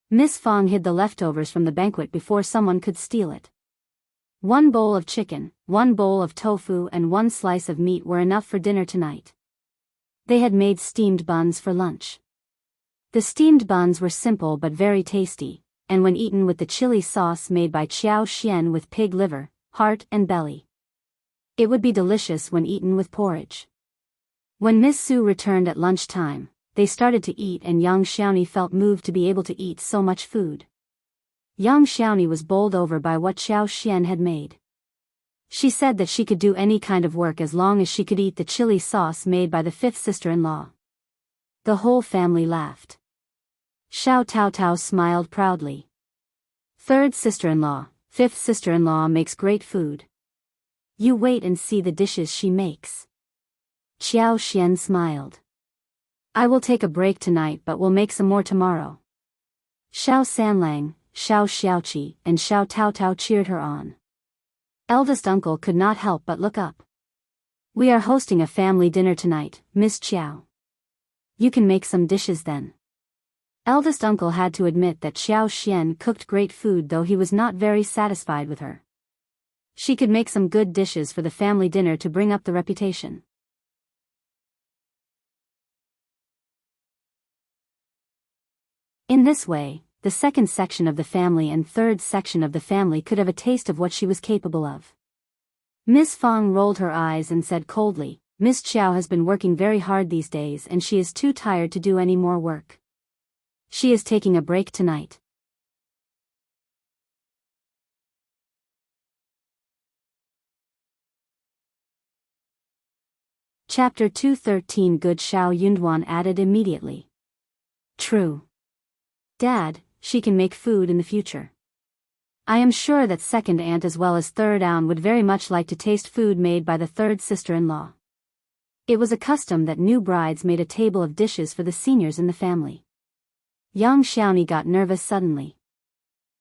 Miss Fang hid the leftovers from the banquet before someone could steal it. 1 bowl of chicken, 1 bowl of tofu and 1 slice of meat were enough for dinner tonight. They had made steamed buns for lunch. The steamed buns were simple but very tasty, and when eaten with the chili sauce made by Qiao with pig liver, heart and belly, it would be delicious when eaten with porridge. When Miss Su returned at lunchtime, they started to eat and young Xiaoni felt moved to be able to eat so much food. Young Xiaoni was bowled over by what Qiao had made. She said that she could do any kind of work as long as she could eat the chili sauce made by the fifth sister-in-law. The whole family laughed. Xiao Taotao smiled proudly. Third sister-in-law, fifth sister-in-law makes great food. You wait and see the dishes she makes. Qiao Xian smiled. I will take a break tonight but will make some more tomorrow. Xiao Sanlang, Xiao Xiaoqi, and Xiao Taotao cheered her on. Eldest uncle could not help but look up. We are hosting a family dinner tonight, Miss Qiao. You can make some dishes then. Eldest uncle had to admit that Xiao Xian cooked great food though he was not very satisfied with her. She could make some good dishes for the family dinner to bring up the reputation. In this way, the second section of the family and third section of the family could have a taste of what she was capable of. Miss Fang rolled her eyes and said coldly, Miss Qiao has been working very hard these days and she is too tired to do any more work. She is taking a break tonight. Chapter 213 Good Xiao Yunduan added immediately. True. Dad, she can make food in the future. I am sure that second aunt as well as third aunt would very much like to taste food made by the third sister-in-law. It was a custom that new brides made a table of dishes for the seniors in the family. Young Xiaoni got nervous suddenly.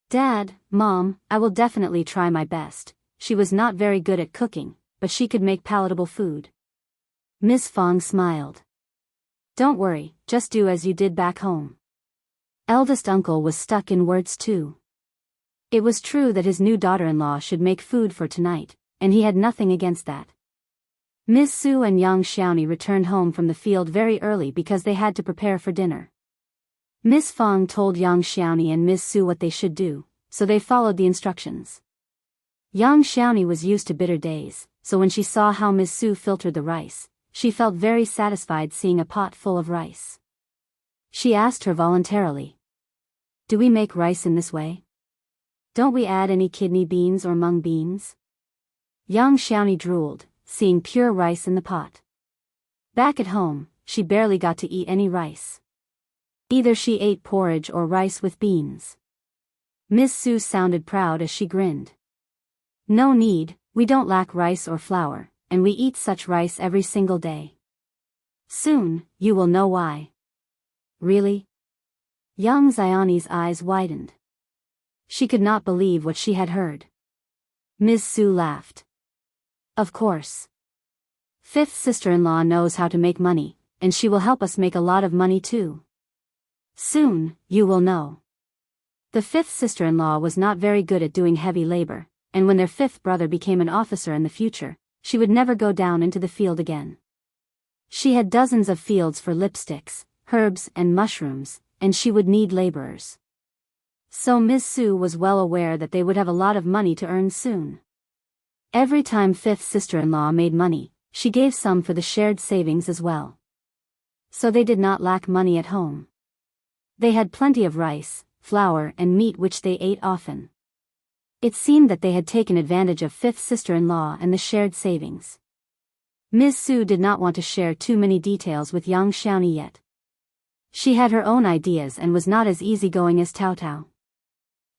Dad, Mom, I will definitely try my best. She was not very good at cooking, but she could make palatable food. Miss Fang smiled. Don't worry, just do as you did back home. Eldest uncle was stuck in words too. It was true that his new daughter-in-law should make food for tonight, and he had nothing against that. Miss Su and young Xiaoni returned home from the field very early because they had to prepare for dinner. Miss Fang told young Xiaoni and Miss Su what they should do, so they followed the instructions. Young Xiaoni was used to bitter days, so when she saw how Miss Su filtered the rice, she felt very satisfied seeing a pot full of rice. She asked her voluntarily. Do we make rice in this way? Don't we add any kidney beans or mung beans? Young Xiaoni drooled, seeing pure rice in the pot. Back at home, she barely got to eat any rice. Either she ate porridge or rice with beans. Miss Su sounded proud as she grinned. No need, we don't lack rice or flour, and we eat such rice every single day. Soon, you will know why. Really? Young Xiaoni's eyes widened. She could not believe what she had heard. Miss Su laughed. Of course. Fifth sister-in-law knows how to make money, and she will help us make a lot of money too. Soon, you will know. The fifth sister-in-law was not very good at doing heavy labor, and when their fifth brother became an officer in the future, she would never go down into the field again. She had dozens of fields for lipsticks, herbs and mushrooms, and she would need laborers. So Miss Su was well aware that they would have a lot of money to earn soon. Every time fifth sister-in-law made money, she gave some for the shared savings as well. So they did not lack money at home. They had plenty of rice, flour and meat which they ate often. It seemed that they had taken advantage of fifth sister-in-law and the shared savings. Miss Su did not want to share too many details with young Xiaoni yet. She had her own ideas and was not as easygoing as Taotao.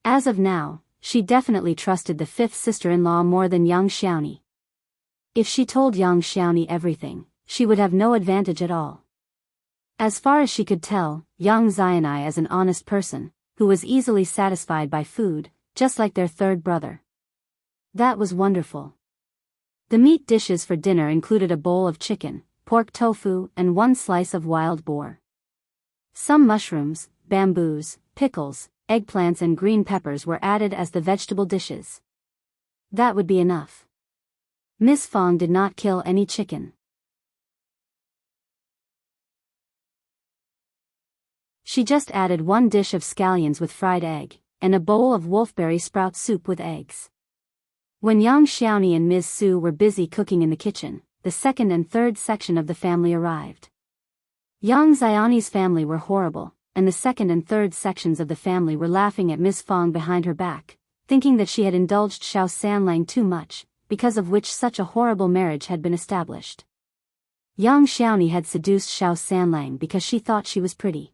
As of now, she definitely trusted the fifth sister-in-law more than young Xiaoni. If she told young Xiaoni everything, she would have no advantage at all. As far as she could tell, young Xiaoni is an honest person, who was easily satisfied by food, just like their third brother. That was wonderful. The meat dishes for dinner included a bowl of chicken, pork tofu and one slice of wild boar. Some mushrooms, bamboos, pickles, eggplants and green peppers were added as the vegetable dishes. That would be enough. Miss Fang did not kill any chicken. She just added 1 dish of scallions with fried egg, and a bowl of wolfberry sprout soup with eggs. When Yang Xiaoni and Ms. Su were busy cooking in the kitchen, the second and third section of the family arrived. Yang Xiaoni's family were horrible, and the second and third sections of the family were laughing at Ms. Fang behind her back, thinking that she had indulged Xiao Sanlang too much, because of which such a horrible marriage had been established. Yang Xiaoni had seduced Xiao Sanlang because she thought she was pretty.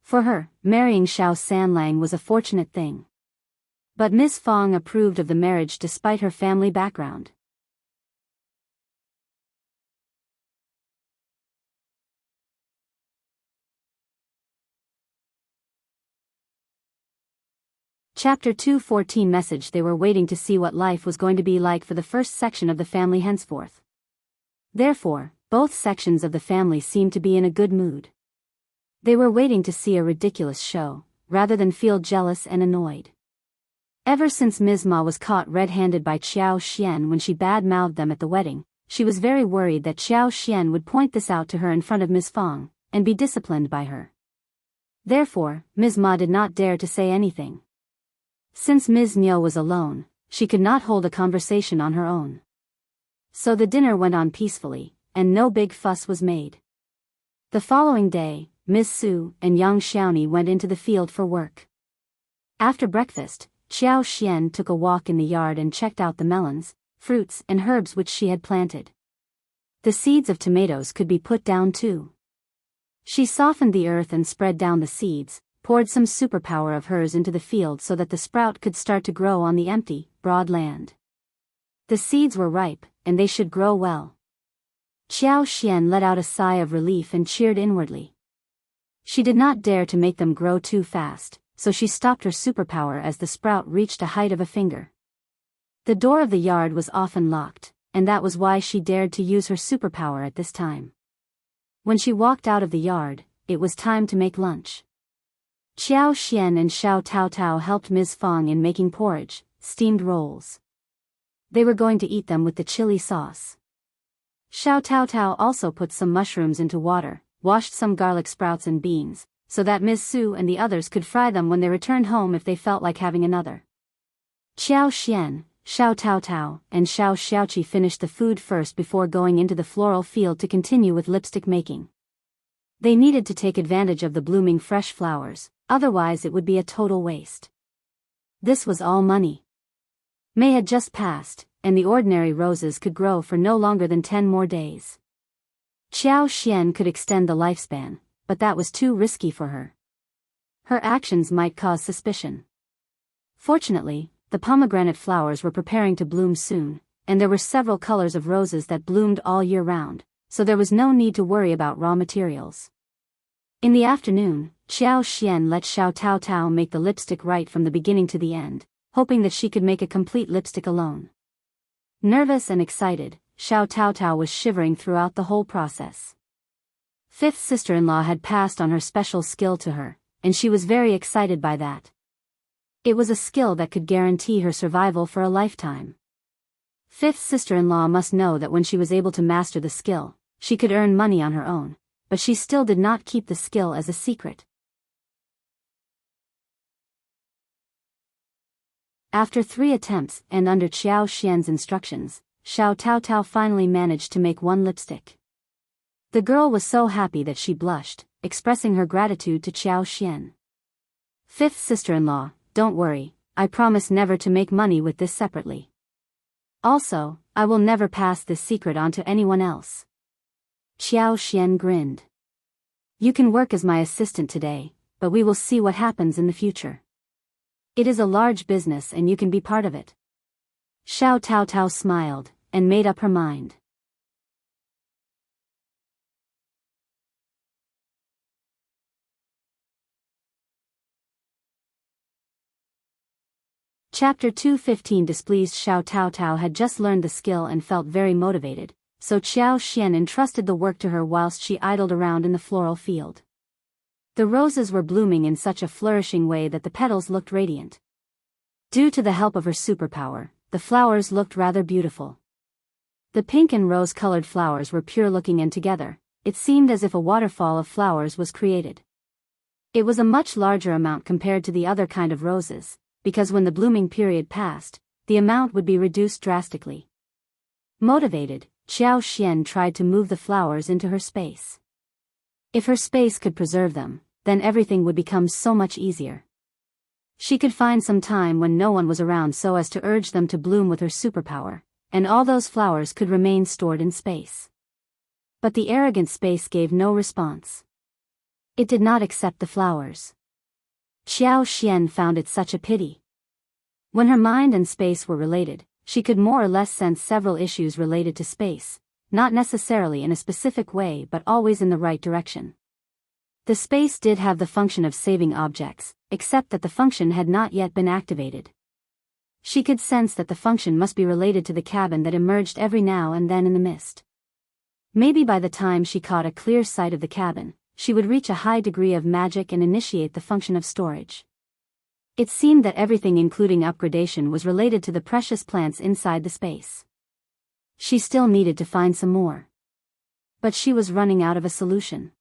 For her, marrying Xiao Sanlang was a fortunate thing. But Ms. Fang approved of the marriage despite her family background. Chapter 2:14 Message. They were waiting to see what life was going to be like for the first section of the family henceforth. Therefore, both sections of the family seemed to be in a good mood. They were waiting to see a ridiculous show, rather than feel jealous and annoyed. Ever since Ms. Ma was caught red-handed by Qiao Xian when she bad-mouthed them at the wedding, she was very worried that Qiao Xian would point this out to her in front of Ms. Fang, and be disciplined by her. Therefore, Ms. Ma did not dare to say anything. Since Ms. Niu was alone, she could not hold a conversation on her own. So the dinner went on peacefully, and no big fuss was made. The following day, Ms. Su and Yang Xiaoni went into the field for work. After breakfast, Qiao Xian took a walk in the yard and checked out the melons, fruits and herbs which she had planted. The seeds of tomatoes could be put down too. She softened the earth and spread down the seeds, poured some superpower of hers into the field so that the sprout could start to grow on the empty, broad land. The seeds were ripe, and they should grow well. Qiao Xian let out a sigh of relief and cheered inwardly. She did not dare to make them grow too fast, so she stopped her superpower as the sprout reached a height of a finger. The door of the yard was often locked, and that was why she dared to use her superpower at this time. When she walked out of the yard, it was time to make lunch. Qiao Xian and Xiao Taotao helped Ms. Fang in making porridge, steamed rolls. They were going to eat them with the chili sauce. Xiao Taotao also put some mushrooms into water, washed some garlic sprouts and beans, so that Ms. Su and the others could fry them when they returned home if they felt like having another. Qiao Xian, Xiao Taotao, and Xiao Xiaoqi finished the food first before going into the floral field to continue with lipstick making. They needed to take advantage of the blooming fresh flowers, otherwise it would be a total waste. This was all money. May had just passed, and the ordinary roses could grow for no longer than 10 more days. Qiao Xian could extend the lifespan, but that was too risky for her. Her actions might cause suspicion. Fortunately, the pomegranate flowers were preparing to bloom soon, and there were several colors of roses that bloomed all year round, so there was no need to worry about raw materials. In the afternoon, Qiao Xian let Xiao Taotao make the lipstick right from the beginning to the end, hoping that she could make a complete lipstick alone. Nervous and excited, Xiao Taotao was shivering throughout the whole process. Fifth sister-in-law had passed on her special skill to her, and she was very excited by that. It was a skill that could guarantee her survival for a lifetime. Fifth sister-in-law must know that when she was able to master the skill, she could earn money on her own, but she still did not keep the skill as a secret. After 3 attempts and under Qiao Xian's instructions, Xiao Taotao finally managed to make 1 lipstick. The girl was so happy that she blushed, expressing her gratitude to Qiao Xian. Fifth sister-in-law, don't worry, I promise never to make money with this separately. Also, I will never pass this secret on to anyone else. Qiao Xian grinned. You can work as my assistant today, but we will see what happens in the future. It is a large business and you can be part of it. Xiao Taotao smiled, and made up her mind. Chapter 2:15 Displeased Xiao Taotao had just learned the skill and felt very motivated, so Qiao Xian entrusted the work to her whilst she idled around in the floral field. The roses were blooming in such a flourishing way that the petals looked radiant. Due to the help of her superpower, the flowers looked rather beautiful. The pink and rose-colored flowers were pure-looking and together, it seemed as if a waterfall of flowers was created. It was a much larger amount compared to the other kind of roses, because when the blooming period passed, the amount would be reduced drastically. Motivated, Qiao tried to move the flowers into her space. If her space could preserve them, then everything would become so much easier. She could find some time when no one was around so as to urge them to bloom with her superpower, and all those flowers could remain stored in space. But the arrogant space gave no response. It did not accept the flowers. Qiao found it such a pity. When her mind and space were related, she could more or less sense several issues related to space, not necessarily in a specific way but always in the right direction. The space did have the function of saving objects, except that the function had not yet been activated. She could sense that the function must be related to the cabin that emerged every now and then in the mist. Maybe by the time she caught a clear sight of the cabin, she would reach a high degree of magic and initiate the function of storage. It seemed that everything including upgradation was related to the precious plants inside the space. She still needed to find some more. But she was running out of a solution.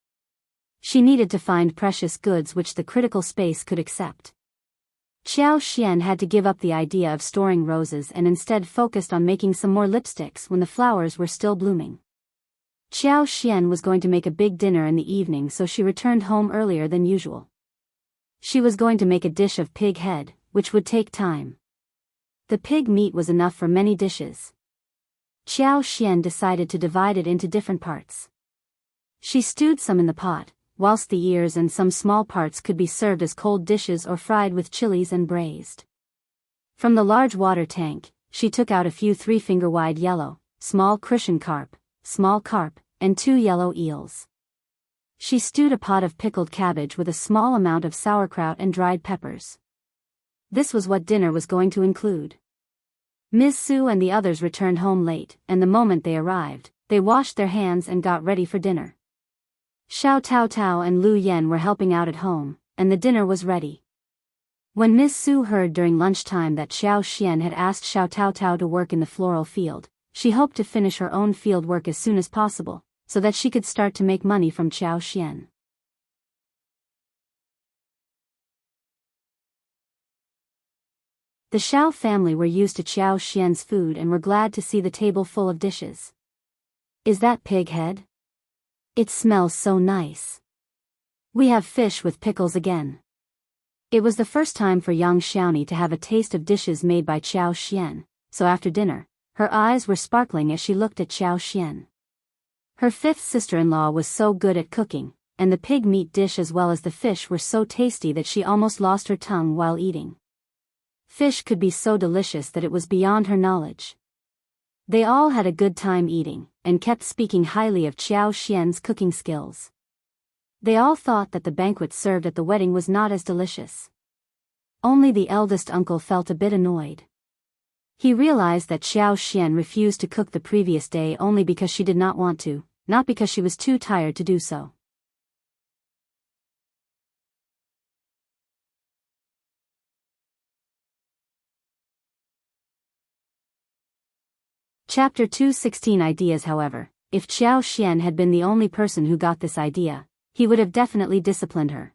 She needed to find precious goods which the critical space could accept. Qiao had to give up the idea of storing roses and instead focused on making some more lipsticks when the flowers were still blooming. Qiao was going to make a big dinner in the evening, so she returned home earlier than usual. She was going to make a dish of pig head, which would take time. The pig meat was enough for many dishes. Qiao decided to divide it into different parts. She stewed some in the pot, whilst the ears and some small parts could be served as cold dishes or fried with chilies and braised. From the large water tank, she took out a few 3-finger-wide yellow, small crucian carp, small carp, and 2 yellow eels. She stewed a pot of pickled cabbage with a small amount of sauerkraut and dried peppers. This was what dinner was going to include. Ms. Su and the others returned home late, and the moment they arrived, they washed their hands and got ready for dinner. Xiao Tao and Lu Yan were helping out at home, and the dinner was ready. When Ms. Su heard during lunchtime that Qiao had asked Xiao Tao to work in the floral field, she hoped to finish her own field work as soon as possible, so that she could start to make money from Qiao. The Xiao family were used to Qiao's food and were glad to see the table full of dishes. Is that pig head? It smells so nice. We have fish with pickles again. It was the first time for young Xiaoni to have a taste of dishes made by Qiao, so after dinner, her eyes were sparkling as she looked at Qiao. Her 5th sister-in-law was so good at cooking, and the pig meat dish as well as the fish were so tasty that she almost lost her tongue while eating. Fish could be so delicious that it was beyond her knowledge. They all had a good time eating, and kept speaking highly of Qiao's cooking skills. They all thought that the banquet served at the wedding was not as delicious. Only the eldest uncle felt a bit annoyed. He realized that Qiao refused to cook the previous day only because she did not want to, not because she was too tired to do so. Chapter 216 Ideas. However, if Qiao had been the only person who got this idea, he would have definitely disciplined her.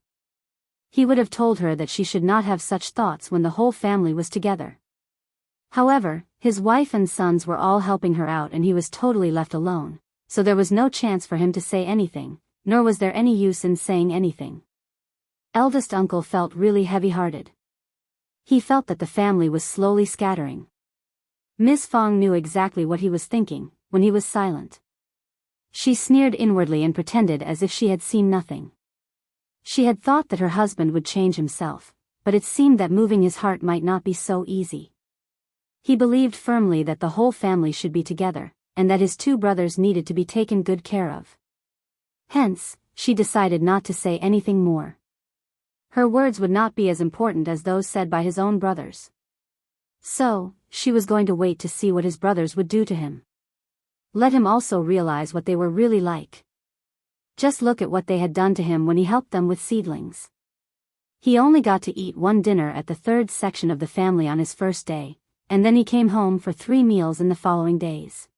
He would have told her that she should not have such thoughts when the whole family was together. However, his wife and sons were all helping her out and he was totally left alone, so there was no chance for him to say anything, nor was there any use in saying anything. Eldest uncle felt really heavy-hearted. He felt that the family was slowly scattering. Ms. Fang knew exactly what he was thinking, when he was silent. She sneered inwardly and pretended as if she had seen nothing. She had thought that her husband would change himself, but it seemed that moving his heart might not be so easy. He believed firmly that the whole family should be together, and that his 2 brothers needed to be taken good care of. Hence, she decided not to say anything more. Her words would not be as important as those said by his own brothers. So, she was going to wait to see what his brothers would do to him. Let him also realize what they were really like. Just look at what they had done to him when he helped them with seedlings. He only got to eat 1 dinner at the 3rd section of the family on his first day, and then he came home for 3 meals in the following days.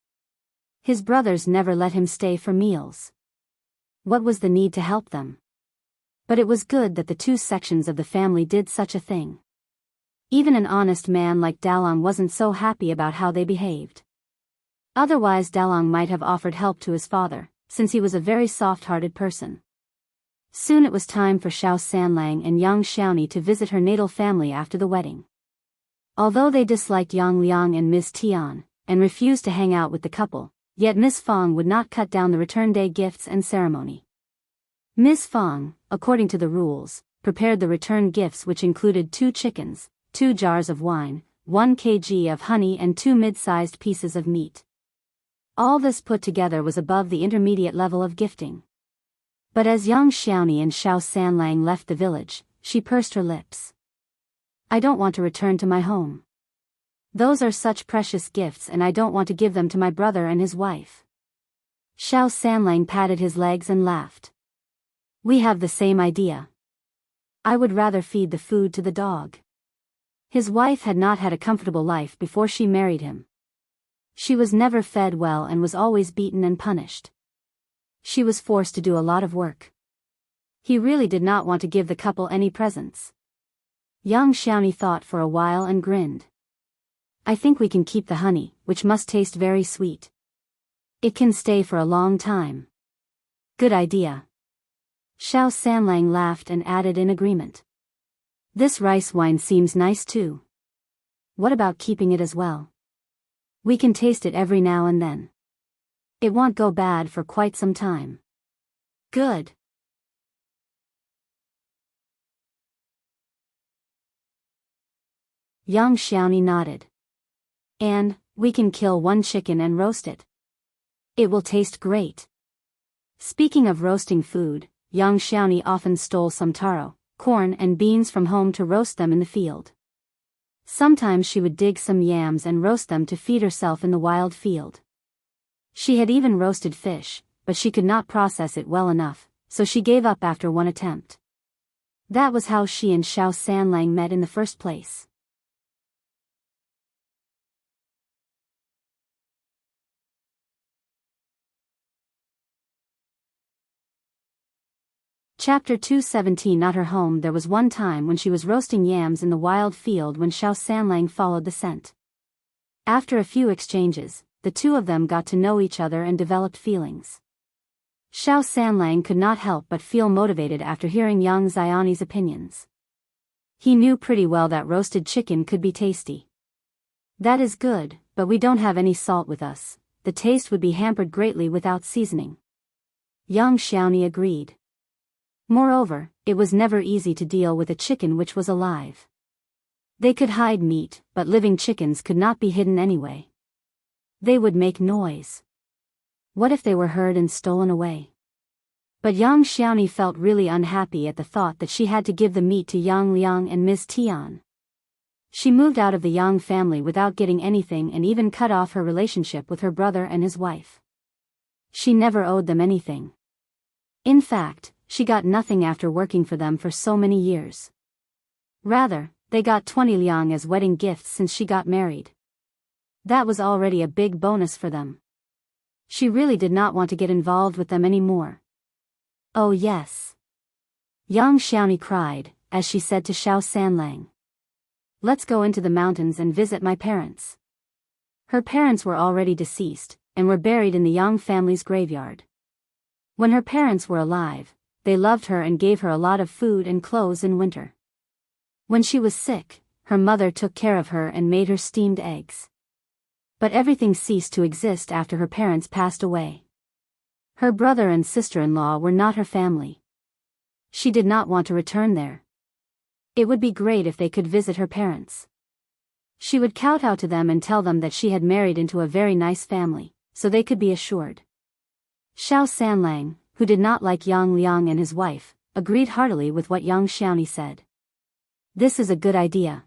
His brothers never let him stay for meals. What was the need to help them? But it was good that the two sections of the family did such a thing. Even an honest man like Dalong wasn't so happy about how they behaved. Otherwise Dalong might have offered help to his father, since he was a very soft-hearted person. Soon it was time for Xiao Sanlang and Yang Xiaoni to visit her natal family after the wedding. Although they disliked Yang Liang and Ms. Tian, and refused to hang out with the couple, yet Miss Fang would not cut down the return day gifts and ceremony. Miss Fang, according to the rules, prepared the return gifts, which included 2 chickens, 2 jars of wine, 1 kg of honey and 2 mid-sized pieces of meat. All this put together was above the intermediate level of gifting. But as Yang Xiaoni and Xiao Sanlang left the village, she pursed her lips. I don't want to return to my home. Those are such precious gifts and I don't want to give them to my brother and his wife. Xiao Sanlang patted his legs and laughed. We have the same idea. I would rather feed the food to the dog. His wife had not had a comfortable life before she married him. She was never fed well and was always beaten and punished. She was forced to do a lot of work. He really did not want to give the couple any presents. Yang Xiaoni thought for a while and grinned. I think we can keep the honey, which must taste very sweet. It can stay for a long time. Good idea. Xiao Sanlang laughed and added in agreement. This rice wine seems nice too. What about keeping it as well? We can taste it every now and then. It won't go bad for quite some time. Good. Yang Xiaoni nodded. And, we can kill 1 chicken and roast it. It will taste great. Speaking of roasting food, Yang Xiaoni often stole some taro, corn and beans from home to roast them in the field. Sometimes she would dig some yams and roast them to feed herself in the wild field. She had even roasted fish, but she could not process it well enough, so she gave up after 1 attempt. That was how she and Xiao Sanlang met in the first place. Chapter 217. At her home there was one time when she was roasting yams in the wild field when Xiao Sanlang followed the scent. After a few exchanges, the two of them got to know each other and developed feelings. Xiao Sanlang could not help but feel motivated after hearing Yang Xiaoni's opinions. He knew pretty well that roasted chicken could be tasty. That is good, but we don't have any salt with us. The taste would be hampered greatly without seasoning. Yang Xiaoni agreed. Moreover, it was never easy to deal with a chicken which was alive. They could hide meat, but living chickens could not be hidden anyway. They would make noise. What if they were heard and stolen away? But Yang Xiaoni felt really unhappy at the thought that she had to give the meat to Yang Liang and Ms. Tian. She moved out of the Yang family without getting anything and even cut off her relationship with her brother and his wife. She never owed them anything. In fact, she got nothing after working for them for so many years. Rather, they got 20 liang as wedding gifts since she got married. That was already a big bonus for them. She really did not want to get involved with them anymore. Oh yes. Yang Xiaoni cried, as she said to Xiao Sanlang. Let's go into the mountains and visit my parents. Her parents were already deceased, and were buried in the Yang family's graveyard. When her parents were alive, they loved her and gave her a lot of food and clothes in winter. When she was sick, her mother took care of her and made her steamed eggs. But everything ceased to exist after her parents passed away. Her brother and sister-in-law were not her family. She did not want to return there. It would be great if they could visit her parents. She would kowtow to them and tell them that she had married into a very nice family, so they could be assured. Xiao Sanlang, who did not like Yang Liang and his wife, agreed heartily with what Yang Xiaoni said. This is a good idea.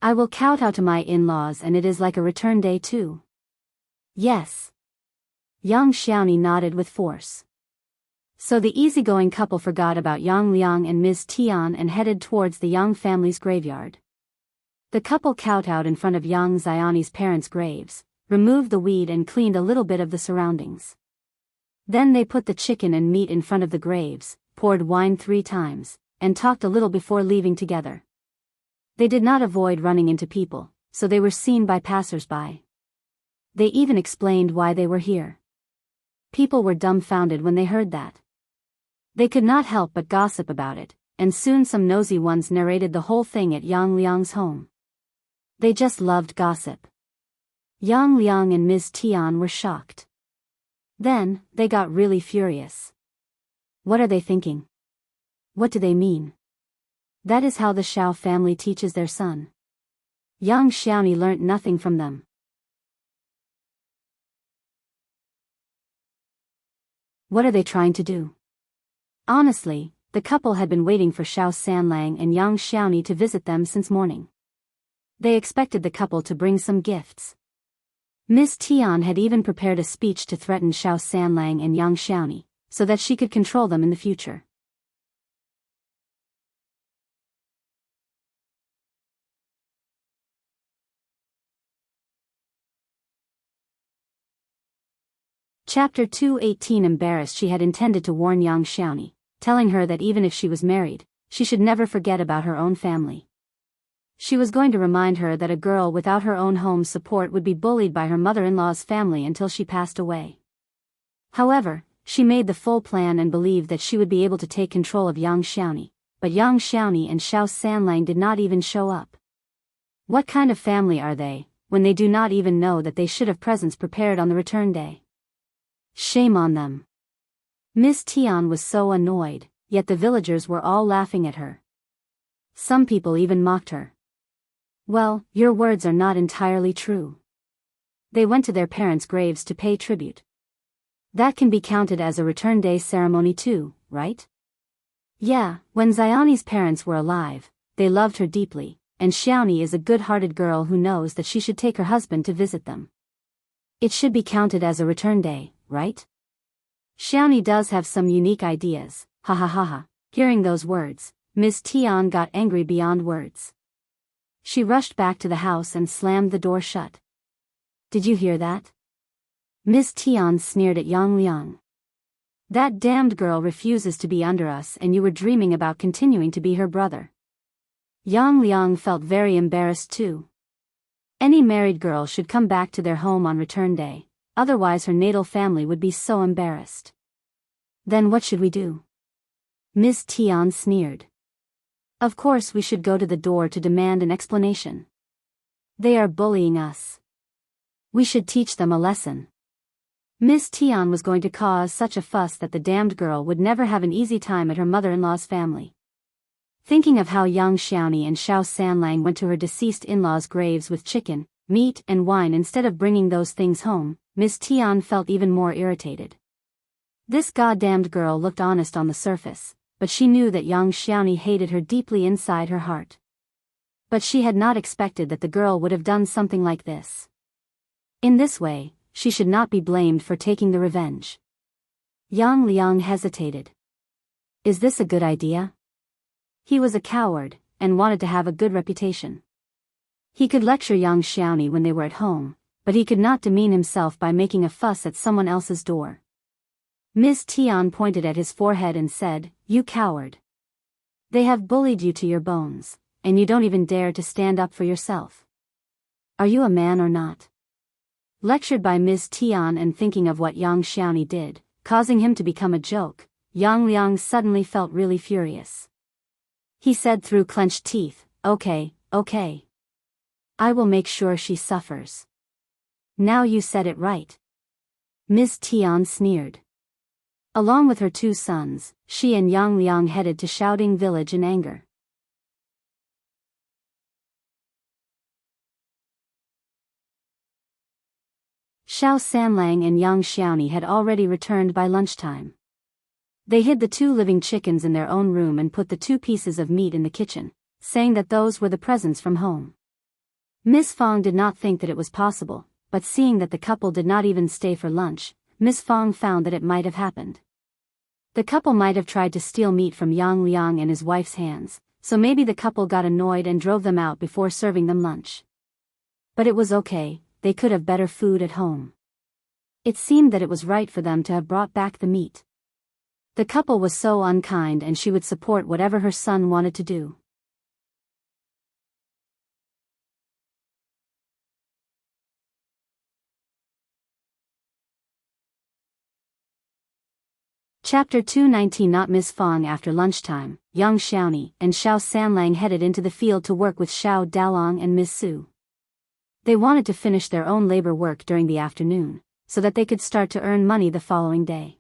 I will kowtow to my in-laws and it is like a return day too. Yes. Yang Xiaoni nodded with force. So the easygoing couple forgot about Yang Liang and Ms. Tian and headed towards the Yang family's graveyard. The couple kowtowed in front of Yang Xiaoni's parents' graves, removed the weed and cleaned a little bit of the surroundings. Then they put the chicken and meat in front of the graves, poured wine 3 times, and talked a little before leaving together. They did not avoid running into people, so they were seen by passers-by. They even explained why they were here. People were dumbfounded when they heard that. They could not help but gossip about it, and soon some nosy ones narrated the whole thing at Yang Liang's home. They just loved gossip. Yang Liang and Ms. Tian were shocked. Then, they got really furious. What are they thinking? What do they mean? That is how the Qiao family teaches their son. Young Xiaoni learnt nothing from them. What are they trying to do? Honestly, the couple had been waiting for Xiao Sanlang and Yang Xiaoni to visit them since morning. They expected the couple to bring some gifts. Miss Tian had even prepared a speech to threaten Xiao Sanlang and Yang Xiaoni, so that she could control them in the future. Chapter 218. Embarrassed, she had intended to warn Yang Xiaoni, telling her that even if she was married, she should never forget about her own family. She was going to remind her that a girl without her own home support would be bullied by her mother-in-law's family until she passed away. However, she made the full plan and believed that she would be able to take control of Yang Xiaoni, but Yang Xiaoni and Xiao Sanlang did not even show up. What kind of family are they, when they do not even know that they should have presents prepared on the return day? Shame on them. Miss Tian was so annoyed, yet the villagers were all laughing at her. Some people even mocked her. Well, your words are not entirely true. They went to their parents' graves to pay tribute. That can be counted as a return day ceremony too, right? Yeah, when Xiaoni's parents were alive, they loved her deeply, and Xiaoni is a good-hearted girl who knows that she should take her husband to visit them. It should be counted as a return day, right? Xiaoni does have some unique ideas, ha ha ha ha. Hearing those words, Miss Tian got angry beyond words. She rushed back to the house and slammed the door shut. Did you hear that? Miss Tian sneered at Yang Liang. That damned girl refuses to be under us, and you were dreaming about continuing to be her brother. Yang Liang felt very embarrassed too. Any married girl should come back to their home on return day, otherwise her natal family would be so embarrassed. Then what should we do? Miss Tian sneered. Of course we should go to the door to demand an explanation. They are bullying us. We should teach them a lesson. Miss Tian was going to cause such a fuss that the damned girl would never have an easy time at her mother-in-law's family. Thinking of how Yang Xiaoni and Xiao Sanlang went to her deceased in-laws' graves with chicken, meat and wine instead of bringing those things home, Miss Tian felt even more irritated. This goddamned girl looked honest on the surface, but she knew that Yang Xiaoni hated her deeply inside her heart. But she had not expected that the girl would have done something like this. In this way, she should not be blamed for taking the revenge. Yang Liang hesitated. Is this a good idea? He was a coward, and wanted to have a good reputation. He could lecture Yang Xiaoni when they were at home, but he could not demean himself by making a fuss at someone else's door. Miss Tian pointed at his forehead and said, "You coward. They have bullied you to your bones, and you don't even dare to stand up for yourself. Are you a man or not?" Lectured by Miss Tian and thinking of what Yang Xiaoni did, causing him to become a joke, Yang Liang suddenly felt really furious. He said through clenched teeth, Okay. I will make sure she suffers." Now you said it right. Miss Tian sneered. Along with her 2 sons, she and Yang Liang headed to Shouting Village in anger. Xiao Sanlang and Yang Xiaoni had already returned by lunchtime. They hid the 2 living chickens in their own room and put the 2 pieces of meat in the kitchen, saying that those were the presents from home. Miss Fang did not think that it was possible, but seeing that the couple did not even stay for lunch, Miss Fang found that it might have happened. The couple might have tried to steal meat from Yang Liang and his wife's hands, so maybe the couple got annoyed and drove them out before serving them lunch. But it was okay, they could have better food at home. It seemed that it was right for them to have brought back the meat. The couple was so unkind and she would support whatever her son wanted to do. Chapter 219. Not Miss Fang. After lunchtime, young Xiaoni and Xiao Sanlang headed into the field to work with Xiao Dalong and Miss Su. They wanted to finish their own labor work during the afternoon, so that they could start to earn money the following day.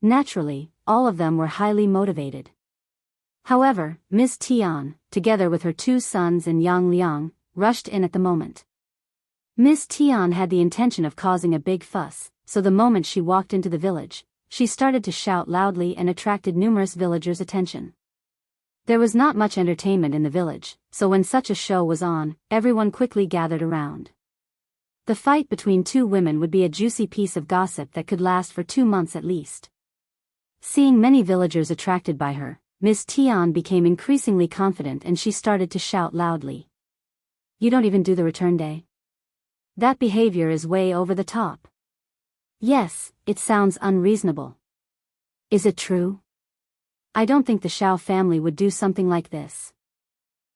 Naturally, all of them were highly motivated. However, Miss Tian, together with her two sons and Yang Liang, rushed in at the moment. Miss Tian had the intention of causing a big fuss, so the moment she walked into the village, she started to shout loudly and attracted numerous villagers' attention. There was not much entertainment in the village, so when such a show was on, everyone quickly gathered around. The fight between two women would be a juicy piece of gossip that could last for 2 months at least. Seeing many villagers attracted by her, Miss Tian became increasingly confident and she started to shout loudly. "You don't even do the return day? That behavior is way over the top. Yes, it sounds unreasonable. Is it true? I don't think the Xiao family would do something like this.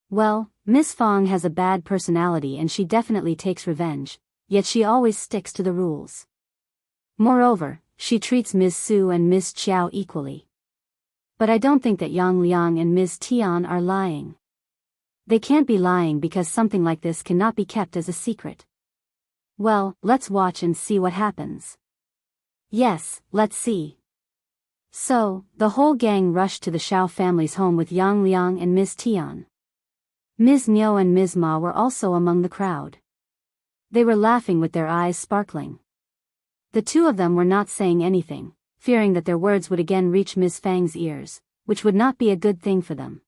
Well, Miss Fang has a bad personality and she definitely takes revenge, yet she always sticks to the rules. Moreover, she treats Miss Su and Miss Qiao equally. But I don't think that Yang Liang and Miss Tian are lying. They can't be lying because something like this cannot be kept as a secret. Well, let's watch and see what happens." "Yes, let's see." So, the whole gang rushed to the Xiao family's home with Yang Liang and Miss Tian. Ms. Niu and Ms. Ma were also among the crowd. They were laughing with their eyes sparkling. The two of them were not saying anything, fearing that their words would again reach Miss Fang's ears, which would not be a good thing for them.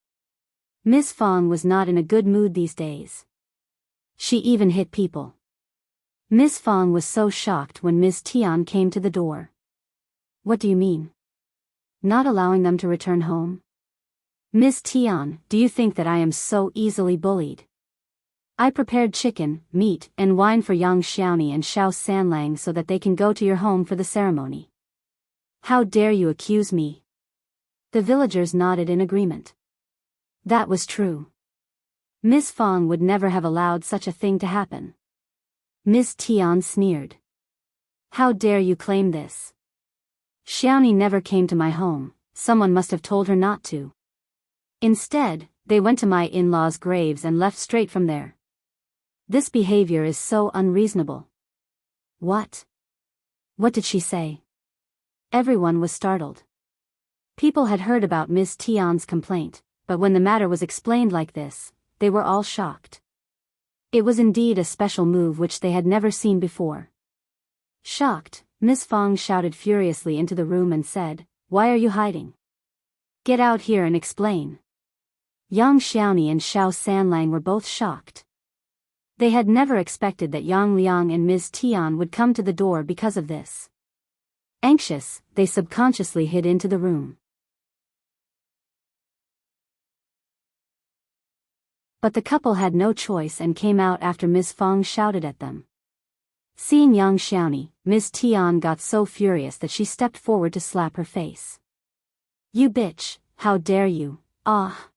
Miss Fang was not in a good mood these days. She even hit people. Miss Fang was so shocked when Miss Tian came to the door. "What do you mean? Not allowing them to return home? Miss Tian, do you think that I am so easily bullied? I prepared chicken, meat, and wine for young Xiaoni and Xiao Sanlang so that they can go to your home for the ceremony. How dare you accuse me?" The villagers nodded in agreement. That was true. Miss Fang would never have allowed such a thing to happen. Miss Tian sneered. "How dare you claim this? Xiaoni never came to my home, someone must have told her not to. Instead, they went to my in-laws' graves and left straight from there. This behavior is so unreasonable." "What? What did she say?" Everyone was startled. People had heard about Miss Tian's complaint, but when the matter was explained like this, they were all shocked. It was indeed a special move which they had never seen before. Shocked, Miss Fang shouted furiously into the room and said, "Why are you hiding? Get out here and explain." Yang Xiaoni and Xiao Sanlang were both shocked. They had never expected that Yang Liang and Miss Tian would come to the door because of this. Anxious, they subconsciously hid into the room. But the couple had no choice and came out after Miss Fang shouted at them. Seeing Yang Xiaoni, Miss Tian got so furious that she stepped forward to slap her face. "You bitch, how dare you, ah!"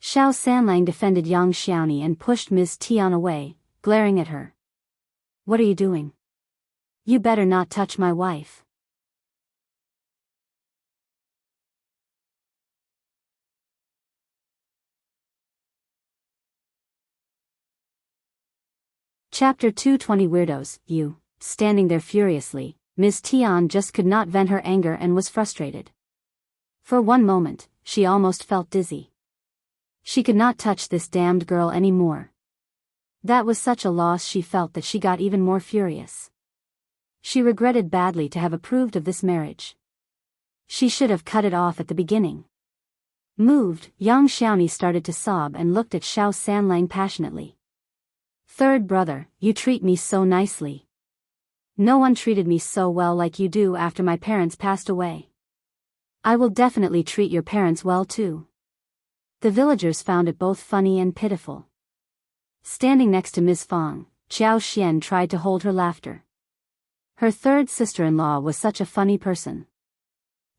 Xiao Sanlang defended Yang Xiaoni and pushed Miss Tian away, glaring at her. "What are you doing? You better not touch my wife." Chapter 220. Weirdos. Standing there furiously, Miss Tian just could not vent her anger and was frustrated. For one moment, she almost felt dizzy. She could not touch this damned girl anymore. That was such a loss. She felt that she got even more furious. She regretted badly to have approved of this marriage. She should have cut it off at the beginning. Moved, Yang Xiaoni started to sob and looked at Xiao Sanlang passionately. "Third brother, you treat me so nicely. No one treated me so well like you do after my parents passed away. I will definitely treat your parents well too." The villagers found it both funny and pitiful. Standing next to Miss Fang, Qiao Xian tried to hold her laughter. Her third sister-in-law was such a funny person.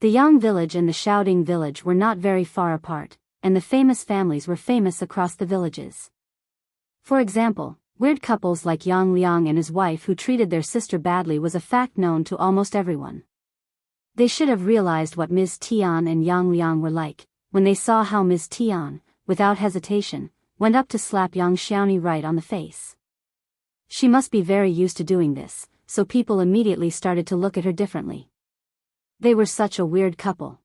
The Yang village and the Shouting village were not very far apart, and the famous families were famous across the villages. For example, weird couples like Yang Liang and his wife who treated their sister badly was a fact known to almost everyone. They should have realized what Ms. Tian and Yang Liang were like, when they saw how Ms. Tian, without hesitation, went up to slap Yang Xiaoni right on the face. She must be very used to doing this, so people immediately started to look at her differently. They were such a weird couple.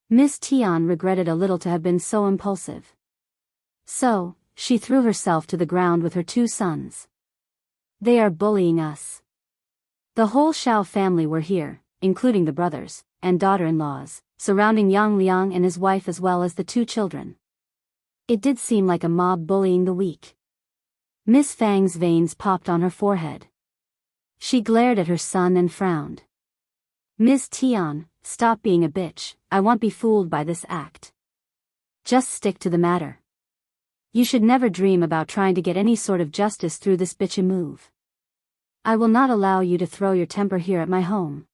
Miss Tian regretted a little to have been so impulsive. So, she threw herself to the ground with her two sons. They are bullying us. The whole Qiao family were here, including the brothers and daughter-in-laws, surrounding Yang Liang and his wife as well as the two children. It did seem like a mob bullying the weak. Miss Fang's veins popped on her forehead. She glared at her son and frowned. Miss Tian, stop being a bitch, I won't be fooled by this act. Just stick to the matter. You should never dream about trying to get any sort of justice through this bitchy move. I will not allow you to throw your temper here at my home.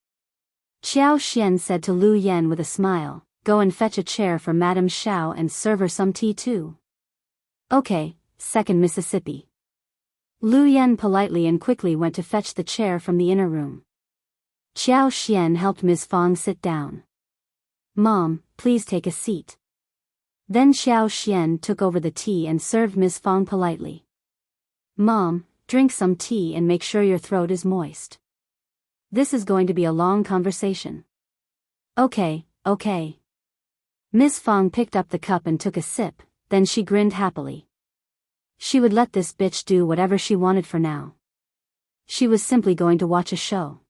Qiao Xian said to Lu Yan with a smile, go and fetch a chair for Madame Xiao and serve her some tea too. Okay, second Mississippi. Lu Yan politely and quickly went to fetch the chair from the inner room. Qiao Xian helped Ms. Fang sit down. Mom, please take a seat. Then Qiao Xian took over the tea and served Ms. Fang politely. Mom, drink some tea and make sure your throat is moist. This is going to be a long conversation. Okay. Ms. Fang picked up the cup and took a sip, then she grinned happily. She would let this bitch do whatever she wanted for now. She was simply going to watch a show.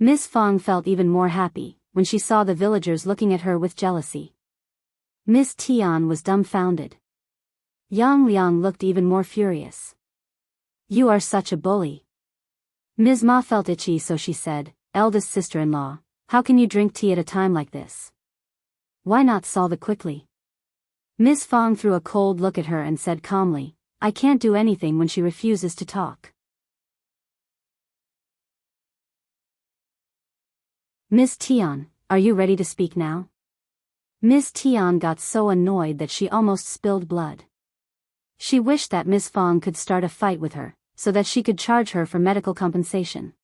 Miss Fang felt even more happy when she saw the villagers looking at her with jealousy. Miss Tian was dumbfounded. Yang Liang looked even more furious. You are such a bully. Ms. Ma felt itchy, so she said, eldest sister-in-law, how can you drink tea at a time like this? Why not solve it quickly? Miss Fang threw a cold look at her and said calmly, I can't do anything when she refuses to talk. Miss Tian, are you ready to speak now? Miss Tian got so annoyed that she almost spilled blood. She wished that Miss Fang could start a fight with her, so that she could charge her for medical compensation.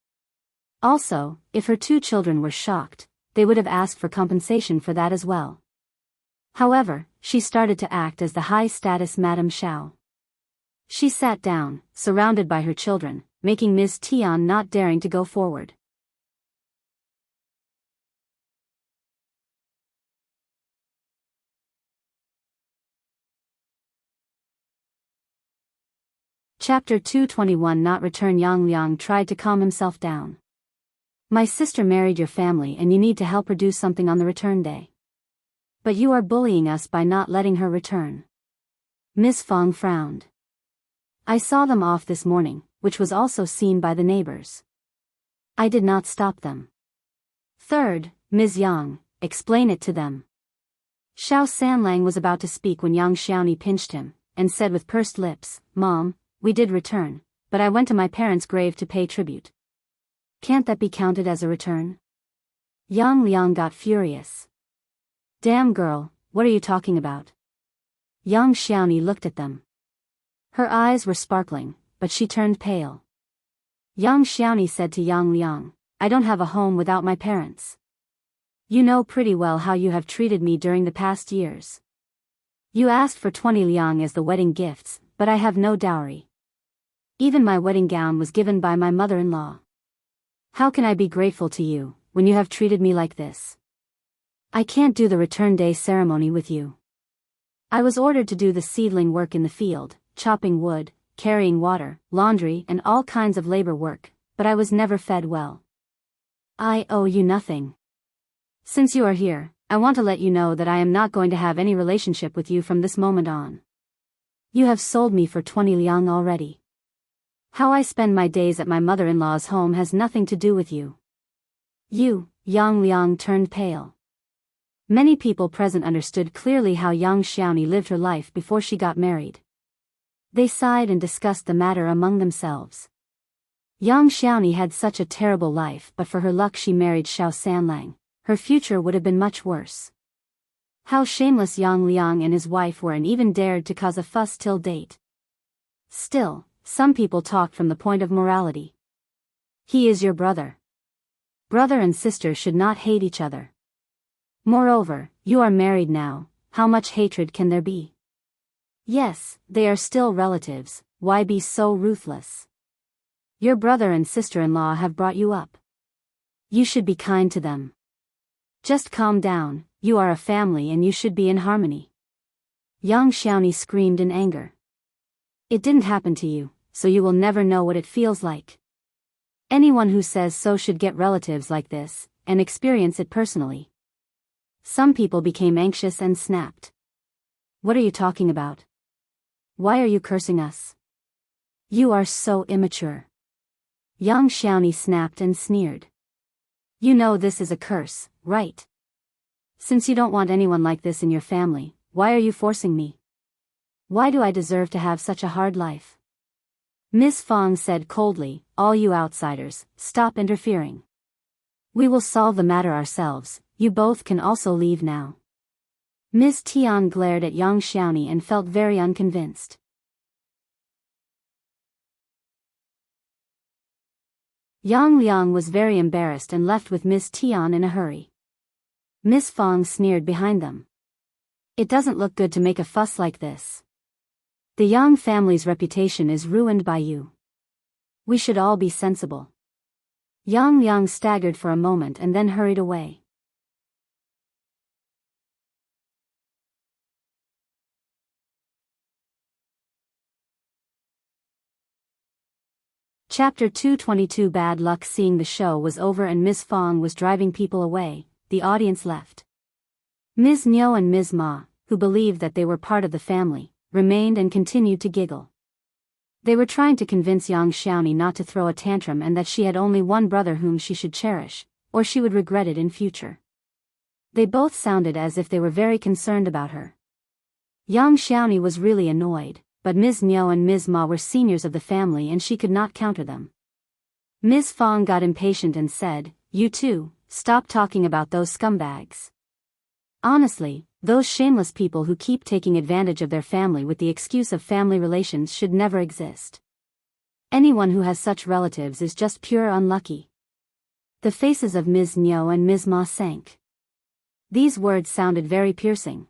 Also, if her two children were shocked, they would have asked for compensation for that as well. However, she started to act as the high-status Madame Xiao. She sat down, surrounded by her children, making Miss Tian not daring to go forward. Chapter 221 Not Return. Yang Liang tried to calm himself down. My sister married your family and you need to help her do something on the return day. But you are bullying us by not letting her return. Miss Fang frowned. I saw them off this morning, which was also seen by the neighbors. I did not stop them. Third, Ms. Yang, explain it to them. Xiao Sanlang was about to speak when Yang Xiaoni pinched him, and said with pursed lips, Mom, we did return, but I went to my parents' grave to pay tribute. Can't that be counted as a return? Yang Liang got furious. Damn girl, what are you talking about? Yang Xiaoni looked at them. Her eyes were sparkling, but she turned pale. Yang Xiaoni said to Yang Liang, I don't have a home without my parents. You know pretty well how you have treated me during the past years. You asked for 20 liang as the wedding gifts, but I have no dowry. Even my wedding gown was given by my mother-in-law. How can I be grateful to you, when you have treated me like this? I can't do the return day ceremony with you. I was ordered to do the seedling work in the field, chopping wood, carrying water, laundry and all kinds of labor work, but I was never fed well. I owe you nothing. Since you are here, I want to let you know that I am not going to have any relationship with you from this moment on. You have sold me for 20 liang already. How I spend my days at my mother-in-law's home has nothing to do with you. You, Yang Liang turned pale. Many people present understood clearly how Yang Xiaoni lived her life before she got married. They sighed and discussed the matter among themselves. Yang Xiaoni had such a terrible life, but for her luck she married Xiao Sanlang, her future would have been much worse. How shameless Yang Liang and his wife were and even dared to cause a fuss till date. Still, some people talked from the point of morality. He is your brother. Brother and sister should not hate each other. Moreover, you are married now, how much hatred can there be? Yes, they are still relatives, why be so ruthless? Your brother and sister-in-law have brought you up. You should be kind to them. Just calm down, you are a family and you should be in harmony. Yang Xiaoni screamed in anger. It didn't happen to you, so you will never know what it feels like. Anyone who says so should get relatives like this, and experience it personally. Some people became anxious and snapped. What are you talking about? Why are you cursing us? You are so immature. Yang Xiaoni snapped and sneered. You know this is a curse, right? Since you don't want anyone like this in your family, why are you forcing me? Why do I deserve to have such a hard life? Miss Fang said coldly, all you outsiders, stop interfering. We will solve the matter ourselves, you both can also leave now. Miss Tian glared at Yang Xiaoni and felt very unconvinced. Yang Liang was very embarrassed and left with Miss Tian in a hurry. Miss Fang sneered behind them. It doesn't look good to make a fuss like this. The Yang family's reputation is ruined by you. We should all be sensible. Yang Liang staggered for a moment and then hurried away. Chapter 222. Bad luck. Seeing the show was over and Miss Fang was driving people away, the audience left. Ms. Niu and Ms. Ma, who believed that they were part of the family, remained and continued to giggle. They were trying to convince Yang Xiaoni not to throw a tantrum and that she had only one brother whom she should cherish, or she would regret it in future. They both sounded as if they were very concerned about her. Yang Xiaoni was really annoyed, but Ms. Niu and Ms. Ma were seniors of the family and she could not counter them. Ms. Fang got impatient and said, you two, stop talking about those scumbags. Honestly, those shameless people who keep taking advantage of their family with the excuse of family relations should never exist. Anyone who has such relatives is just pure unlucky. The faces of Ms. Niu and Ms. Ma sank. These words sounded very piercing.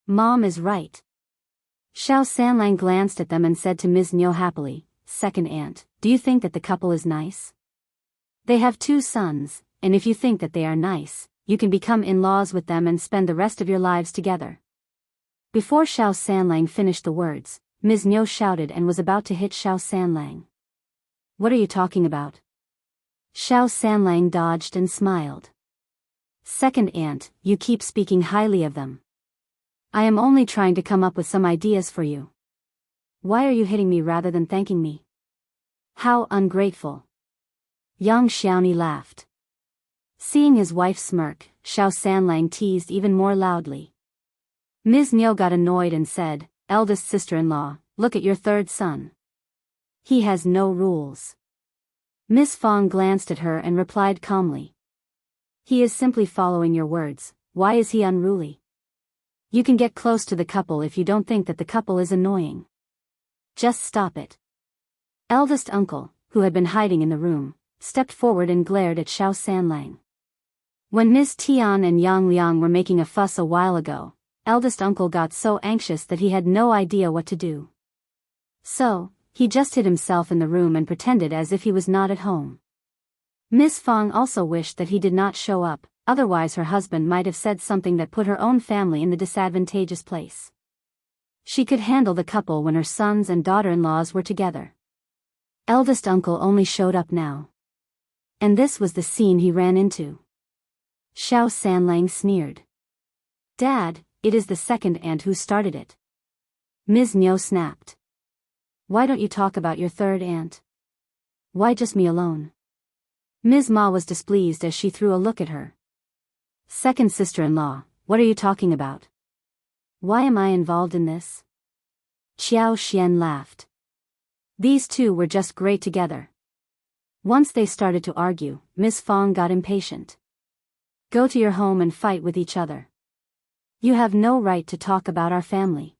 Mom is right. Xiao Sanlang glanced at them and said to Ms. Niu happily, second aunt, do you think that the couple is nice? They have 2 sons, and if you think that they are nice, you can become in-laws with them and spend the rest of your lives together. Before Xiao Sanlang finished the words, Ms. Niu shouted and was about to hit Xiao Sanlang. What are you talking about? Xiao Sanlang dodged and smiled. Second aunt, you keep speaking highly of them. I am only trying to come up with some ideas for you. Why are you hitting me rather than thanking me? How ungrateful. Yang Xiaoni laughed. Seeing his wife smirk, Xiao Sanlang teased even more loudly. Ms. Niu got annoyed and said, eldest sister-in-law, look at your third son. He has no rules. Miss Fang glanced at her and replied calmly. He is simply following your words, why is he unruly? You can get close to the couple if you don't think that the couple is annoying. Just stop it. Eldest uncle, who had been hiding in the room, stepped forward and glared at Xiao Sanlang. When Ms. Tian and Yang Liang were making a fuss a while ago, eldest uncle got so anxious that he had no idea what to do. So, he just hid himself in the room and pretended as if he was not at home. Miss Fang also wished that he did not show up, otherwise her husband might have said something that put her own family in the disadvantageous place. She could handle the couple when her sons and daughter-in-laws were together. Eldest uncle only showed up now. And this was the scene he ran into. Xiao Sanlang sneered. Dad, it is the second aunt who started it. Ms. Niu snapped. Why don't you talk about your third aunt? Why just me alone? Ms. Ma was displeased as she threw a look at her. Second sister-in-law, what are you talking about? Why am I involved in this? Qiao Xian laughed. These two were just great together. Once they started to argue, Miss Fang got impatient. Go to your home and fight with each other. You have no right to talk about our family.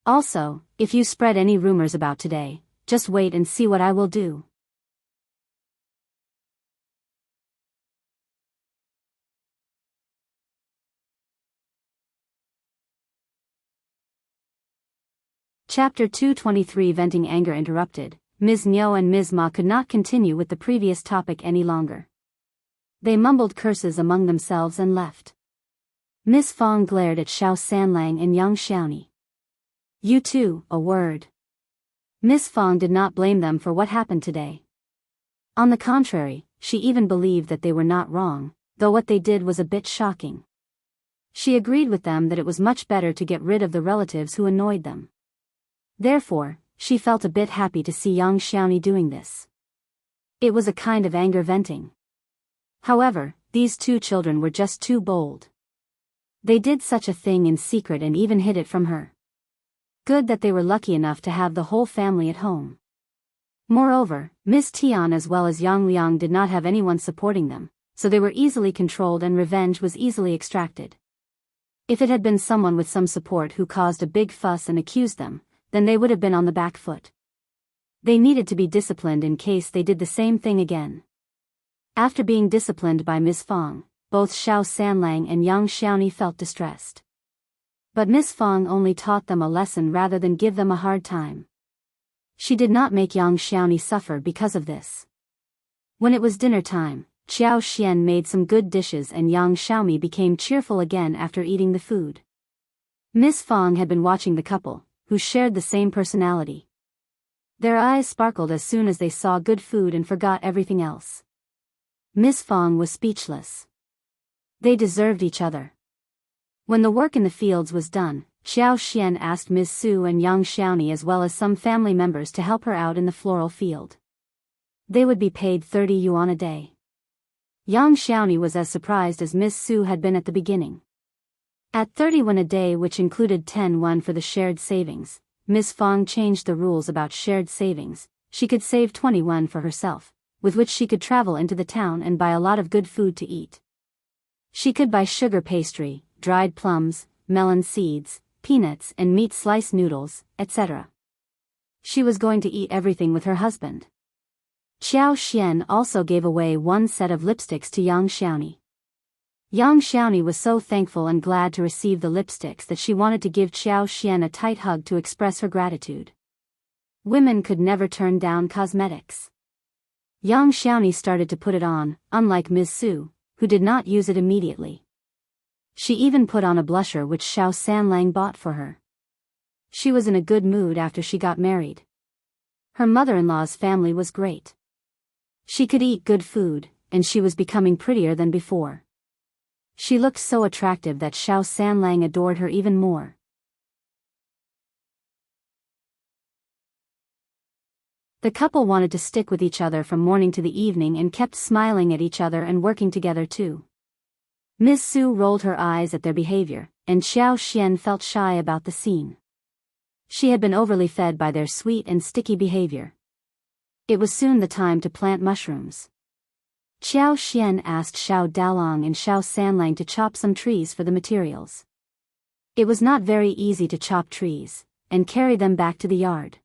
Also, if you spread any rumors about today, just wait and see what I will do. Chapter 223 Venting Anger interrupted. Ms. Niu and Ms. Ma could not continue with the previous topic any longer. They mumbled curses among themselves and left. Miss Fang glared at Xiao Sanlang and Yang Xiaoni. You too, a word. Miss Fang did not blame them for what happened today. On the contrary, she even believed that they were not wrong, though what they did was a bit shocking. She agreed with them that it was much better to get rid of the relatives who annoyed them. Therefore, she felt a bit happy to see Yang Xiaoni doing this. It was a kind of anger venting. However, these two children were just too bold. They did such a thing in secret and even hid it from her. Good that they were lucky enough to have the whole family at home. Moreover, Miss Tian as well as Yang Liang did not have anyone supporting them, so they were easily controlled and revenge was easily extracted. If it had been someone with some support who caused a big fuss and accused them, then they would have been on the back foot. They needed to be disciplined in case they did the same thing again. After being disciplined by Miss Fang, both Xiao Sanlang and Yang Xiaoni felt distressed. But Miss Fang only taught them a lesson rather than give them a hard time. She did not make Yang Xiaoni suffer because of this. When it was dinner time, Qiao Xian made some good dishes and Yang Xiaomi became cheerful again after eating the food. Miss Fang had been watching the couple, who shared the same personality. Their eyes sparkled as soon as they saw good food and forgot everything else. Miss Fang was speechless. They deserved each other. When the work in the fields was done, Xiao Xian asked Ms. Su and Yang Xiaoni as well as some family members to help her out in the floral field. They would be paid 30 yuan a day. Yang Xiaoni was as surprised as Miss Su had been at the beginning. At 30 yuan a day, which included 10 yuan for the shared savings, Miss Fang changed the rules about shared savings. She could save 20 yuan for herself, with which she could travel into the town and buy a lot of good food to eat. She could buy sugar pastry, dried plums, melon seeds, peanuts and meat slice noodles, etc. She was going to eat everything with her husband. Qiao Xian also gave away one set of lipsticks to Yang Xiaoni. Yang Xiaoni was so thankful and glad to receive the lipsticks that she wanted to give Qiao Xian a tight hug to express her gratitude. Women could never turn down cosmetics. Yang Xiaoni started to put it on, unlike Ms. Su, who did not use it immediately. She even put on a blusher which Xiao Sanlang bought for her. She was in a good mood after she got married. Her mother-in-law's family was great. She could eat good food, and she was becoming prettier than before. She looked so attractive that Xiao Sanlang adored her even more. The couple wanted to stick with each other from morning to the evening and kept smiling at each other and working together too. Miss Su rolled her eyes at their behavior, and Xiao Xian felt shy about the scene. She had been overly fed by their sweet and sticky behavior. It was soon the time to plant mushrooms. Qiao Xian asked Xiao Dalong and Xiao Sanlang to chop some trees for the materials. It was not very easy to chop trees, and carry them back to the yard.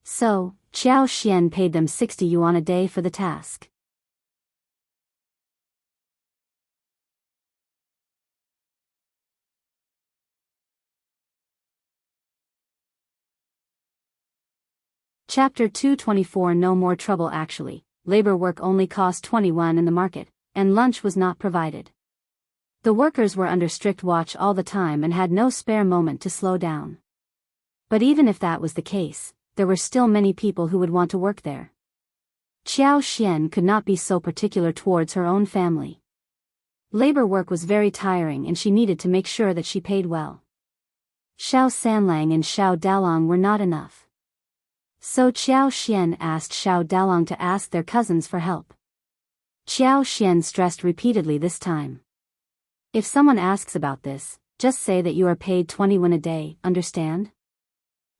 So, Qiao Xian paid them 60 yuan a day for the task. Chapter 224 No more trouble. Actually, labor work only cost 21 in the market, and lunch was not provided. The workers were under strict watch all the time and had no spare moment to slow down. But even if that was the case, there were still many people who would want to work there. Qiao Xian could not be so particular towards her own family. Labor work was very tiring and she needed to make sure that she paid well. Xiao Sanlang and Xiao Dalong were not enough. So Qiao Xian asked Xiao Dalong to ask their cousins for help. Qiao Xian stressed repeatedly this time. If someone asks about this, just say that you are paid 21 a day, understand?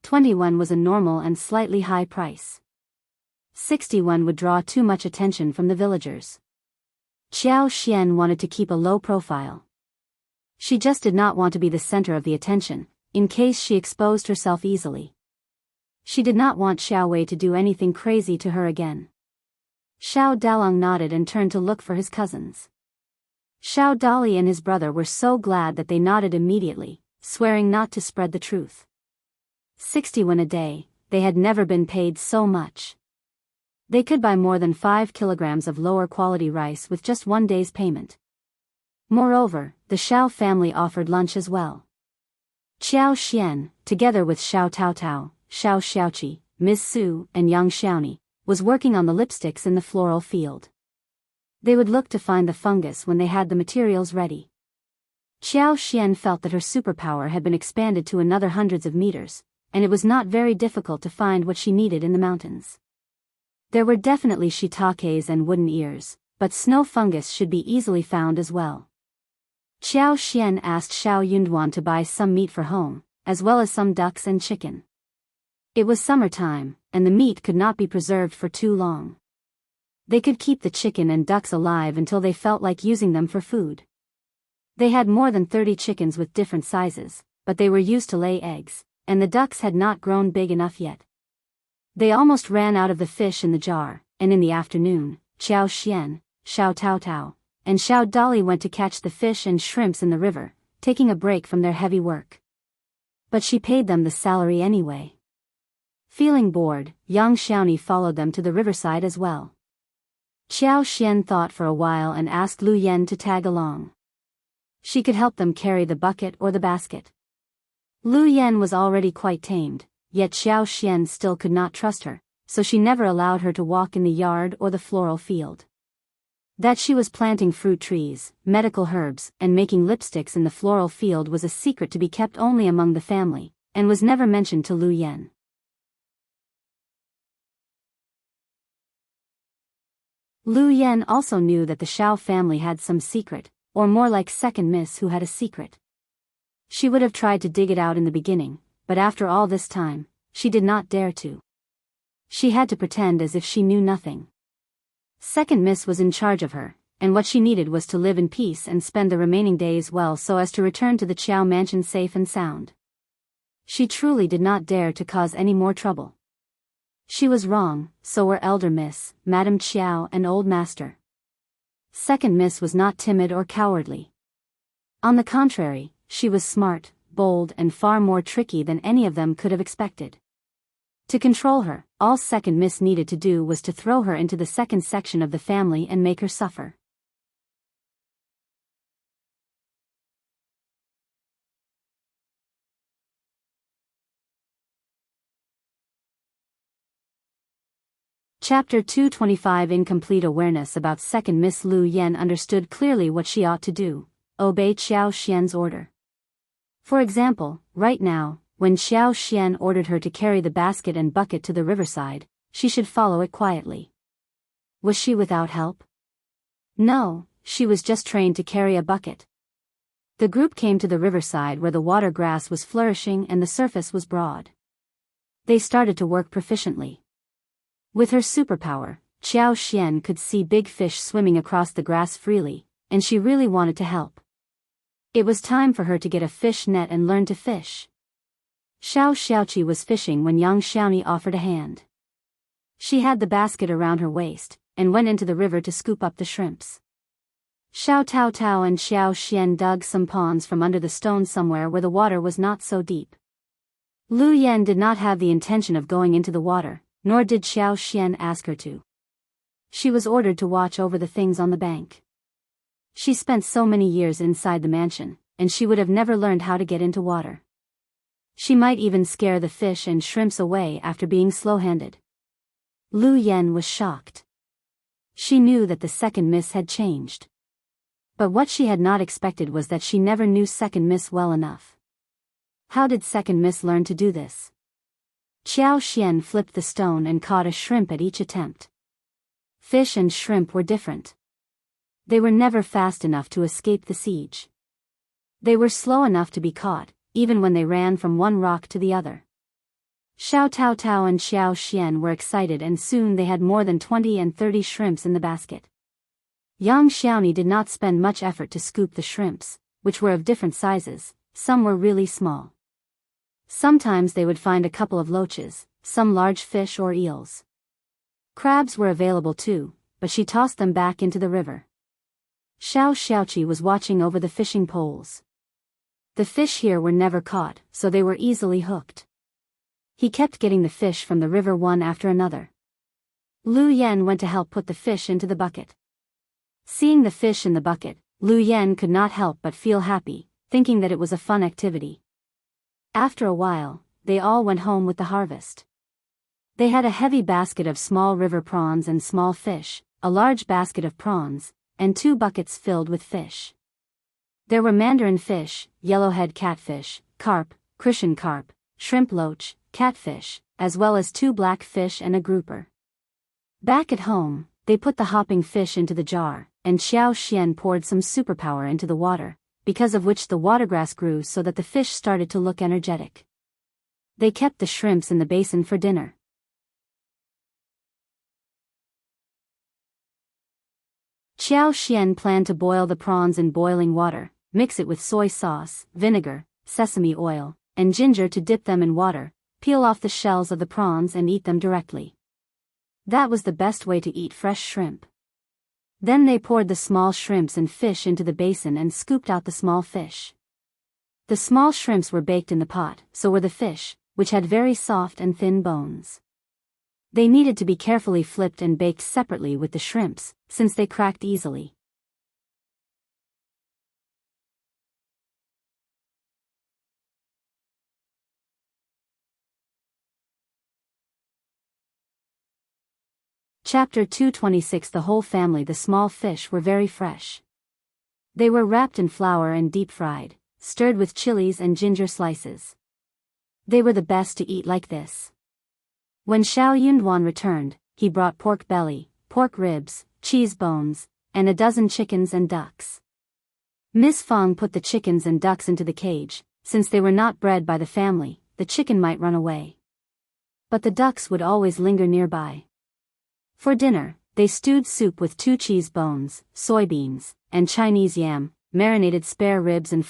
21 was a normal and slightly high price. 61 would draw too much attention from the villagers. Qiao Xian wanted to keep a low profile. She just did not want to be the center of the attention, in case she exposed herself easily. She did not want Xiao Wei to do anything crazy to her again. Xiao Dalong nodded and turned to look for his cousins. Xiao Dali and his brother were so glad that they nodded immediately, swearing not to spread the truth. 61 a day, they had never been paid so much. They could buy more than 5 kilograms of lower quality rice with just 1 day's payment. Moreover, the Xiao family offered lunch as well. Qiao Xian, together with Xiao Taotao, Xiao Xiaoqi, Ms. Su, and Yang Xiaoni, was working on the lipsticks in the floral field. They would look to find the fungus when they had the materials ready. Qiao Xian felt that her superpower had been expanded to another hundreds of meters, and it was not very difficult to find what she needed in the mountains. There were definitely shiitakes and wooden ears, but snow fungus should be easily found as well. Qiao Xian asked Xiao Yunduan to buy some meat for home, as well as some ducks and chicken. It was summertime, and the meat could not be preserved for too long. They could keep the chicken and ducks alive until they felt like using them for food. They had more than 30 chickens with different sizes, but they were used to lay eggs, and the ducks had not grown big enough yet. They almost ran out of the fish in the jar, and in the afternoon, Qiao Xian, Xiao Taotao, and Xiao Dali went to catch the fish and shrimps in the river, taking a break from their heavy work. But she paid them the salary anyway. Feeling bored, Yang Xiaoni followed them to the riverside as well. Qiao Xian thought for a while and asked Lu Yan to tag along. She could help them carry the bucket or the basket. Lu Yan was already quite tamed, yet Xiao Xian still could not trust her, so she never allowed her to walk in the yard or the floral field. That she was planting fruit trees, medical herbs, and making lipsticks in the floral field was a secret to be kept only among the family, and was never mentioned to Lu Yan. Lu Yan also knew that the Xiao family had some secret, or more like second miss who had a secret. She would have tried to dig it out in the beginning, but after all this time, she did not dare to. She had to pretend as if she knew nothing. Second miss was in charge of her, and what she needed was to live in peace and spend the remaining days well so as to return to the Qiao mansion safe and sound. She truly did not dare to cause any more trouble. She was wrong, so were Elder Miss, Madame Qiao and Old Master. Second Miss was not timid or cowardly. On the contrary, she was smart, bold and far more tricky than any of them could have expected. To control her, all Second Miss needed to do was to throw her into the second section of the family and make her suffer. Chapter 225 Incomplete awareness about Second Miss. Lu Yan understood clearly what she ought to do: obey Qiao Xian's order. For example, right now, when Qiao Xian ordered her to carry the basket and bucket to the riverside, she should follow it quietly. Was she without help? No, she was just trained to carry a bucket. The group came to the riverside where the water grass was flourishing and the surface was broad. They started to work proficiently. With her superpower, Qiao Xian could see big fish swimming across the grass freely, and she really wanted to help. It was time for her to get a fish net and learn to fish. Xiao Xiaoqi was fishing when Yang Xiaoni offered a hand. She had the basket around her waist, and went into the river to scoop up the shrimps. Xiao Taotao and Xiao Xian dug some ponds from under the stone somewhere where the water was not so deep. Lu Yan did not have the intention of going into the water, nor did Xiao Xian ask her to. She was ordered to watch over the things on the bank. She spent so many years inside the mansion, and she would have never learned how to get into water. She might even scare the fish and shrimps away after being slow-handed. Lu Yan was shocked. She knew that the Second Miss had changed. But what she had not expected was that she never knew Second Miss well enough. How did Second Miss learn to do this? Qiao Xian flipped the stone and caught a shrimp at each attempt. Fish and shrimp were different. They were never fast enough to escape the siege. They were slow enough to be caught, even when they ran from one rock to the other. Xiao Tao Tao and Xiao Xian were excited, and soon they had more than 20 and 30 shrimps in the basket. Yang Xiaoni did not spend much effort to scoop the shrimps, which were of different sizes. Some were really small. Sometimes they would find a couple of loaches, some large fish or eels. Crabs were available too, but she tossed them back into the river. Xiao Xiaoqi was watching over the fishing poles. The fish here were never caught, so they were easily hooked. He kept getting the fish from the river one after another. Lu Yen went to help put the fish into the bucket. Seeing the fish in the bucket, Lu Yen could not help but feel happy, thinking that it was a fun activity. After a while, they all went home with the harvest. They had a heavy basket of small river prawns and small fish, a large basket of prawns, and 2 buckets filled with fish. There were mandarin fish, yellowhead catfish, carp, Christian carp, shrimp loach, catfish, as well as 2 black fish and a grouper. Back at home, they put the hopping fish into the jar, and Xiao Xian poured some superpower into the water, because of which the watergrass grew so that the fish started to look energetic. They kept the shrimps in the basin for dinner. Xiao Xian planned to boil the prawns in boiling water, mix it with soy sauce, vinegar, sesame oil, and ginger to dip them in water, peel off the shells of the prawns and eat them directly. That was the best way to eat fresh shrimp. Then they poured the small shrimps and fish into the basin and scooped out the small fish. The small shrimps were baked in the pot, so were the fish, which had very soft and thin bones. They needed to be carefully flipped and baked separately with the shrimps, since they cracked easily. Chapter 226. The whole family. The small fish were very fresh. They were wrapped in flour and deep-fried, stirred with chilies and ginger slices. They were the best to eat like this. When Xiao Yunduan returned, he brought pork belly, pork ribs, cheese bones, and a dozen chickens and ducks. Miss Fang put the chickens and ducks into the cage. Since they were not bred by the family, the chicken might run away. But the ducks would always linger nearby. For dinner, they stewed soup with 2 cheese bones, soybeans, and Chinese yam, marinated spare ribs and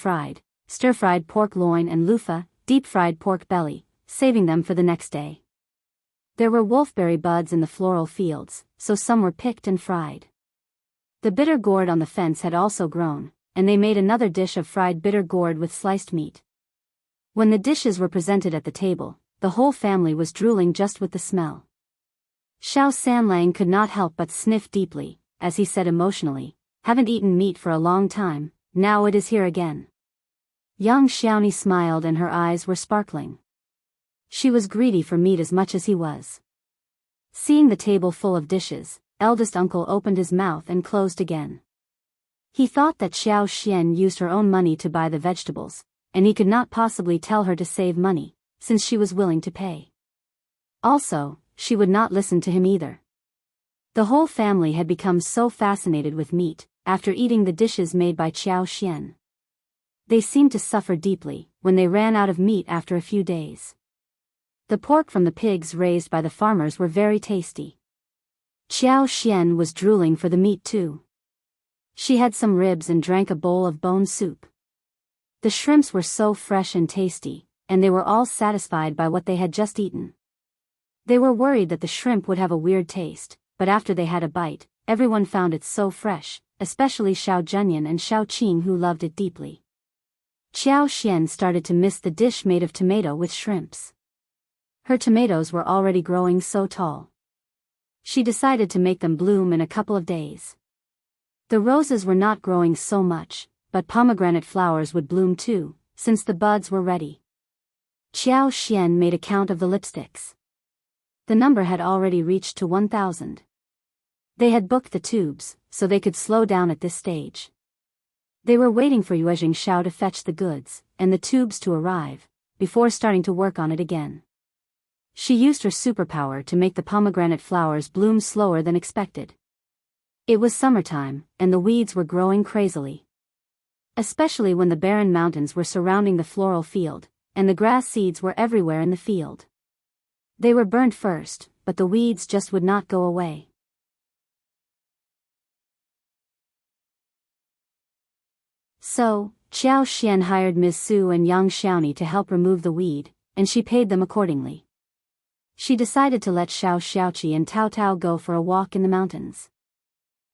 stir-fried pork loin and loofah, deep-fried pork belly, saving them for the next day. There were wolfberry buds in the floral fields, so some were picked and fried. The bitter gourd on the fence had also grown, and they made another dish of fried bitter gourd with sliced meat. When the dishes were presented at the table, the whole family was drooling just with the smell. Xiao Sanlang could not help but sniff deeply, as he said emotionally, "Haven't eaten meat for a long time, now it is here again." Yang Xiaoni smiled and her eyes were sparkling. She was greedy for meat as much as he was. Seeing the table full of dishes, eldest uncle opened his mouth and closed again. He thought that Xiao Xian used her own money to buy the vegetables, and he could not possibly tell her to save money, since she was willing to pay. Also, she would not listen to him either. The whole family had become so fascinated with meat, after eating the dishes made by Xiao Xian. They seemed to suffer deeply, when they ran out of meat after a few days. The pork from the pigs raised by the farmers were very tasty. Xiao Xian was drooling for the meat too. She had some ribs and drank a bowl of bone soup. The shrimps were so fresh and tasty, and they were all satisfied by what they had just eaten. They were worried that the shrimp would have a weird taste, but after they had a bite, everyone found it so fresh, especially Xiao Zhenyan and Xiao Qing, who loved it deeply. Xiao Xian started to miss the dish made of tomato with shrimps. Her tomatoes were already growing so tall. She decided to make them bloom in a couple of days. The roses were not growing so much, but pomegranate flowers would bloom too, since the buds were ready. Xiao Xian made a count of the lipsticks. The number had already reached to 1,000. They had booked the tubes, so they could slow down at this stage. They were waiting for Yuezhing Xiao to fetch the goods, and the tubes to arrive, before starting to work on it again. She used her superpower to make the pomegranate flowers bloom slower than expected. It was summertime, and the weeds were growing crazily. Especially when the barren mountains were surrounding the floral field, and the grass seeds were everywhere in the field. They were burnt first, but the weeds just would not go away. So, Qiao Xian hired Ms. Su and Yang Xiaoni to help remove the weed, and she paid them accordingly. She decided to let Xiao Xiaoqi and Tao Tao go for a walk in the mountains.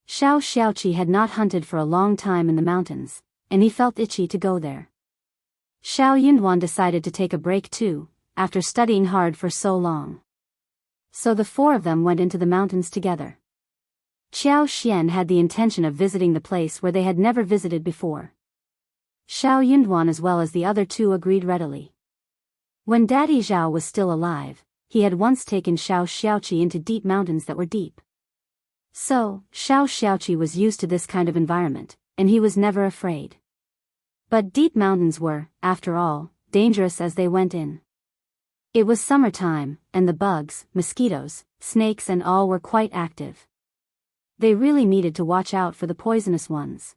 Xiao Xiaoqi had not hunted for a long time in the mountains, and he felt itchy to go there. Xiao Yunduan decided to take a break too, after studying hard for so long. So the four of them went into the mountains together. Qiao Xian had the intention of visiting the place where they had never visited before. Xiao Yunduan as well as the other two agreed readily. When Daddy Zhao was still alive, he had once taken Xiao Xiaoqi into deep mountains that were deep. So, Xiao Xiaoqi was used to this kind of environment, and he was never afraid. But deep mountains were, after all, dangerous as they went in. It was summertime, and the bugs, mosquitoes, snakes and all were quite active. They really needed to watch out for the poisonous ones.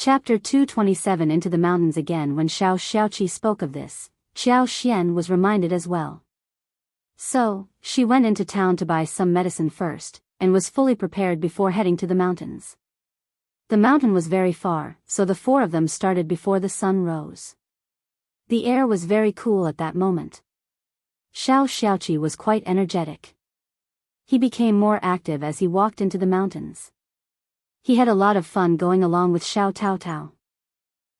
Chapter 227 Into the mountains again. When Xiao Xiaoqi spoke of this, Qiao Xian was reminded as well. So, she went into town to buy some medicine first, and was fully prepared before heading to the mountains. The mountain was very far, so the four of them started before the sun rose. The air was very cool at that moment. Xiao Xiaoqi was quite energetic. He became more active as he walked into the mountains. He had a lot of fun going along with Xiao Tao Tao.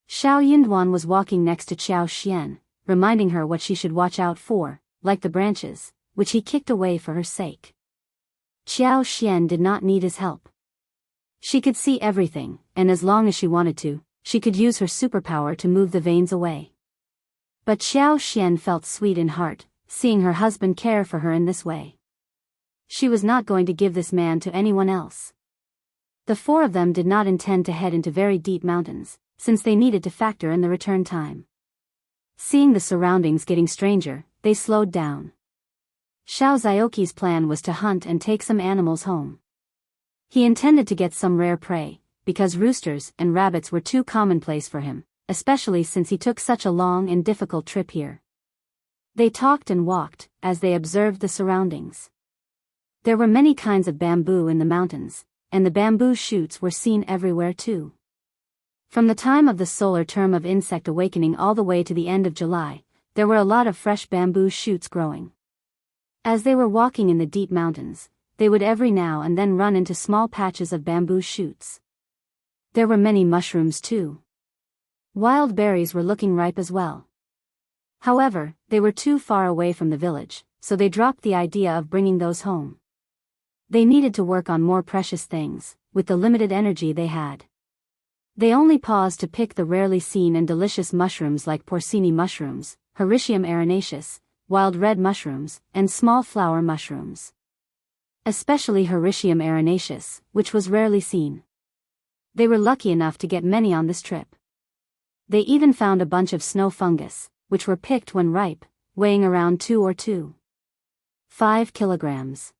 Xiao Yunduan was walking next to Qiao Xian, reminding her what she should watch out for, like the branches, which he kicked away for her sake. Qiao Xian did not need his help. She could see everything, and as long as she wanted to, she could use her superpower to move the veins away. But Qiao Xian felt sweet in heart, seeing her husband care for her in this way. She was not going to give this man to anyone else. The four of them did not intend to head into very deep mountains, since they needed to factor in the return time. Seeing the surroundings getting stranger, they slowed down. Xiao Zioki's plan was to hunt and take some animals home. He intended to get some rare prey, because roosters and rabbits were too commonplace for him, especially since he took such a long and difficult trip here. They talked and walked, as they observed the surroundings. There were many kinds of bamboo in the mountains, and the bamboo shoots were seen everywhere too. From the time of the solar term of insect awakening all the way to the end of July, there were a lot of fresh bamboo shoots growing. As they were walking in the deep mountains, they would every now and then run into small patches of bamboo shoots. There were many mushrooms too. Wild berries were looking ripe as well. However, they were too far away from the village, so they dropped the idea of bringing those home. They needed to work on more precious things, with the limited energy they had. They only paused to pick the rarely seen and delicious mushrooms like porcini mushrooms, Hericium arenaceus, wild red mushrooms, and small flower mushrooms. Especially Hericium arenaceus, which was rarely seen. They were lucky enough to get many on this trip. They even found a bunch of snow fungus, which were picked when ripe, weighing around 2 or 2.5 kilograms.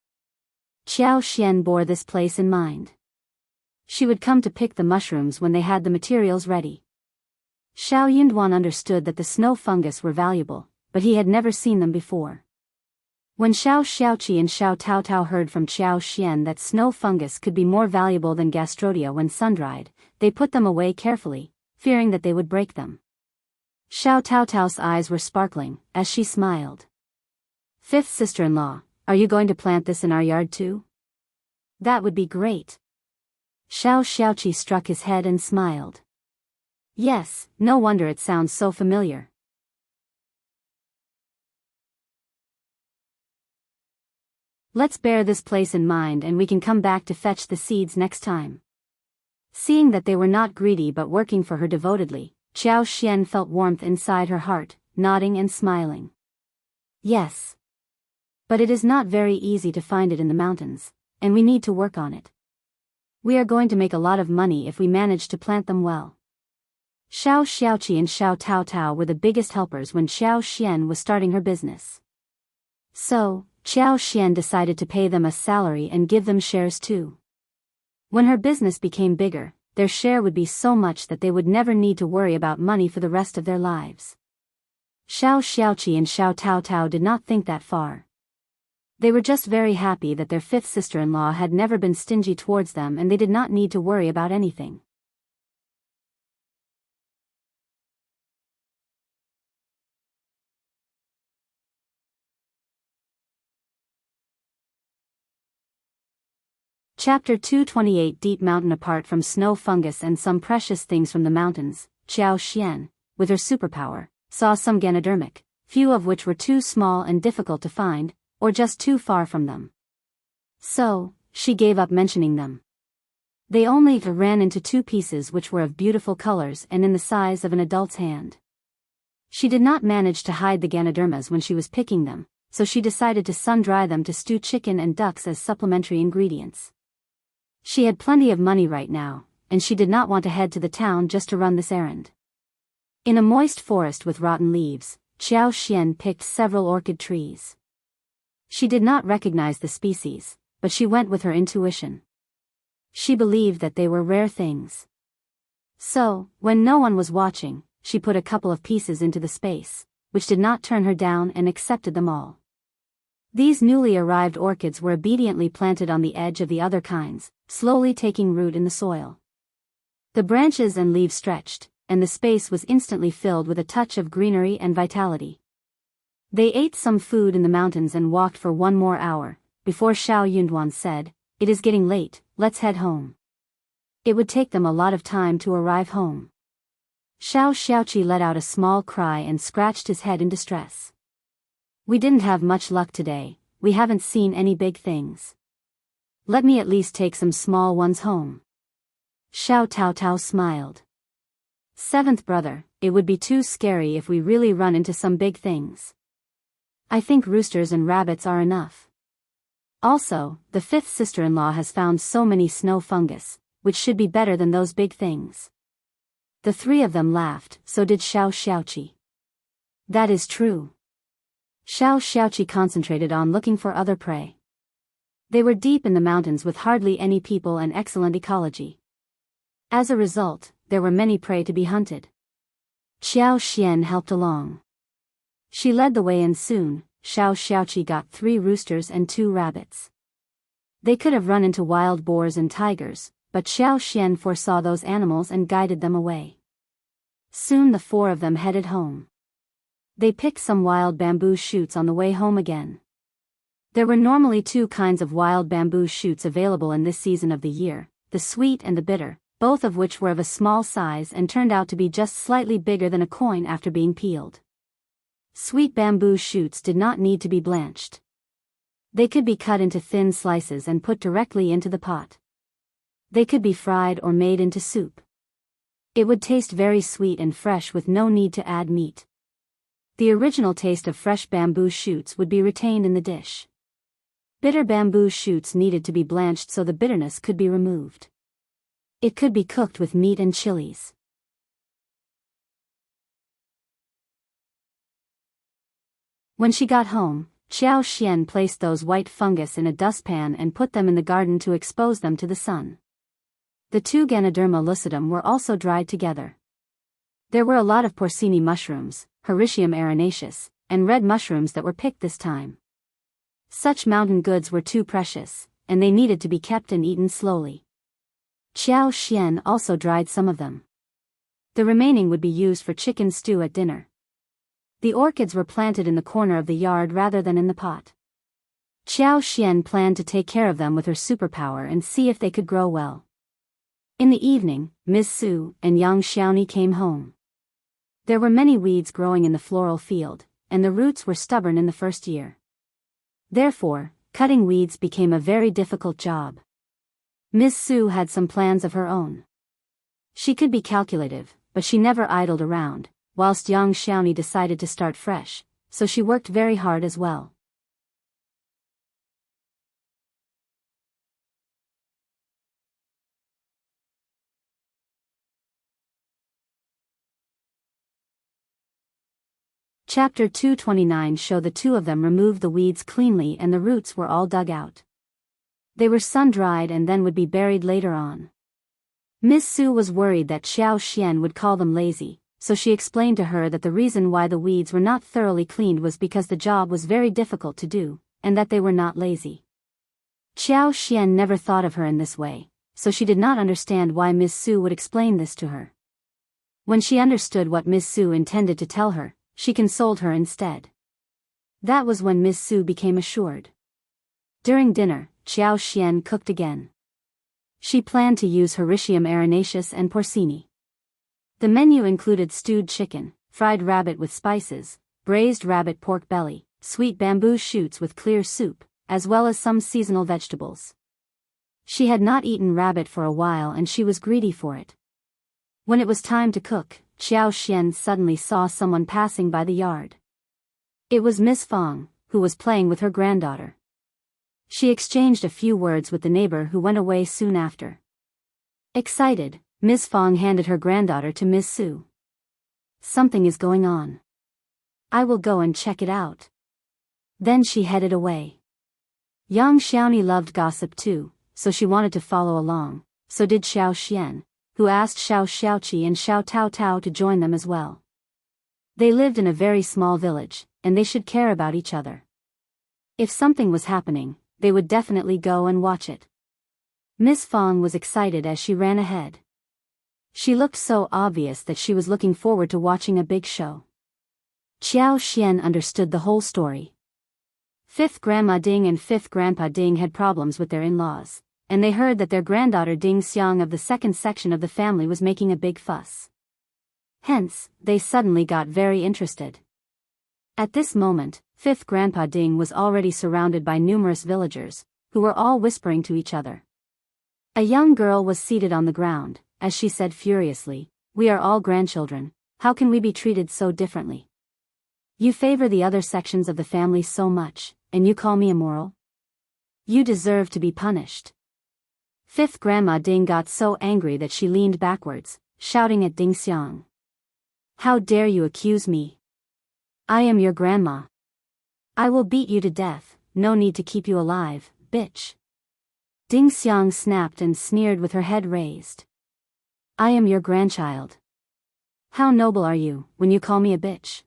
Qiao Xian bore this place in mind. She would come to pick the mushrooms when they had the materials ready. Xiao Yunduan understood that the snow fungus were valuable, but he had never seen them before. When Xiao Xiaoqi and Xiao Tao Tao heard from Qiao Xian that snow fungus could be more valuable than gastrodia when sun-dried, they put them away carefully, fearing that they would break them. Xiao Tao Tao's eyes were sparkling, as she smiled. "Fifth sister-in-law, are you going to plant this in our yard too?" "That would be great." Xiao Xiaoqi struck his head and smiled. "Yes, no wonder it sounds so familiar." "Let's bear this place in mind and we can come back to fetch the seeds next time." Seeing that they were not greedy but working for her devotedly, Qiao Xian felt warmth inside her heart, nodding and smiling. "Yes. But it is not very easy to find it in the mountains, and we need to work on it. We are going to make a lot of money if we manage to plant them well." Xiao Xiaoqi and Xiao Tao Tao were the biggest helpers when Xiao Xian was starting her business. So, Qiao decided to pay them a salary and give them shares too. When her business became bigger, their share would be so much that they would never need to worry about money for the rest of their lives. Xiao Xiaoqi and Xiao Taotao did not think that far. They were just very happy that their fifth sister-in-law had never been stingy towards them and they did not need to worry about anything. Chapter 228 Deep Mountain. Apart from snow, fungus and some precious things from the mountains, Qiao Xian, with her superpower, saw some Ganodermic, few of which were too small and difficult to find, or just too far from them. So, she gave up mentioning them. They only ran into two pieces which were of beautiful colors and in the size of an adult's hand. She did not manage to hide the Ganodermas when she was picking them, so she decided to sun-dry them to stew chicken and ducks as supplementary ingredients. She had plenty of money right now, and she did not want to head to the town just to run this errand. In a moist forest with rotten leaves, Qiao Xian picked several orchid trees. She did not recognize the species, but she went with her intuition. She believed that they were rare things. So, when no one was watching, she put a couple of pieces into the space, which did not turn her down and accepted them all. These newly arrived orchids were obediently planted on the edge of the other kinds, slowly taking root in the soil. The branches and leaves stretched, and the space was instantly filled with a touch of greenery and vitality. They ate some food in the mountains and walked for 1 more hour, before Xiao Yunduan said, "It is getting late, let's head home." It would take them a lot of time to arrive home. Xiao Xiaoqi let out a small cry and scratched his head in distress. "We didn't have much luck today, we haven't seen any big things. Let me at least take some small ones home." Xiao Taotao smiled. "Seventh brother, it would be too scary if we really run into some big things. I think roosters and rabbits are enough. Also, the fifth sister-in-law has found so many snow fungus, which should be better than those big things." The three of them laughed, so did Xiao Xiaoqi. "That is true." Xiao Xiaoqi concentrated on looking for other prey. They were deep in the mountains with hardly any people and excellent ecology. As a result, there were many prey to be hunted. Qiao Xian helped along. She led the way and soon, Xiao Xiaoqi got 3 roosters and 2 rabbits. They could have run into wild boars and tigers, but Xiao Xian foresaw those animals and guided them away. Soon the 4 of them headed home. They picked some wild bamboo shoots on the way home again. There were normally 2 kinds of wild bamboo shoots available in this season of the year, the sweet and the bitter, both of which were of a small size and turned out to be just slightly bigger than a coin after being peeled. Sweet bamboo shoots did not need to be blanched. They could be cut into thin slices and put directly into the pot. They could be fried or made into soup. It would taste very sweet and fresh with no need to add meat. The original taste of fresh bamboo shoots would be retained in the dish. Bitter bamboo shoots needed to be blanched so the bitterness could be removed. It could be cooked with meat and chilies. When she got home, Qiao Xian placed those white fungus in a dustpan and put them in the garden to expose them to the sun. The 2 Ganoderma lucidum were also dried together. There were a lot of porcini mushrooms, Hericium arenaceus, and red mushrooms that were picked this time. Such mountain goods were too precious, and they needed to be kept and eaten slowly. Qiao Xian also dried some of them. The remaining would be used for chicken stew at dinner. The orchids were planted in the corner of the yard rather than in the pot. Qiao Xian planned to take care of them with her superpower and see if they could grow well. In the evening, Ms. Su and Yang Xiaoni came home. There were many weeds growing in the floral field, and the roots were stubborn in the first year. Therefore, cutting weeds became a very difficult job. Ms. Su had some plans of her own. She could be calculative, but she never idled around, whilst Yang Xiaoni decided to start fresh, so she worked very hard as well. Chapter 229 show the two of them removed the weeds cleanly and the roots were all dug out. They were sun-dried and then would be buried later on. Miss Su was worried that Xiao Xian would call them lazy, so she explained to her that the reason why the weeds were not thoroughly cleaned was because the job was very difficult to do, and that they were not lazy. Xiao Xian never thought of her in this way, so she did not understand why Miss Su would explain this to her. When she understood what Miss Su intended to tell her, she consoled her instead. That was when Miss Su became assured. During dinner, Xiao Xian cooked again. She planned to use Hericium arenaceus and porcini. The menu included stewed chicken, fried rabbit with spices, braised rabbit pork belly, sweet bamboo shoots with clear soup, as well as some seasonal vegetables. She had not eaten rabbit for a while and she was greedy for it. When it was time to cook, Xiao Xian suddenly saw someone passing by the yard. It was Miss Fang, who was playing with her granddaughter. She exchanged a few words with the neighbor who went away soon after. Excited, Miss Fang handed her granddaughter to Miss Su. Something is going on. I will go and check it out. Then she headed away. Young Xiaoni loved gossip too, so she wanted to follow along, so did Xiao Xian, who asked Xiao Xiaoqi and Xiao Tao Tao to join them as well. They lived in a very small village, and they should care about each other. If something was happening, they would definitely go and watch it. Miss Fang was excited as she ran ahead. She looked so obvious that she was looking forward to watching a big show. Qiao Xian understood the whole story. Fifth Grandma Ding and Fifth Grandpa Ding had problems with their in-laws, and they heard that their granddaughter Ding Xiang of the second section of the family was making a big fuss. Hence, they suddenly got very interested. At this moment, Fifth Grandpa Ding was already surrounded by numerous villagers, who were all whispering to each other. A young girl was seated on the ground, as she said furiously, "We are all grandchildren, how can we be treated so differently? You favor the other sections of the family so much, and you call me immoral? You deserve to be punished." Fifth Grandma Ding got so angry that she leaned backwards, shouting at Ding Xiang. "How dare you accuse me? I am your grandma. I will beat you to death, no need to keep you alive, bitch." Ding Xiang snapped and sneered with her head raised. "I am your grandchild. How noble are you, when you call me a bitch?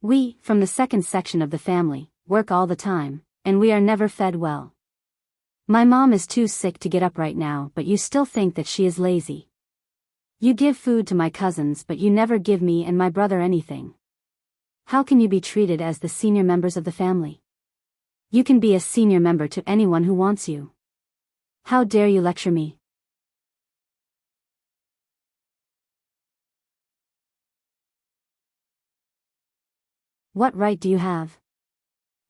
We, from the second section of the family, work all the time, and we are never fed well. My mom is too sick to get up right now, but you still think that she is lazy. You give food to my cousins but you never give me and my brother anything. How can you be treated as the senior members of the family? You can be a senior member to anyone who wants you. How dare you lecture me?" "What right do you have?"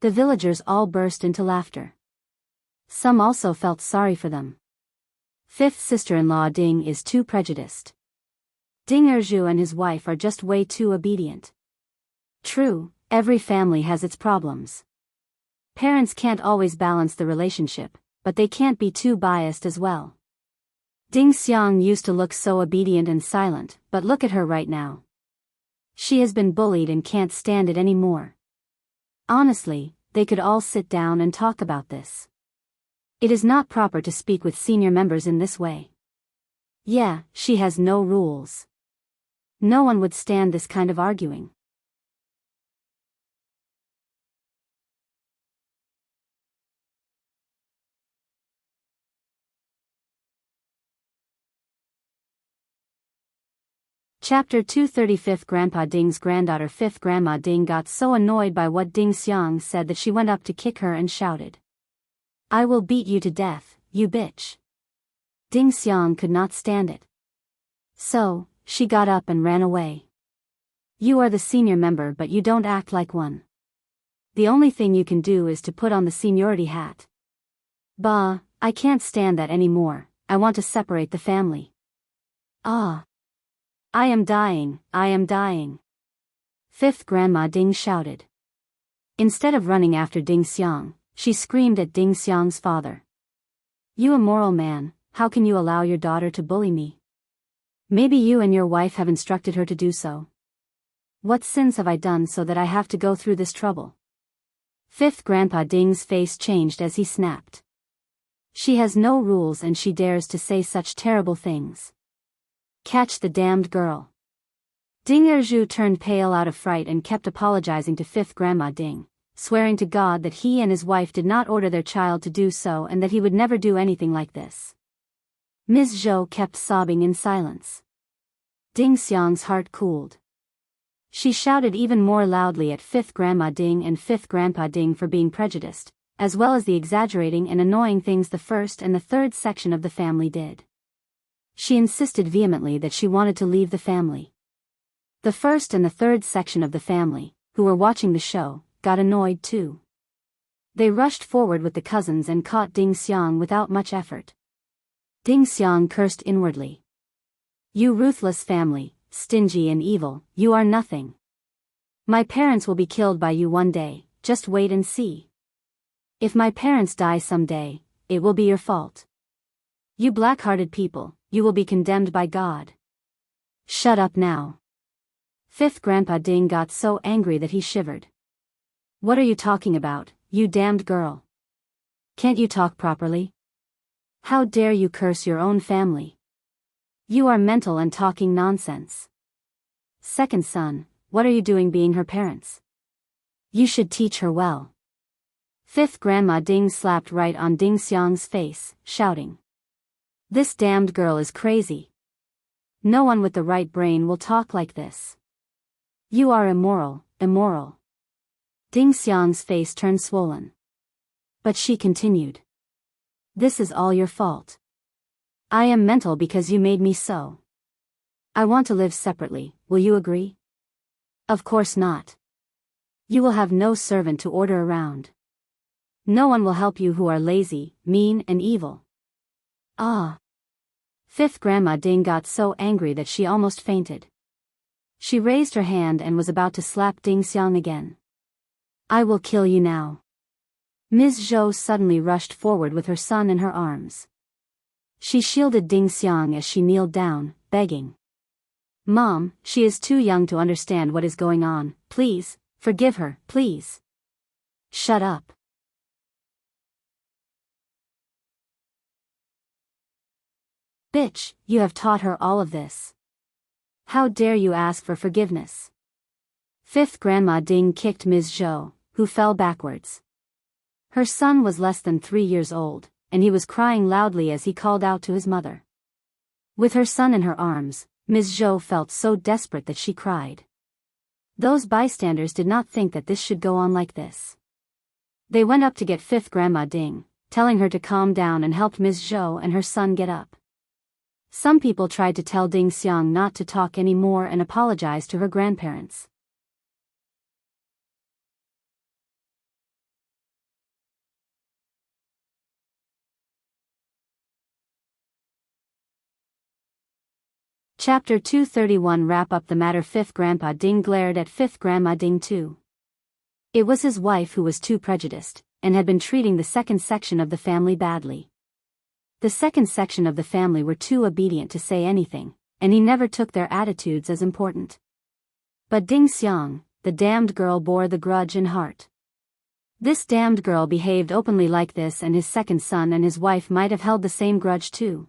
The villagers all burst into laughter. Some also felt sorry for them. Fifth sister-in-law Ding is too prejudiced. Ding Erju and his wife are just way too obedient. True, every family has its problems. Parents can't always balance the relationship, but they can't be too biased as well. Ding Xiang used to look so obedient and silent, but look at her right now. She has been bullied and can't stand it anymore. Honestly, they could all sit down and talk about this. It is not proper to speak with senior members in this way. Yeah, she has no rules. No one would stand this kind of arguing. Chapter 235. Grandpa Ding's granddaughter Fifth Grandma Ding got so annoyed by what Ding Xiang said that she went up to kick her and shouted, "I will beat you to death, you bitch." Ding Xiang could not stand it. So, she got up and ran away. You are the senior member but you don't act like one. The only thing you can do is to put on the seniority hat. Bah, I can't stand that anymore, I want to separate the family. Ah. I am dying, I am dying. Fifth Grandma Ding shouted. Instead of running after Ding Xiang, she screamed at Ding Xiang's father. You immoral man, how can you allow your daughter to bully me? Maybe you and your wife have instructed her to do so. What sins have I done so that I have to go through this trouble? Fifth Grandpa Ding's face changed as he snapped. She has no rules and she dares to say such terrible things. Catch the damned girl. Ding Erju turned pale out of fright and kept apologizing to Fifth Grandma Ding, swearing to God that he and his wife did not order their child to do so and that he would never do anything like this. Ms. Zhou kept sobbing in silence. Ding Xiang's heart cooled. She shouted even more loudly at Fifth Grandma Ding and Fifth Grandpa Ding for being prejudiced, as well as the exaggerating and annoying things the first and the third section of the family did. She insisted vehemently that she wanted to leave the family. The first and the third section of the family, who were watching the show, got annoyed too. They rushed forward with the cousins and caught Ding Xiang without much effort. Ding Xiang cursed inwardly. You ruthless family, stingy and evil, you are nothing. My parents will be killed by you one day, just wait and see. If my parents die someday, it will be your fault. You black-hearted people, you will be condemned by God. Shut up now. Fifth Grandpa Ding got so angry that he shivered. What are you talking about, you damned girl? Can't you talk properly? How dare you curse your own family? You are mental and talking nonsense. Second son, what are you doing being her parents? You should teach her well. Fifth Grandma Ding slapped right on Ding Xiang's face, shouting. This damned girl is crazy. No one with the right brain will talk like this. You are immoral, immoral. Ding Xiang's face turned swollen. But she continued. This is all your fault. I am mental because you made me so. I want to live separately, will you agree? Of course not. You will have no servant to order around. No one will help you who are lazy, mean and evil. Ah. Fifth Grandma Ding got so angry that she almost fainted. She raised her hand and was about to slap Ding Xiang again. I will kill you now. Ms. Zhou suddenly rushed forward with her son in her arms. She shielded Ding Xiang as she kneeled down, begging. Mom, she is too young to understand what is going on, please, forgive her, please. Shut up. Bitch, you have taught her all of this. How dare you ask for forgiveness? Fifth Grandma Ding kicked Ms. Zhou, who fell backwards. Her son was less than 3 years old, and he was crying loudly as he called out to his mother. With her son in her arms, Ms. Zhou felt so desperate that she cried. Those bystanders did not think that this should go on like this. They went up to get Fifth Grandma Ding, telling her to calm down and helped Ms. Zhou and her son get up. Some people tried to tell Ding Xiang not to talk anymore and apologize to her grandparents. Chapter 231 Wrap up the matter. Fifth Grandpa Ding glared at Fifth Grandma Ding too. It was his wife who was too prejudiced, and had been treating the second section of the family badly. The second section of the family were too obedient to say anything, and he never took their attitudes as important. But Ding Xiang, the damned girl, bore the grudge in heart. This damned girl behaved openly like this, and his second son and his wife might have held the same grudge too.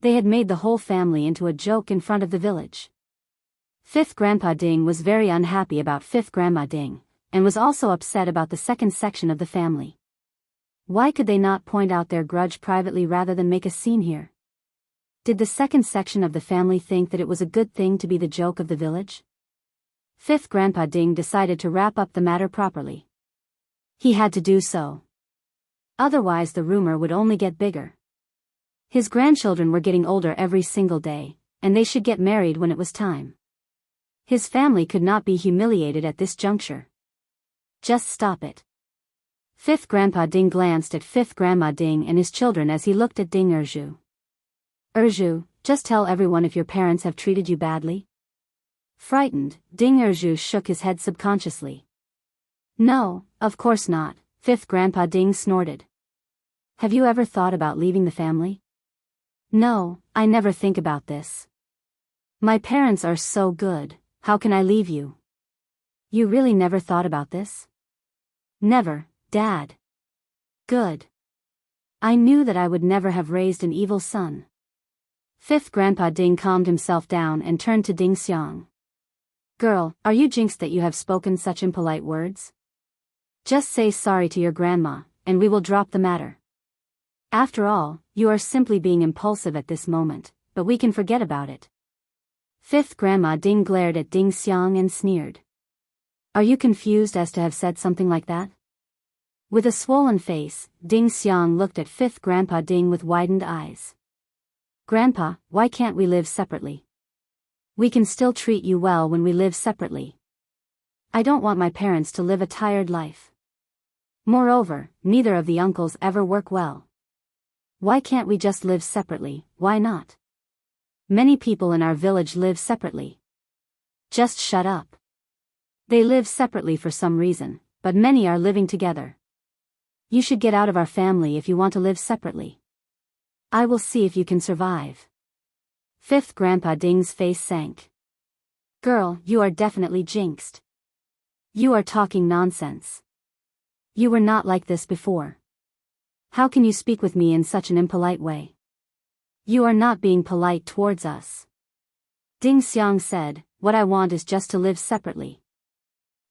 They had made the whole family into a joke in front of the village. Fifth Grandpa Ding was very unhappy about Fifth Grandma Ding, and was also upset about the second section of the family. Why could they not point out their grudge privately rather than make a scene here? Did the second section of the family think that it was a good thing to be the joke of the village? Fifth Grandpa Ding decided to wrap up the matter properly. He had to do so. Otherwise the rumor would only get bigger. His grandchildren were getting older every single day, and they should get married when it was time. His family could not be humiliated at this juncture. Just stop it. Fifth Grandpa Ding glanced at Fifth Grandma Ding and his children as he looked at Ding Erju. Erju, just tell everyone if your parents have treated you badly. Frightened, Ding Erju shook his head subconsciously. No, of course not, Fifth Grandpa Ding snorted. Have you ever thought about leaving the family? No, I never think about this. My parents are so good, how can I leave you? You really never thought about this? Never, Dad. Good. I knew that I would never have raised an evil son. Fifth Grandpa Ding calmed himself down and turned to Ding Xiang. Girl, are you jinxed that you have spoken such impolite words? Just say sorry to your grandma, and we will drop the matter. After all, you are simply being impulsive at this moment, but we can forget about it. Fifth Grandma Ding glared at Ding Xiang and sneered. Are you confused as to have said something like that? With a swollen face, Ding Xiang looked at Fifth Grandpa Ding with widened eyes. Grandpa, why can't we live separately? We can still treat you well when we live separately. I don't want my parents to live a tired life. Moreover, neither of the uncles ever work well. Why can't we just live separately? Why not? Many people in our village live separately. Just shut up. They live separately for some reason, but many are living together. You should get out of our family if you want to live separately. I will see if you can survive. Fifth Grandpa Ding's face sank. Girl, you are definitely jinxed. You are talking nonsense. You were not like this before. How can you speak with me in such an impolite way? You are not being polite towards us. Ding Xiang said, what I want is just to live separately.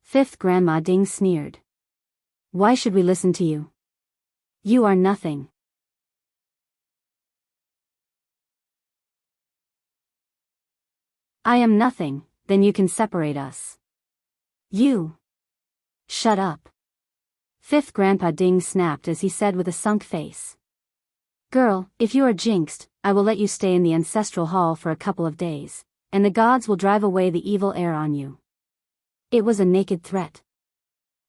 Fifth Grandma Ding sneered. Why should we listen to you? You are nothing. I am nothing, then you can separate us. You. Shut up. Fifth Grandpa Ding snapped as he said with a sunk face. Girl, if you are jinxed, I will let you stay in the ancestral hall for a couple of days, and the gods will drive away the evil air on you. It was a naked threat.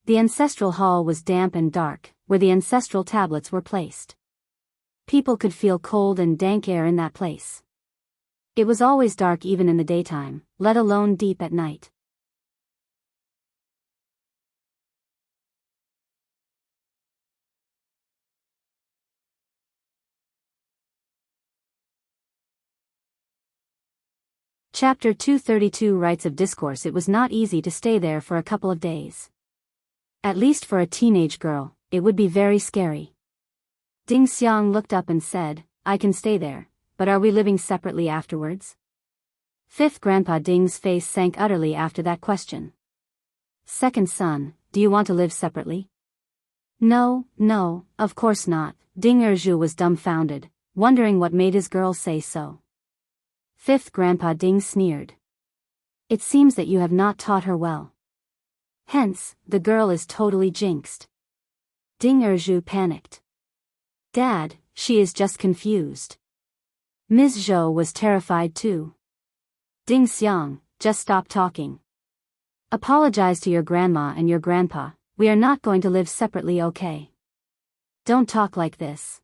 The ancestral hall was damp and dark, where the ancestral tablets were placed. People could feel cold and dank air in that place. It was always dark even in the daytime, let alone deep at night. Chapter 232 Rites of Discourse. It was not easy to stay there for a couple of days. At least for a teenage girl, it would be very scary. Ding Xiang looked up and said, I can stay there, but are we living separately afterwards? Fifth Grandpa Ding's face sank utterly after that question. Second son, do you want to live separately? No, of course not. Ding Erju was dumbfounded, wondering what made his girl say so. Fifth Grandpa Ding sneered. It seems that you have not taught her well. Hence, the girl is totally jinxed. Ding Erju panicked. Dad, she is just confused. Ms. Zhou was terrified too. Ding Xiang, just stop talking. Apologize to your grandma and your grandpa, we are not going to live separately, okay? Don't talk like this.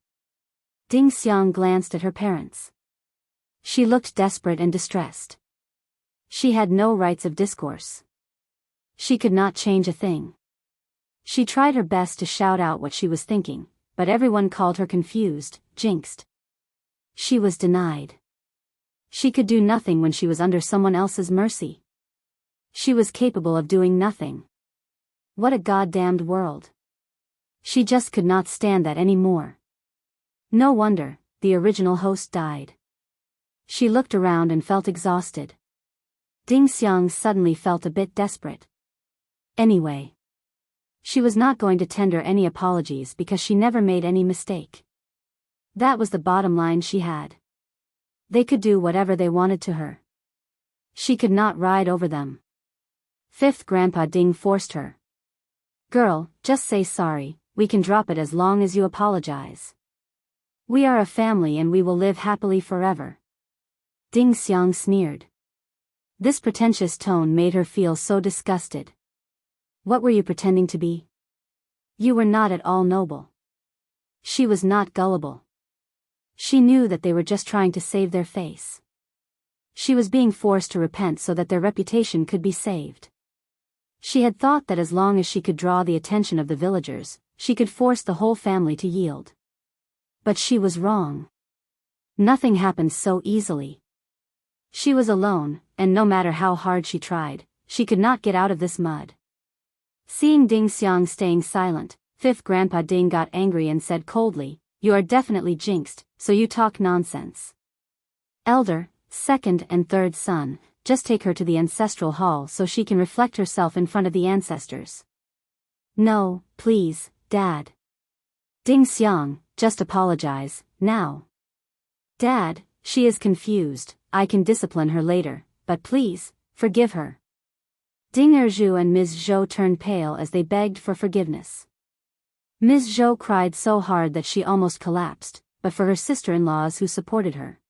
Ding Xiang glanced at her parents. She looked desperate and distressed. She had no rights of discourse. She could not change a thing. She tried her best to shout out what she was thinking, but everyone called her confused, jinxed. She was denied. She could do nothing when she was under someone else's mercy. She was capable of doing nothing. What a goddamned world. She just could not stand that anymore. No wonder, the original host died. She looked around and felt exhausted. Ding Xiang suddenly felt a bit desperate. Anyway, she was not going to tender any apologies because she never made any mistake. That was the bottom line she had. They could do whatever they wanted to her. She could not ride over them. Fifth Grandpa Ding forced her. Girl, just say sorry, we can drop it as long as you apologize. We are a family and we will live happily forever. Ding Xiang sneered. This pretentious tone made her feel so disgusted. What were you pretending to be? You were not at all noble. She was not gullible. She knew that they were just trying to save their face. She was being forced to repent so that their reputation could be saved. She had thought that as long as she could draw the attention of the villagers, she could force the whole family to yield. But she was wrong. Nothing happened so easily. She was alone, and no matter how hard she tried, she could not get out of this mud. Seeing Ding Xiang staying silent, fifth Grandpa Ding got angry and said coldly, "You are definitely jinxed, so you talk nonsense. Elder, second and third son, just take her to the ancestral hall so she can reflect herself in front of the ancestors." "No, please, Dad." Ding Xiang, just apologize, now. "Dad, she is confused, I can discipline her later, but please, forgive her." Ding Erju and Ms. Zhou turned pale as they begged for forgiveness. Ms. Zhou cried so hard that she almost collapsed, but for her sister-in-laws who supported her.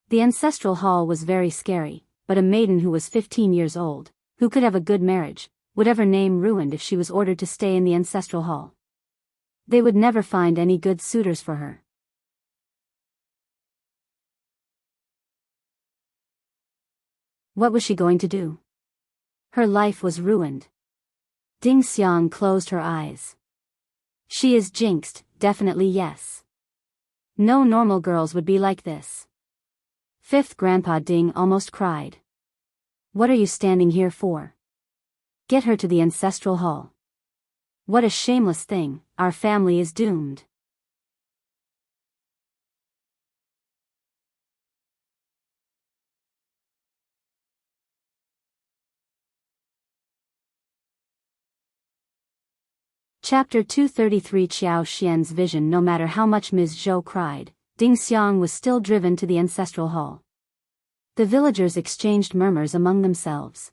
The ancestral hall was very scary, but a maiden who was 15 years old, who could have a good marriage, would have her name ruined if she was ordered to stay in the ancestral hall. They would never find any good suitors for her. What was she going to do? Her life was ruined. Ding Xiang closed her eyes. She is jinxed, definitely yes. No normal girls would be like this. Fifth Grandpa Ding almost cried. What are you standing here for? Get her to the ancestral hall. What a shameless thing, our family is doomed. Chapter 233 Qiao Xian's vision. No matter how much Ms. Zhou cried, Ding Xiang was still driven to the ancestral hall. The villagers exchanged murmurs among themselves.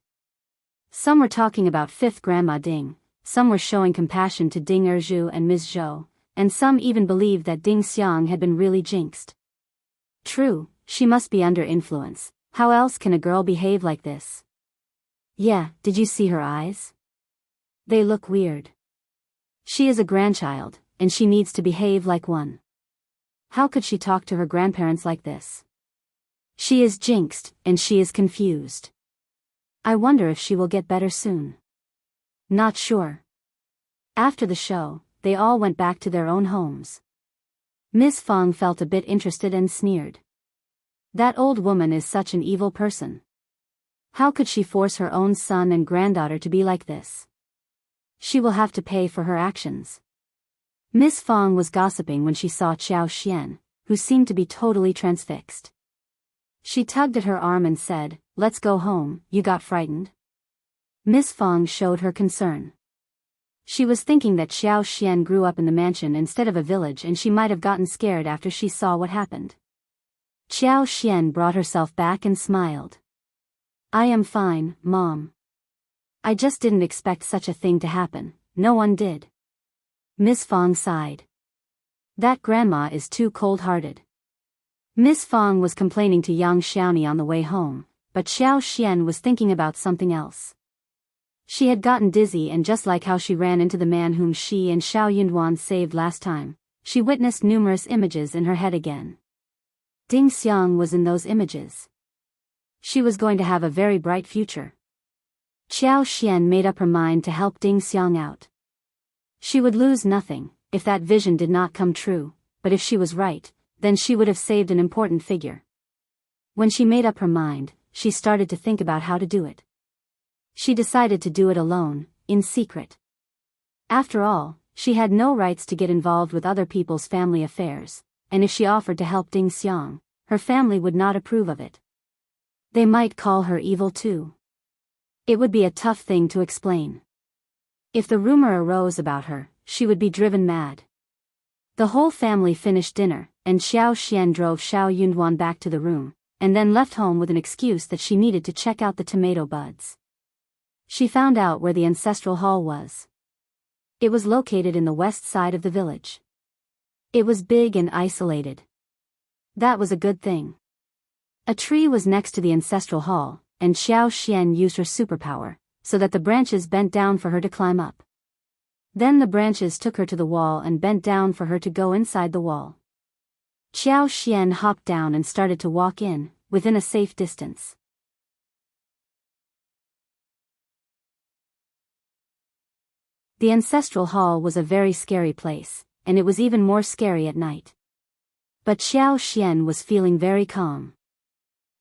Some were talking about fifth Grandma Ding, some were showing compassion to Ding Erju and Ms. Zhou, and some even believed that Ding Xiang had been really jinxed. True, she must be under influence, how else can a girl behave like this? Yeah, did you see her eyes? They look weird. She is a grandchild, and she needs to behave like one. How could she talk to her grandparents like this? She is jinxed, and she is confused. I wonder if she will get better soon. Not sure. After the show, they all went back to their own homes. Miss Fang felt a bit interested and sneered. That old woman is such an evil person. How could she force her own son and granddaughter to be like this? She will have to pay for her actions. Miss Fang was gossiping when she saw Qiao Xian, who seemed to be totally transfixed. She tugged at her arm and said, "Let's go home, you got frightened?" Miss Fang showed her concern. She was thinking that Qiao Xian grew up in the mansion instead of a village, and she might have gotten scared after she saw what happened. Qiao Xian brought herself back and smiled. "I am fine, Mom. I just didn't expect such a thing to happen, no one did." Miss Fang sighed. That grandma is too cold-hearted. Miss Fang was complaining to Yang Xiaoni on the way home, but Qiao Xian was thinking about something else. She had gotten dizzy, and just like how she ran into the man whom she and Xiao Yunduan saved last time, she witnessed numerous images in her head again. Ding Xiang was in those images. She was going to have a very bright future. Qiao Xian made up her mind to help Ding Xiang out. She would lose nothing if that vision did not come true, but if she was right, then she would have saved an important figure. When she made up her mind, she started to think about how to do it. She decided to do it alone, in secret. After all, she had no rights to get involved with other people's family affairs, and if she offered to help Ding Xiang, her family would not approve of it. They might call her evil too. It would be a tough thing to explain. If the rumor arose about her, she would be driven mad. The whole family finished dinner, and Xiao Xian drove Xiao Yunduan back to the room, and then left home with an excuse that she needed to check out the tomato buds. She found out where the ancestral hall was. It was located in the west side of the village. It was big and isolated. That was a good thing. A tree was next to the ancestral hall, and Xiao Xian used her superpower, so that the branches bent down for her to climb up. Then the branches took her to the wall and bent down for her to go inside the wall. Qiao Xian hopped down and started to walk in, within a safe distance. The ancestral hall was a very scary place, and it was even more scary at night. But Qiao Xian was feeling very calm.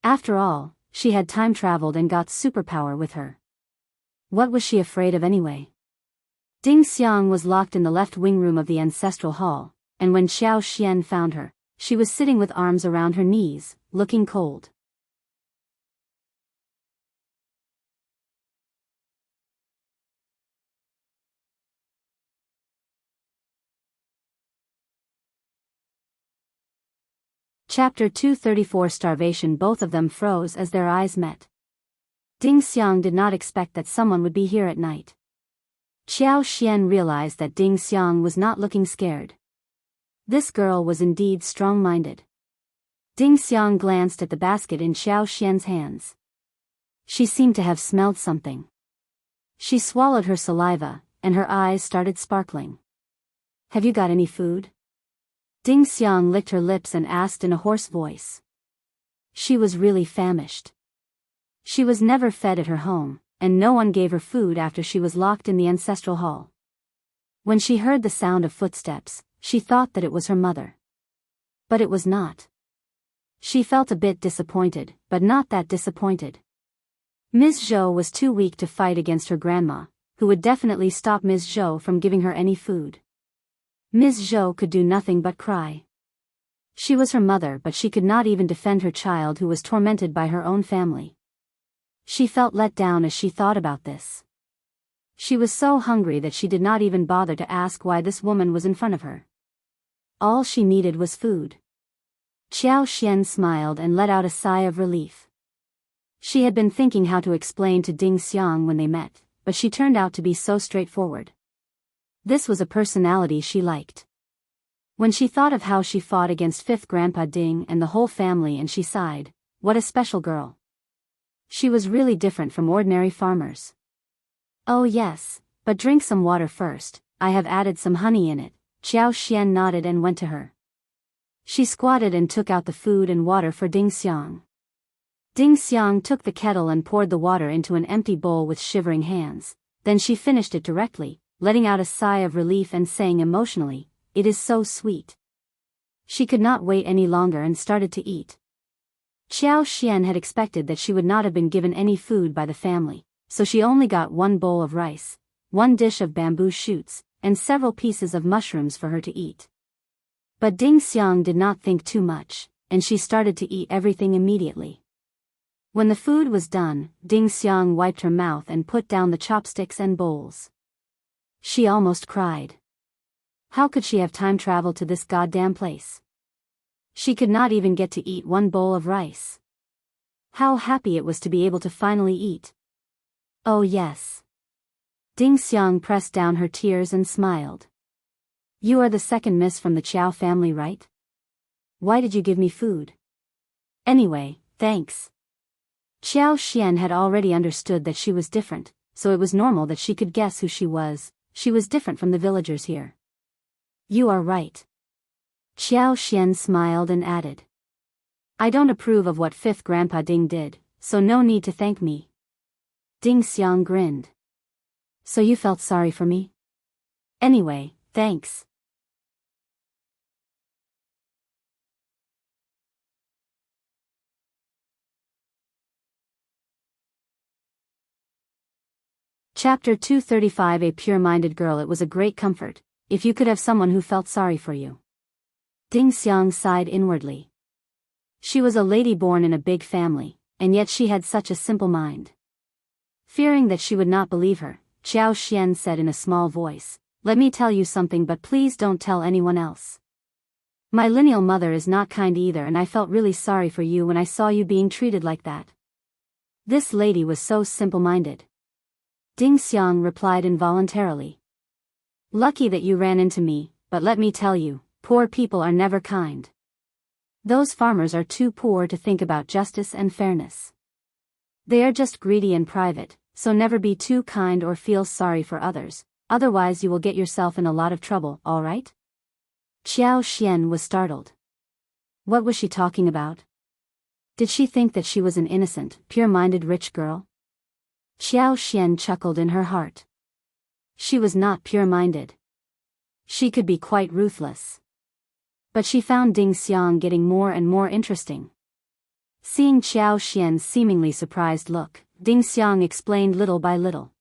After all, she had time traveled and got superpower with her. What was she afraid of anyway? Ding Xiang was locked in the left wing room of the ancestral hall, and when Xiao Xian found her, she was sitting with arms around her knees, looking cold. Chapter 234 Starvation. Both of them froze as their eyes met. Ding Xiang did not expect that someone would be here at night. Qiao Xian realized that Ding Xiang was not looking scared. This girl was indeed strong-minded. Ding Xiang glanced at the basket in Qiao Xian's hands. She seemed to have smelled something. She swallowed her saliva, and her eyes started sparkling. Have you got any food? Ding Xiang licked her lips and asked in a hoarse voice. She was really famished. She was never fed at her home, and no one gave her food after she was locked in the ancestral hall. When she heard the sound of footsteps, she thought that it was her mother. But it was not. She felt a bit disappointed, but not that disappointed. Ms. Zhou was too weak to fight against her grandma, who would definitely stop Ms. Zhou from giving her any food. Ms. Zhou could do nothing but cry. She was her mother, but she could not even defend her child who was tormented by her own family. She felt let down as she thought about this. She was so hungry that she did not even bother to ask why this woman was in front of her. All she needed was food. Qiao Xian smiled and let out a sigh of relief. She had been thinking how to explain to Ding Xiang when they met, but she turned out to be so straightforward. This was a personality she liked. When she thought of how she fought against fifth Grandpa Ding and the whole family, and she sighed, what a special girl. She was really different from ordinary farmers. Oh yes, but drink some water first, I have added some honey in it. Qiao Xian nodded and went to her. She squatted and took out the food and water for Ding Xiang. Ding Xiang took the kettle and poured the water into an empty bowl with shivering hands, then she finished it directly, letting out a sigh of relief and saying emotionally, "It is so sweet." She could not wait any longer and started to eat. Qiao Xian had expected that she would not have been given any food by the family, so she only got one bowl of rice, one dish of bamboo shoots, and several pieces of mushrooms for her to eat. But Ding Xiang did not think too much, and she started to eat everything immediately. When the food was done, Ding Xiang wiped her mouth and put down the chopsticks and bowls. She almost cried. How could she have time traveled to this goddamn place? She could not even get to eat one bowl of rice. How happy it was to be able to finally eat. Oh yes. Ding Xiang pressed down her tears and smiled. You are the second miss from the Qiao family, right? Why did you give me food? Anyway, thanks. Qiao Xian had already understood that she was different, so it was normal that she could guess who she was. She was different from the villagers here. You are right. Qiao Xian smiled and added. I don't approve of what fifth Grandpa Ding did, so no need to thank me. Ding Xiang grinned. So you felt sorry for me? Anyway, thanks. Chapter 235 A pure-minded girl. It was a great comfort, if you could have someone who felt sorry for you. Ding Xiang sighed inwardly. She was a lady born in a big family, and yet she had such a simple mind. Fearing that she would not believe her, Qiao Xian said in a small voice, "Let me tell you something, but please don't tell anyone else. My lineal mother is not kind either, and I felt really sorry for you when I saw you being treated like that." This lady was so simple-minded. Ding Xiang replied involuntarily. Lucky that you ran into me, but let me tell you, poor people are never kind. Those farmers are too poor to think about justice and fairness. They are just greedy and private, so never be too kind or feel sorry for others, otherwise you will get yourself in a lot of trouble, alright? Qiao Xian was startled. What was she talking about? Did she think that she was an innocent, pure-minded rich girl? Qiao Xian chuckled in her heart. She was not pure-minded. She could be quite ruthless. But she found Ding Xiang getting more and more interesting. Seeing Qiao Xian's seemingly surprised look, Ding Xiang explained little by little.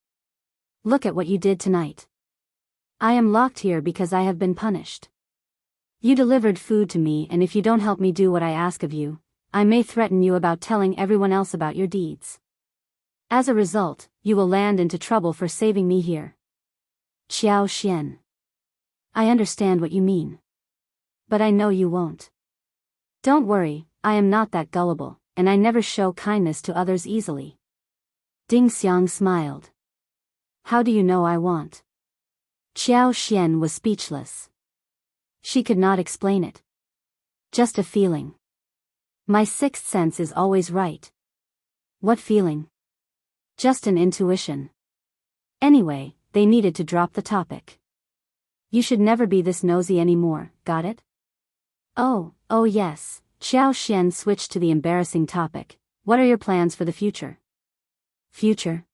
Look at what you did tonight. I am locked here because I have been punished. You delivered food to me, and if you don't help me do what I ask of you, I may threaten you about telling everyone else about your deeds. As a result, you will land into trouble for saving me here. Qiao Xian. I understand what you mean. But I know you won't. Don't worry, I am not that gullible, and I never show kindness to others easily. Ding Xiang smiled. How do you know I won't? Qiao Xian was speechless. She could not explain it. Just a feeling. My sixth sense is always right. What feeling? Just an intuition. Anyway, they needed to drop the topic. You should never be this nosy anymore, got it? Oh yes. Qiao Xian switched to the embarrassing topic. What are your plans for the future? Future?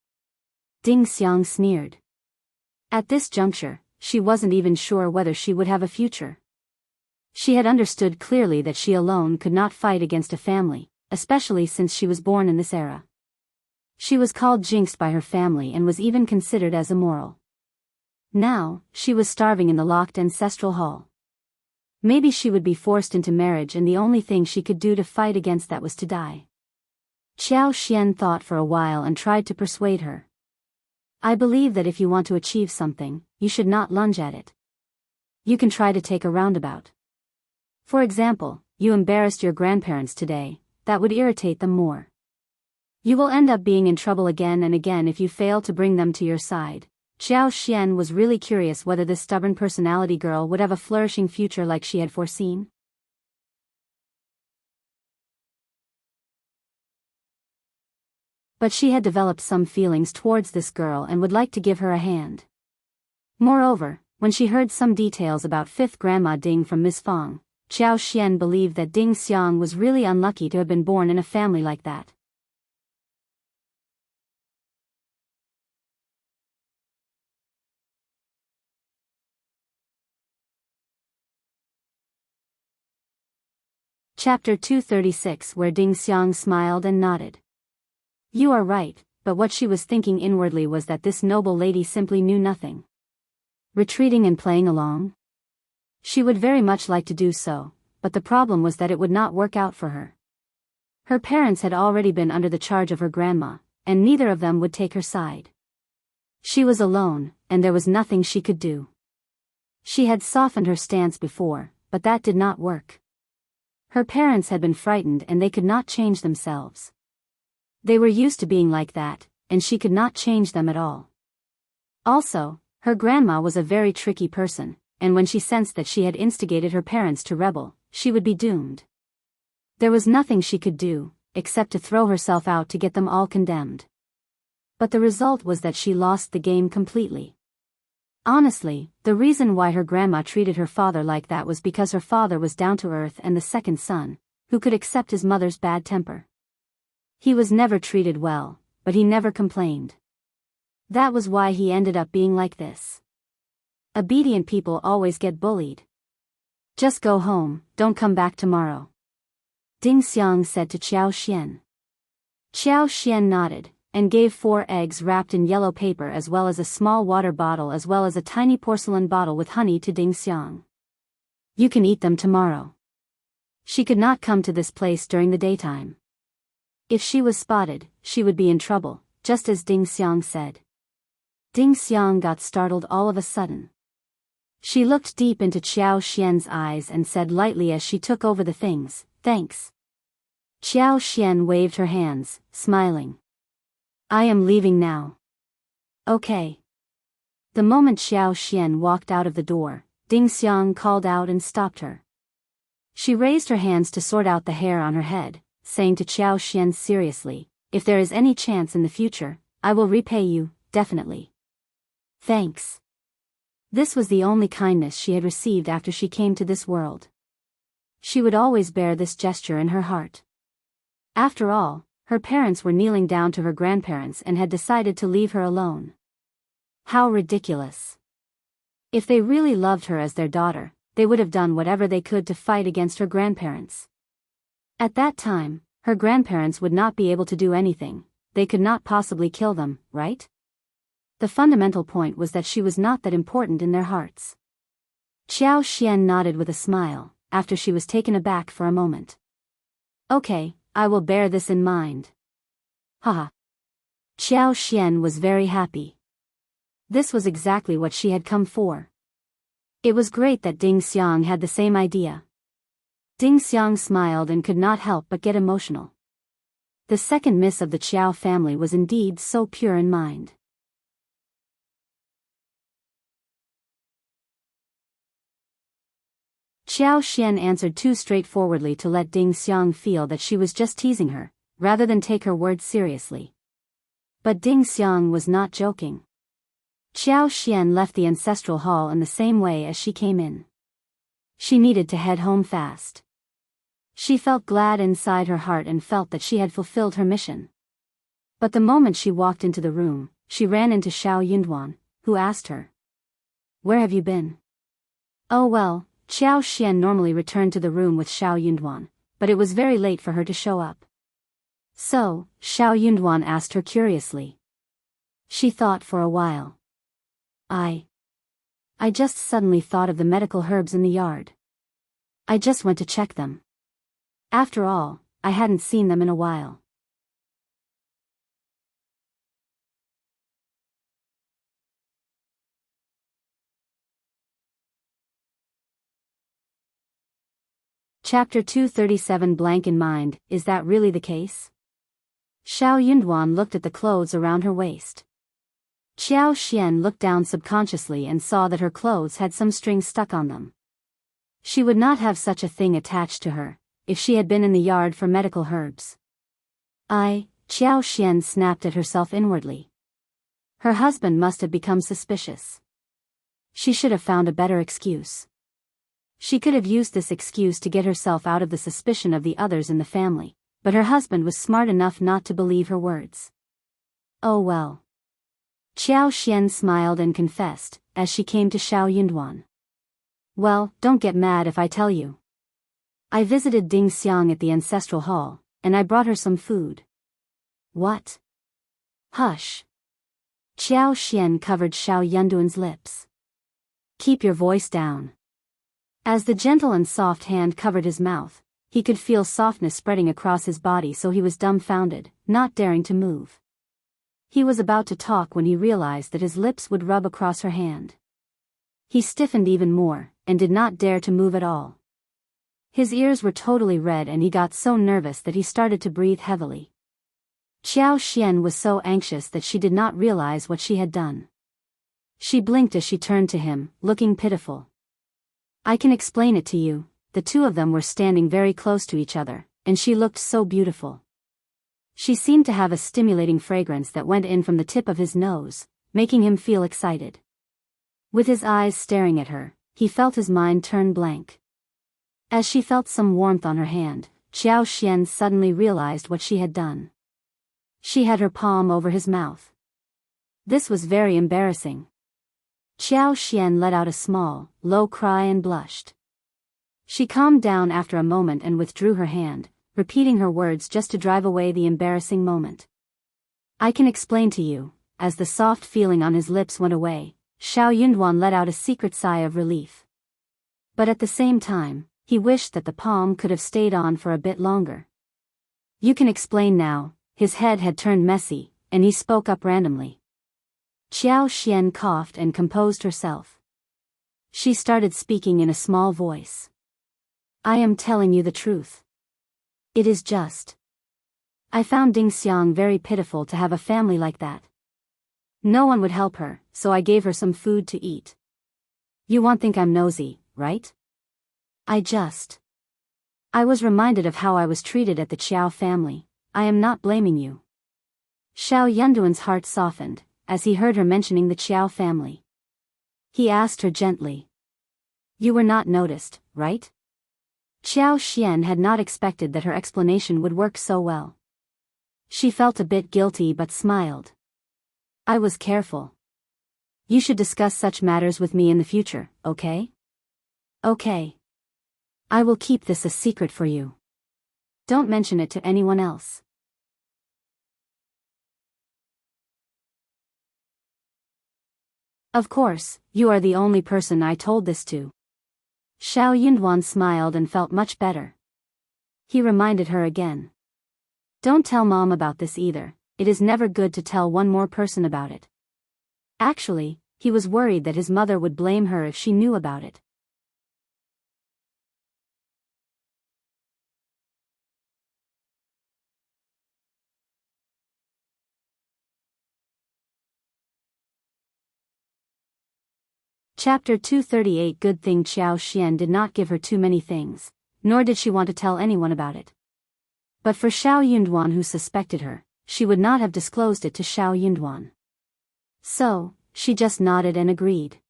Ding Xiang sneered. At this juncture, she wasn't even sure whether she would have a future. She had understood clearly that she alone could not fight against a family, especially since she was born in this era. She was called jinxed by her family and was even considered as immoral. Now, she was starving in the locked ancestral hall. Maybe she would be forced into marriage, and the only thing she could do to fight against that was to die. Qiao Xian thought for a while and tried to persuade her. I believe that if you want to achieve something, you should not lunge at it. You can try to take a roundabout. For example, you embarrassed your grandparents today, that would irritate them more. You will end up being in trouble again and again if you fail to bring them to your side. Qiao Xian was really curious whether this stubborn personality girl would have a flourishing future like she had foreseen. But she had developed some feelings towards this girl and would like to give her a hand. Moreover, when she heard some details about fifth grandma Ding from Miss Fang, Qiao Xian believed that Ding Xiang was really unlucky to have been born in a family like that. Chapter 236, where Ding Xiang smiled and nodded. You are right, but what she was thinking inwardly was that this noble lady simply knew nothing. Retreating and playing along? She would very much like to do so, but the problem was that it would not work out for her. Her parents had already been under the charge of her grandma, and neither of them would take her side. She was alone, and there was nothing she could do. She had softened her stance before, but that did not work. Her parents had been frightened and they could not change themselves. They were used to being like that, and she could not change them at all. Also, her grandma was a very tricky person, and when she sensed that she had instigated her parents to rebel, she would be doomed. There was nothing she could do, except to throw herself out to get them all condemned. But the result was that she lost the game completely. Honestly, the reason why her grandma treated her father like that was because her father was down to earth and the second son, who could accept his mother's bad temper. He was never treated well, but he never complained. That was why he ended up being like this. Obedient people always get bullied. Just go home, don't come back tomorrow. Ding Xiang said to Qiao Xian. Qiao Xian nodded, and gave 4 eggs wrapped in yellow paper as well as a small water bottle as well as a tiny porcelain bottle with honey to Ding Xiang. You can eat them tomorrow. She could not come to this place during the daytime. If she was spotted, she would be in trouble, just as Ding Xiang said. Ding Xiang got startled all of a sudden. She looked deep into Qiao Xian's eyes and said lightly as she took over the things, "Thanks." Qiao Xian waved her hands, smiling. I am leaving now. Okay. The moment Qiao Xian walked out of the door, Ding Xiang called out and stopped her. She raised her hands to sort out the hair on her head, saying to Qiao Xian seriously, if there is any chance in the future, I will repay you, definitely. Thanks. This was the only kindness she had received after she came to this world. She would always bear this gesture in her heart. After all, her parents were kneeling down to her grandparents and had decided to leave her alone. How ridiculous. If they really loved her as their daughter, they would have done whatever they could to fight against her grandparents. At that time, Her grandparents would not be able to do anything, they could not possibly kill them, right? The fundamental point was that she was not that important in their hearts. Qiao Xian nodded with a smile, after she was taken aback for a moment. Okay, I will bear this in mind. Haha. Qiao Xian was very happy. This was exactly what she had come for. It was great that Ding Xiang had the same idea. Ding Xiang smiled and could not help but get emotional. The second miss of the Qiao family was indeed so pure in mind. Qiao Xian answered too straightforwardly to let Ding Xiang feel that she was just teasing her, rather than take her words seriously. But Ding Xiang was not joking. Qiao Xian left the ancestral hall in the same way as she came in. She needed to head home fast. She felt glad inside her heart and felt that she had fulfilled her mission. But the moment she walked into the room, she ran into Xiao Yunduan, who asked her, "Where have you been?" Oh well, Qiao Xian normally returned to the room with Xiao Yunduan, but it was very late for her to show up. So, Xiao Yunduan asked her curiously. She thought for a while. I just suddenly thought of the medical herbs in the yard. I just went to check them. After all, I hadn't seen them in a while. Chapter 237 Blank in mind, is that really the case? Xiao Yunduan looked at the clothes around her waist. Qiao Xian looked down subconsciously and saw that her clothes had some strings stuck on them. She would not have such a thing attached to her, if she had been in the yard for medical herbs. Qiao Xian snapped at herself inwardly. Her husband must have become suspicious. She should have found a better excuse. She could have used this excuse to get herself out of the suspicion of the others in the family, but her husband was smart enough not to believe her words. Oh well. Qiao Xian smiled and confessed, as she came to Xiao Yunduan. Well, don't get mad if I tell you. I visited Ding Xiang at the ancestral hall, and I brought her some food. What? Hush. Qiao Xian covered Xiao Yunduan's lips. Keep your voice down. As the gentle and soft hand covered his mouth, he could feel softness spreading across his body, so he was dumbfounded, not daring to move. He was about to talk when he realized that his lips would rub across her hand. He stiffened even more, and did not dare to move at all. His ears were totally red and he got so nervous that he started to breathe heavily. Qiao Xian was so anxious that she did not realize what she had done. She blinked as she turned to him, looking pitiful. I can explain it to you. The two of them were standing very close to each other, and she looked so beautiful. She seemed to have a stimulating fragrance that went in from the tip of his nose, making him feel excited. With his eyes staring at her, he felt his mind turn blank. As she felt some warmth on her hand, Qiao Xian suddenly realized what she had done. She had her palm over his mouth. This was very embarrassing. Qiao Xian let out a small, low cry and blushed. She calmed down after a moment and withdrew her hand, repeating her words just to drive away the embarrassing moment. I can explain to you. As the soft feeling on his lips went away, Xiao Yunduan let out a secret sigh of relief. But at the same time, he wished that the palm could have stayed on for a bit longer. You can explain now. His head had turned messy, and he spoke up randomly. Qiao Xian coughed and composed herself. She started speaking in a small voice. I am telling you the truth. It is just. I found Ding Xiang very pitiful to have a family like that. No one would help her, so I gave her some food to eat. You won't think I'm nosy, right? I was reminded of how I was treated at the Qiao family. I am not blaming you. Xiao Yunduan's heart softened, as he heard her mentioning the Qiao family. He asked her gently. You were not noticed, right? Qiao Xian had not expected that her explanation would work so well. She felt a bit guilty but smiled. I was careful. You should discuss such matters with me in the future, okay? Okay. I will keep this a secret for you. Don't mention it to anyone else. Of course, you are the only person I told this to. Xiao Yunduan smiled and felt much better. He reminded her again. Don't tell Mom about this either, it is never good to tell one more person about it. Actually, he was worried that his mother would blame her if she knew about it. Chapter 238. Good thing Qiao Xian did not give her too many things, nor did she want to tell anyone about it. But for Xiao Yunduan, who suspected her, she would not have disclosed it to Xiao Yunduan. So, she just nodded and agreed.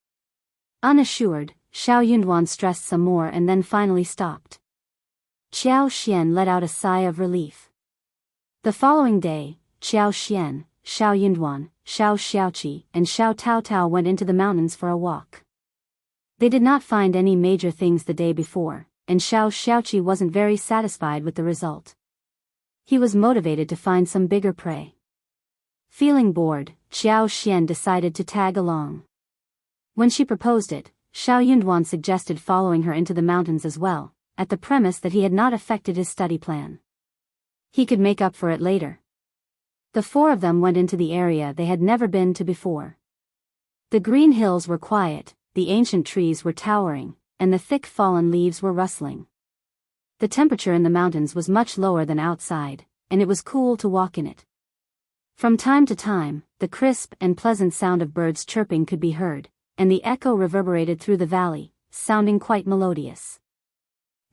Unassured, Xiao Yunduan stressed some more and then finally stopped. Qiao Xian let out a sigh of relief. The following day, Qiao Xian, Xiao Yunduan, Xiao Xiaoqi, and Xiao Taotao went into the mountains for a walk. They did not find any major things the day before, and Xiao Xiaoqi wasn't very satisfied with the result. He was motivated to find some bigger prey. Feeling bored, Qiao Xian decided to tag along. When she proposed it, Xiao Yunduan suggested following her into the mountains as well, at the premise that he had not affected his study plan. He could make up for it later. The four of them went into the area they had never been to before. The green hills were quiet, the ancient trees were towering, and the thick fallen leaves were rustling. The temperature in the mountains was much lower than outside, and it was cool to walk in it. From time to time, the crisp and pleasant sound of birds chirping could be heard, and the echo reverberated through the valley, sounding quite melodious.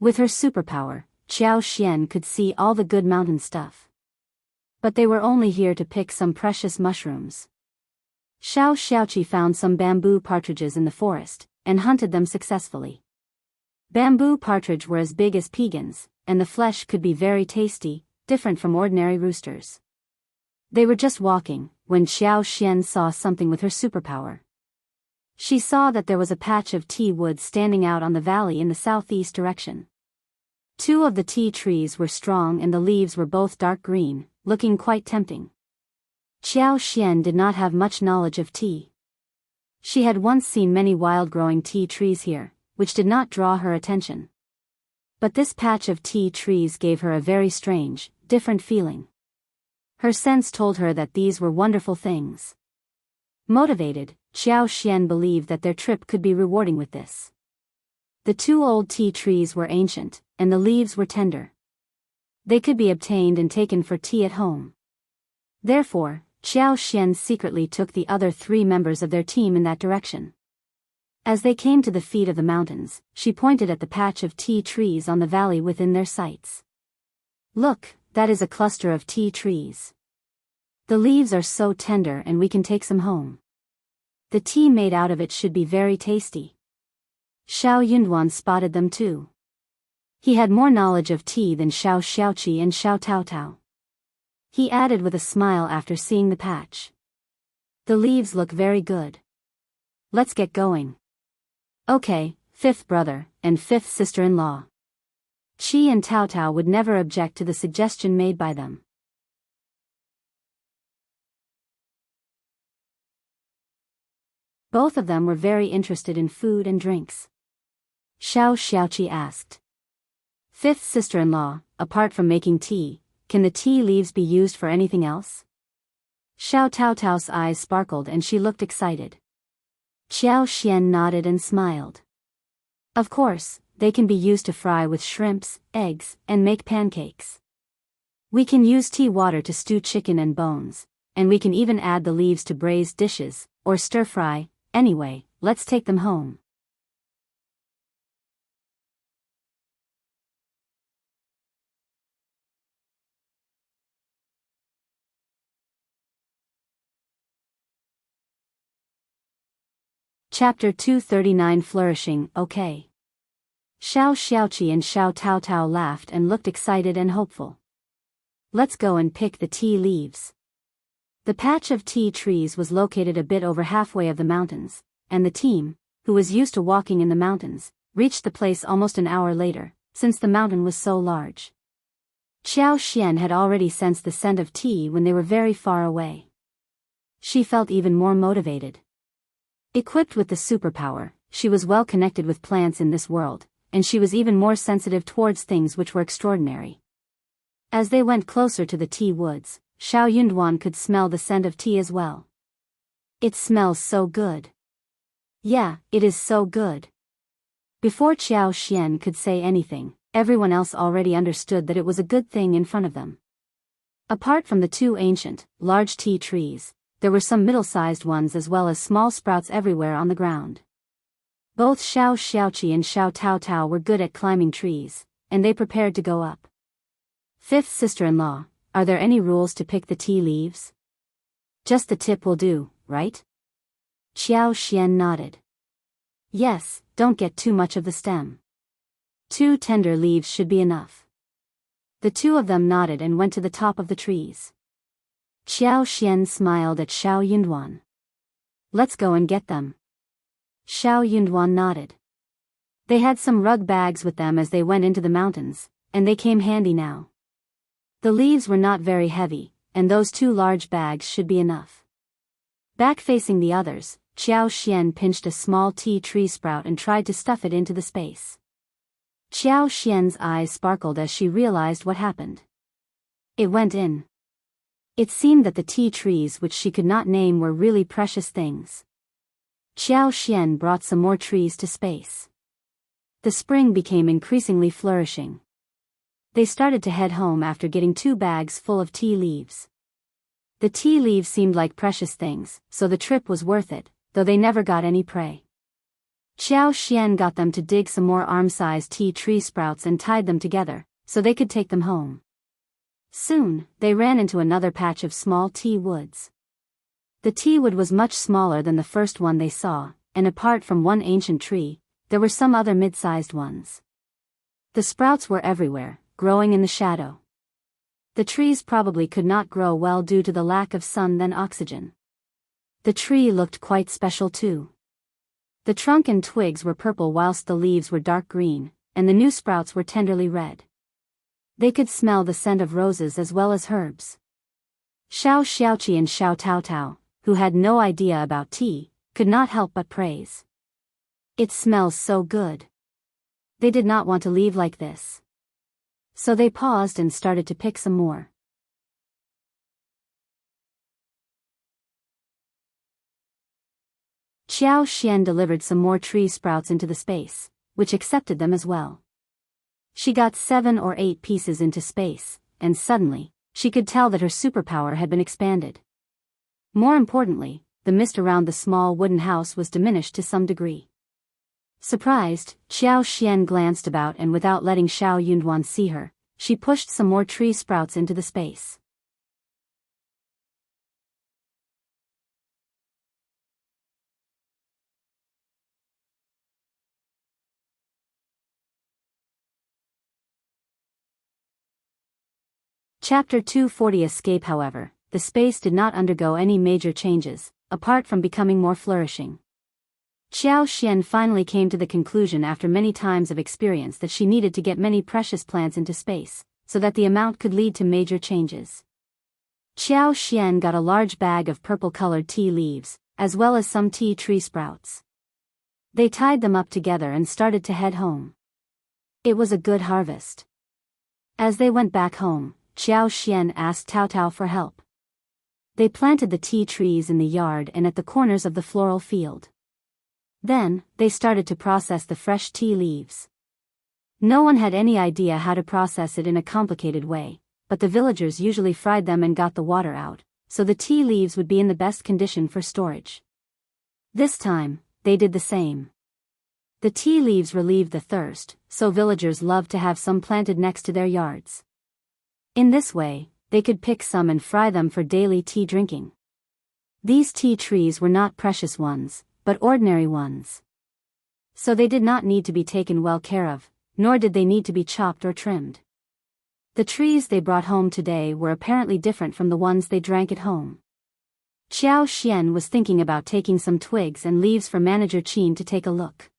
With her superpower, Qiao Xian could see all the good mountain stuff. But they were only here to pick some precious mushrooms. Xiao Xiaoqi found some bamboo partridges in the forest, and hunted them successfully. Bamboo partridge were as big as pegans, and the flesh could be very tasty, different from ordinary roosters. They were just walking, when Qiao Xian saw something with her superpower. She saw that there was a patch of tea wood standing out on the valley in the southeast direction. Two of the tea trees were strong and the leaves were both dark green, looking quite tempting. Qiao Xian did not have much knowledge of tea. She had once seen many wild-growing tea trees here, which did not draw her attention. But this patch of tea trees gave her a very strange, different feeling. Her sense told her that these were wonderful things. Motivated, Qiao Xian believed that their trip could be rewarding with this. The two old tea trees were ancient, and the leaves were tender. They could be obtained and taken for tea at home. Therefore, Qiao Xian secretly took the other three members of their team in that direction. As they came to the feet of the mountains, she pointed at the patch of tea trees on the valley within their sights. Look, that is a cluster of tea trees. The leaves are so tender and we can take some home. The tea made out of it should be very tasty. Xiao Yunduan spotted them too. He had more knowledge of tea than Xiao Xiaoqi and Xiao Taotao. He added with a smile after seeing the patch. The leaves look very good. Let's get going. Okay, fifth brother, and fifth sister-in-law. Qi and Taotao would never object to the suggestion made by them. Both of them were very interested in food and drinks. Xiao Xiaoqi asked. Fifth sister-in-law, apart from making tea, can the tea leaves be used for anything else? Xiao Taotao's eyes sparkled and she looked excited. Qiao Xian nodded and smiled. Of course, they can be used to fry with shrimps, eggs, and make pancakes. We can use tea water to stew chicken and bones, and we can even add the leaves to braised dishes, or stir-fry. Anyway, let's take them home. Chapter 239. Flourishing. Okay. Xiao Xiaoqi and Xiao Taotao laughed and looked excited and hopeful. Let's go and pick the tea leaves. The patch of tea trees was located a bit over halfway of the mountains, and the team, who was used to walking in the mountains, reached the place almost an hour later, since the mountain was so large. Qiao Xian had already sensed the scent of tea when they were very far away. She felt even more motivated. Equipped with the superpower, she was well connected with plants in this world, and she was even more sensitive towards things which were extraordinary. As they went closer to the tea woods, Xiao Yunduan could smell the scent of tea as well. It smells so good. Yeah, it is so good. Before Qiao Xian could say anything, everyone else already understood that it was a good thing in front of them. Apart from the two ancient, large tea trees, there were some middle-sized ones as well as small sprouts everywhere on the ground. Both Xiao Xiaoqi and Xiao Taotao were good at climbing trees, and they prepared to go up. Fifth sister-in-law, are there any rules to pick the tea leaves? Just the tip will do, right? Qiao Xian nodded. Yes, don't get too much of the stem. 2 tender leaves should be enough. The two of them nodded and went to the top of the trees. Qiao Xian smiled at Xiao Yunduan. Let's go and get them. Xiao Yunduan nodded. They had some rug bags with them as they went into the mountains, and they came handy now. The leaves were not very heavy, and those 2 large bags should be enough. Back facing the others, Qiao Xian pinched a small tea tree sprout and tried to stuff it into the space. Qiao Xian's eyes sparkled as she realized what happened. It went in. It seemed that the tea trees which she could not name were really precious things. Qiao Xian brought some more trees to space. The spring became increasingly flourishing. They started to head home after getting 2 bags full of tea leaves. The tea leaves seemed like precious things, so the trip was worth it, though they never got any prey. Qiao Xian got them to dig some more arm-sized tea tree sprouts and tied them together, so they could take them home. Soon, they ran into another patch of small tea woods. The tea wood was much smaller than the first one they saw, and apart from one ancient tree, there were some other mid-sized ones. The sprouts were everywhere, growing in the shadow. The trees probably could not grow well due to the lack of sun and oxygen. The tree looked quite special too. The trunk and twigs were purple whilst the leaves were dark green, and the new sprouts were tenderly red. They could smell the scent of roses as well as herbs. Xiao Xiaoqi and Xiao Taotao, who had no idea about tea, could not help but praise. It smells so good. They did not want to leave like this. So they paused and started to pick some more. Qiao Xian delivered some more tree sprouts into the space, which accepted them as well. She got 7 or 8 pieces into space, and suddenly, she could tell that her superpower had been expanded. More importantly, the mist around the small wooden house was diminished to some degree. Surprised, Qiao Xian glanced about and without letting Xiao Yunduan see her, she pushed some more tree sprouts into the space. Chapter 240 Escape. However, the space did not undergo any major changes, apart from becoming more flourishing. Qiao Xian finally came to the conclusion after many times of experience that she needed to get many precious plants into space, so that the amount could lead to major changes. Qiao Xian got a large bag of purple-colored tea leaves, as well as some tea tree sprouts. They tied them up together and started to head home. It was a good harvest. As they went back home, Qiao Xian asked Taotao for help. They planted the tea trees in the yard and at the corners of the floral field. Then, they started to process the fresh tea leaves. No one had any idea how to process it in a complicated way, but the villagers usually fried them and got the water out, so the tea leaves would be in the best condition for storage. This time, they did the same. The tea leaves relieved the thirst, so villagers loved to have some planted next to their yards. In this way, they could pick some and fry them for daily tea drinking. These tea trees were not precious ones, but ordinary ones. So they did not need to be taken well care of, nor did they need to be chopped or trimmed. The trees they brought home today were apparently different from the ones they drank at home. Qiao Xian was thinking about taking some twigs and leaves for Manager Qin to take a look.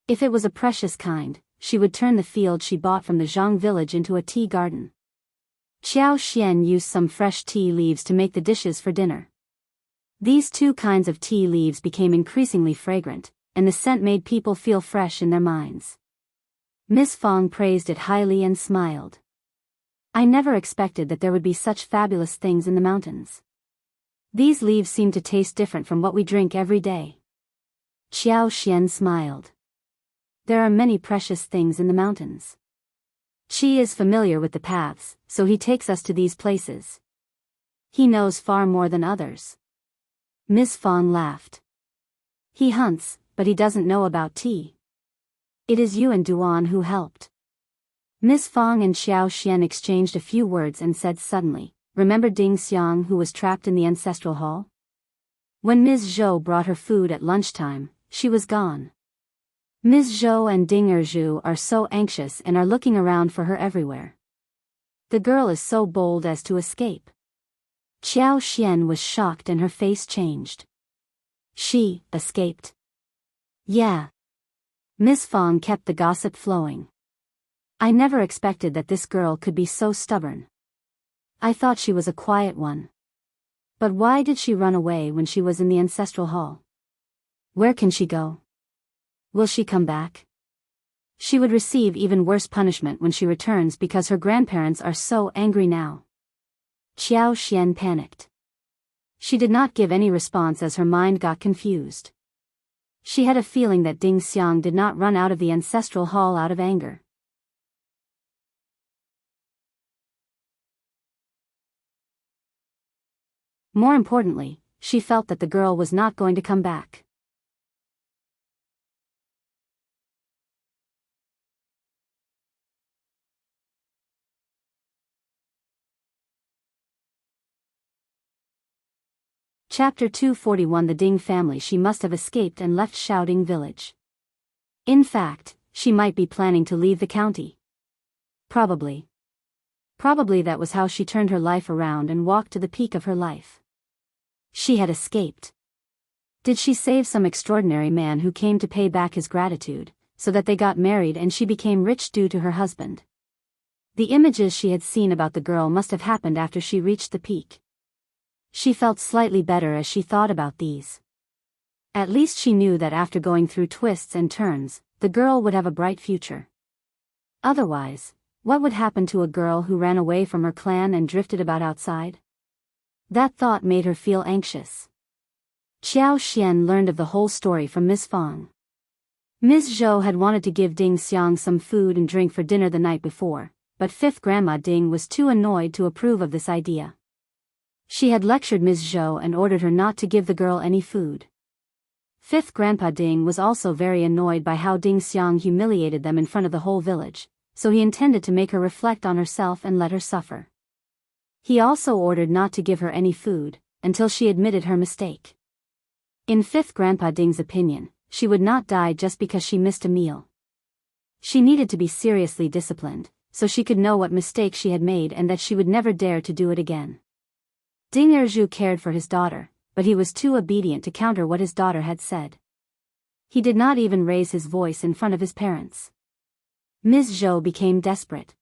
If it was a precious kind, she would turn the field she bought from the Zhang village into a tea garden. Qiao used some fresh tea leaves to make the dishes for dinner. These two kinds of tea leaves became increasingly fragrant, and the scent made people feel fresh in their minds. Miss Fang praised it highly and smiled. I never expected that there would be such fabulous things in the mountains. These leaves seem to taste different from what we drink every day. Qiao smiled. There are many precious things in the mountains. Qi is familiar with the paths, so he takes us to these places. He knows far more than others. Miss Fang laughed. He hunts, but he doesn't know about tea. It is you and Duan who helped. Miss Fang and Qiao exchanged a few words and said suddenly, remember Ding Xiang who was trapped in the ancestral hall? When Ms. Zhou brought her food at lunchtime, she was gone. Ms. Zhou and Ding Erju are so anxious and are looking around for her everywhere. The girl is so bold as to escape. Qiao was shocked and her face changed. She escaped. Yeah. Miss Fang kept the gossip flowing. I never expected that this girl could be so stubborn. I thought she was a quiet one. But why did she run away when she was in the ancestral hall? Where can she go? Will she come back? She would receive even worse punishment when she returns because her grandparents are so angry now. Qiao panicked. She did not give any response as her mind got confused. She had a feeling that Ding Xiang did not run out of the ancestral hall out of anger. More importantly, she felt that the girl was not going to come back. Chapter 241 The Ding family. She must have escaped and left Shouting Village. In fact, she might be planning to leave the county. Probably that was how she turned her life around and walked to the peak of her life. She had escaped. Did she save some extraordinary man who came to pay back his gratitude, so that they got married and she became rich due to her husband? The images she had seen about the girl must have happened after she reached the peak. She felt slightly better as she thought about these. At least she knew that after going through twists and turns, the girl would have a bright future. Otherwise, what would happen to a girl who ran away from her clan and drifted about outside? That thought made her feel anxious. Qiao learned of the whole story from Miss Fang. Ms. Zhou had wanted to give Ding Xiang some food and drink for dinner the night before, but fifth Grandma Ding was too annoyed to approve of this idea. She had lectured Ms. Zhou and ordered her not to give the girl any food. Fifth Grandpa Ding was also very annoyed by how Ding Xiang humiliated them in front of the whole village, so he intended to make her reflect on herself and let her suffer. He also ordered not to give her any food, until she admitted her mistake. In fifth Grandpa Ding's opinion, she would not die just because she missed a meal. She needed to be seriously disciplined, so she could know what mistake she had made and that she would never dare to do it again. Ding Erju cared for his daughter, but he was too obedient to counter what his daughter had said. He did not even raise his voice in front of his parents. Ms. Zhou became desperate.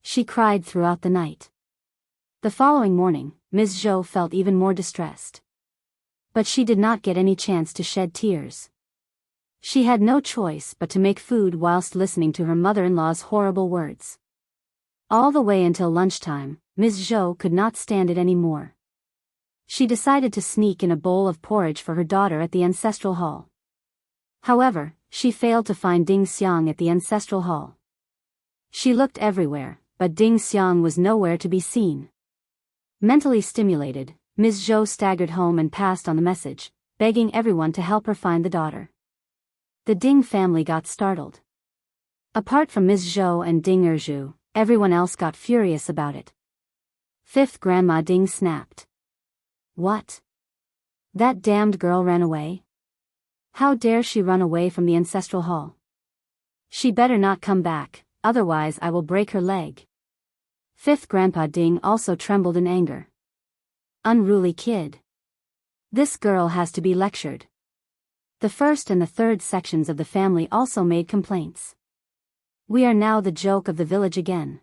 She cried throughout the night. The following morning, Ms. Zhou felt even more distressed. But she did not get any chance to shed tears. She had no choice but to make food whilst listening to her mother-in-law's horrible words. All the way until lunchtime, Ms. Zhou could not stand it anymore. She decided to sneak in a bowl of porridge for her daughter at the ancestral hall. However, she failed to find Ding Xiang at the ancestral hall. She looked everywhere, but Ding Xiang was nowhere to be seen. Mentally stimulated, Ms. Zhou staggered home and passed on the message, begging everyone to help her find the daughter. The Ding family got startled. Apart from Ms. Zhou and Ding Erju, everyone else got furious about it. Fifth Grandma Ding snapped. What? That damned girl ran away? How dare she run away from the ancestral hall? She better not come back, otherwise I will break her leg. Fifth Grandpa Ding also trembled in anger. Unruly kid. This girl has to be lectured. The first and the third sections of the family also made complaints. We are now the joke of the village again.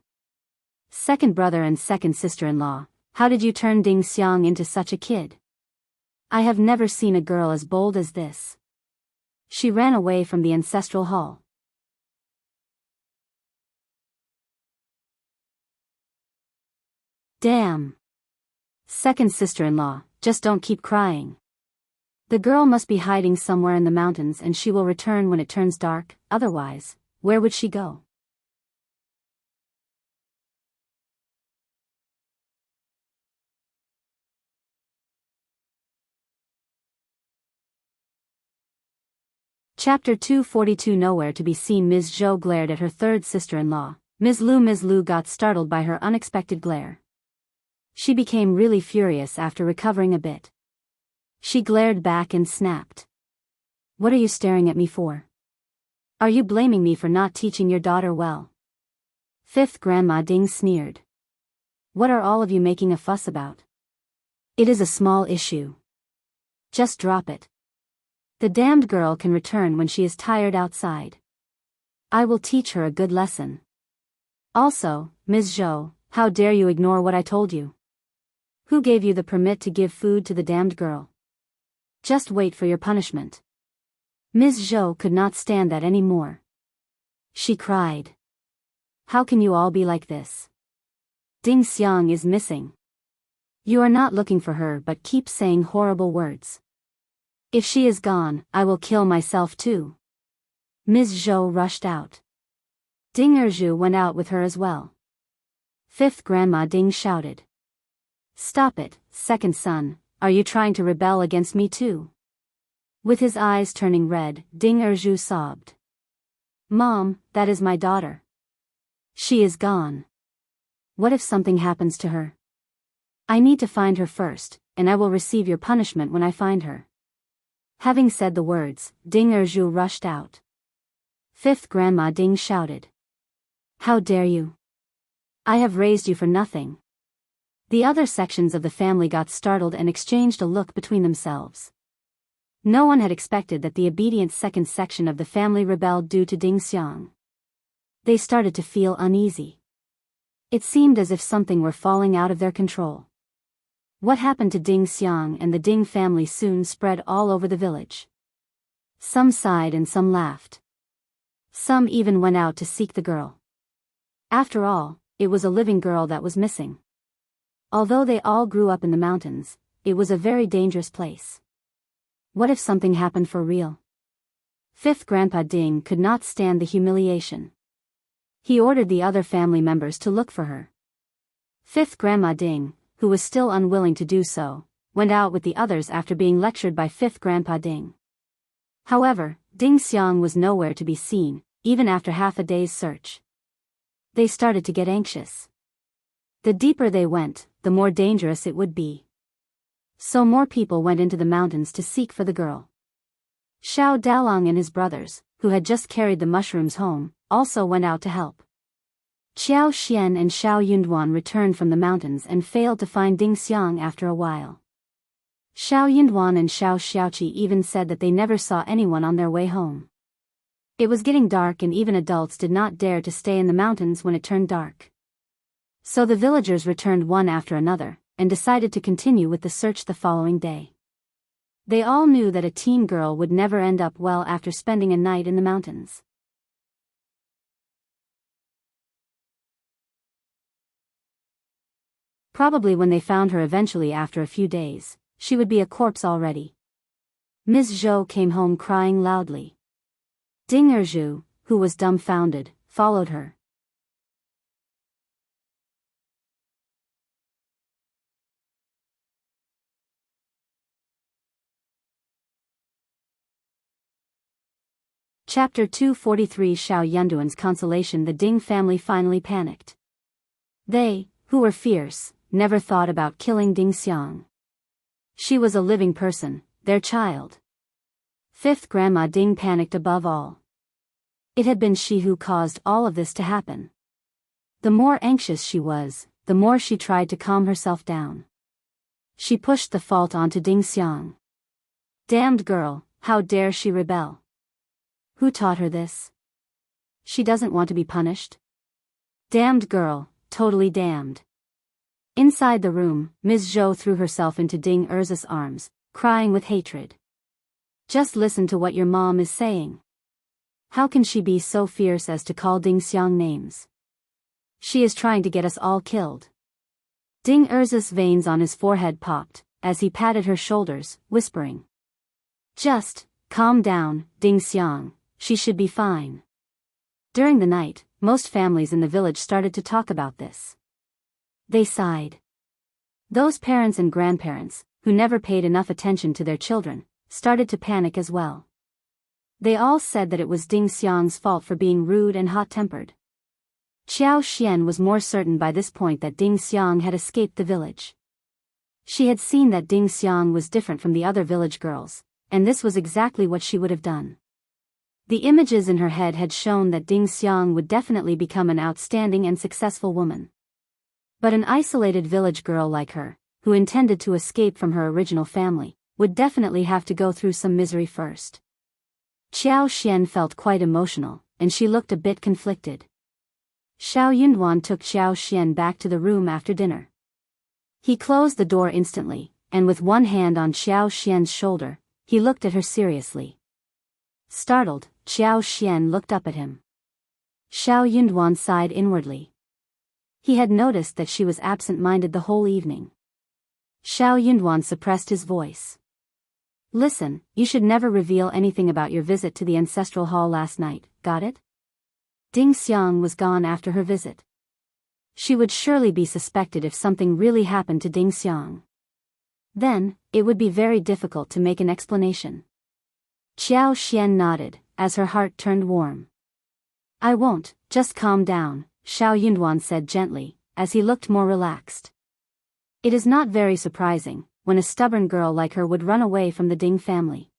Second brother and second sister-in-law, how did you turn Ding Xiang into such a kid? I have never seen a girl as bold as this. She ran away from the ancestral hall. Damn. Second sister-in-law, just don't keep crying. The girl must be hiding somewhere in the mountains and she will return when it turns dark, otherwise, where would she go? Chapter 242. Nowhere to be seen. Ms. Zhou glared at her third sister-in-law. Ms. Lu got startled by her unexpected glare. She became really furious after recovering a bit. She glared back and snapped. What are you staring at me for? Are you blaming me for not teaching your daughter well? Fifth Grandma Ding sneered. What are all of you making a fuss about? It is a small issue. Just drop it. The damned girl can return when she is tired outside. I will teach her a good lesson. Also, Ms. Zhou, how dare you ignore what I told you? Who gave you the permit to give food to the damned girl? Just wait for your punishment. Ms. Zhou could not stand that anymore. She cried. How can you all be like this? Ding Xiang is missing. You are not looking for her but keep saying horrible words. If she is gone, I will kill myself too. Ms. Zhou rushed out. Ding Erju went out with her as well. Fifth Grandma Ding shouted. Stop it, second son, are you trying to rebel against me too? With his eyes turning red, Ding Erju sobbed. Mom, that is my daughter. She is gone. What if something happens to her? I need to find her first, and I will receive your punishment when I find her. Having said the words, Ding Erju rushed out. Fifth Grandma Ding shouted. How dare you? I have raised you for nothing. The other sections of the family got startled and exchanged a look between themselves. No one had expected that the obedient second section of the family rebelled due to Ding Xiang. They started to feel uneasy. It seemed as if something were falling out of their control. What happened to Ding Xiang and the Ding family soon spread all over the village. Some sighed and some laughed. Some even went out to seek the girl. After all, it was a living girl that was missing. Although they all grew up in the mountains, it was a very dangerous place. What if something happened for real? Fifth Grandpa Ding could not stand the humiliation. He ordered the other family members to look for her. Fifth Grandma Ding, who was still unwilling to do so, went out with the others after being lectured by Fifth Grandpa Ding. However, Ding Xiang was nowhere to be seen, even after half a day's search. They started to get anxious. The deeper they went, the more dangerous it would be. So more people went into the mountains to seek for the girl. Xiao Dalong and his brothers, who had just carried the mushrooms home, also went out to help. Qiao Xian and Xiao Yunduan returned from the mountains and failed to find Ding Xiang after a while. Xiao Yunduan and Xiao Xiaoqi even said that they never saw anyone on their way home. It was getting dark and even adults did not dare to stay in the mountains when it turned dark. So the villagers returned one after another, and decided to continue with the search the following day. They all knew that a teen girl would never end up well after spending a night in the mountains. Probably when they found her eventually after a few days, she would be a corpse already. Ms. Zhou came home crying loudly. Ding Erju, who was dumbfounded, followed her. Chapter 243. Xiao Yunduan's consolation. The Ding family finally panicked. They, who were fierce, never thought about killing Ding Xiang. She was a living person, their child. Fifth Grandma Ding panicked above all. It had been she who caused all of this to happen. The more anxious she was, the more she tried to calm herself down. She pushed the fault onto Ding Xiang. Damned girl, how dare she rebel? Who taught her this? She doesn't want to be punished? Damned girl, totally damned. Inside the room, Ms. Zhou threw herself into Ding Erza's arms, crying with hatred. Just listen to what your mom is saying. How can she be so fierce as to call Ding Xiang names? She is trying to get us all killed. Ding Erza's veins on his forehead popped, as he patted her shoulders, whispering. Just, calm down, Ding Xiang, she should be fine. During the night, most families in the village started to talk about this. They sighed. Those parents and grandparents, who never paid enough attention to their children, started to panic as well. They all said that it was Ding Xiang's fault for being rude and hot-tempered. Qiao Xian was more certain by this point that Ding Xiang had escaped the village. She had seen that Ding Xiang was different from the other village girls, and this was exactly what she would have done. The images in her head had shown that Ding Xiang would definitely become an outstanding and successful woman. But an isolated village girl like her, who intended to escape from her original family, would definitely have to go through some misery first. Qiao Xian felt quite emotional, and she looked a bit conflicted. Xiao Yunduan took Qiao Xian back to the room after dinner. He closed the door instantly, and with one hand on Qiao Xian's shoulder, he looked at her seriously. Startled, Qiao Xian looked up at him. Xiao Yunduan sighed inwardly. He had noticed that she was absent-minded the whole evening. Xiao Yunduan suppressed his voice. Listen, you should never reveal anything about your visit to the ancestral hall last night, got it? Ding Xiang was gone after her visit. She would surely be suspected if something really happened to Ding Xiang. Then, it would be very difficult to make an explanation. Qiao Xian nodded, as her heart turned warm. I won't, just calm down, Xiao Yunduan said gently, as he looked more relaxed. It is not very surprising, when a stubborn girl like her would run away from the Ding family.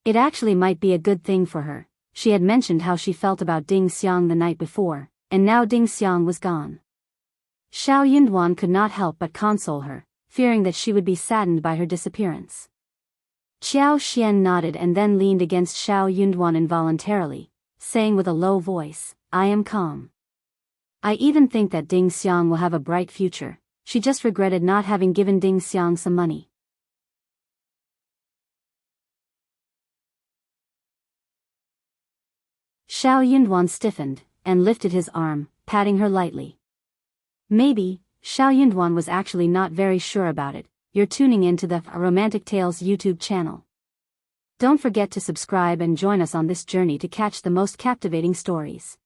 It actually might be a good thing for her. She had mentioned how she felt about Ding Xiang the night before, and now Ding Xiang was gone. Xiao Yunduan could not help but console her, fearing that she would be saddened by her disappearance. Qiao Xian nodded and then leaned against Xiao Yunduan involuntarily, saying with a low voice, I am calm. I even think that Ding Xiang will have a bright future. She just regretted not having given Ding Xiang some money. Xiao Yunduan stiffened, and lifted his arm, patting her lightly. Maybe, Xiao Yunduan was actually not very sure about it. You're tuning into the Romantic Tales YouTube channel. Don't forget to subscribe and join us on this journey to catch the most captivating stories.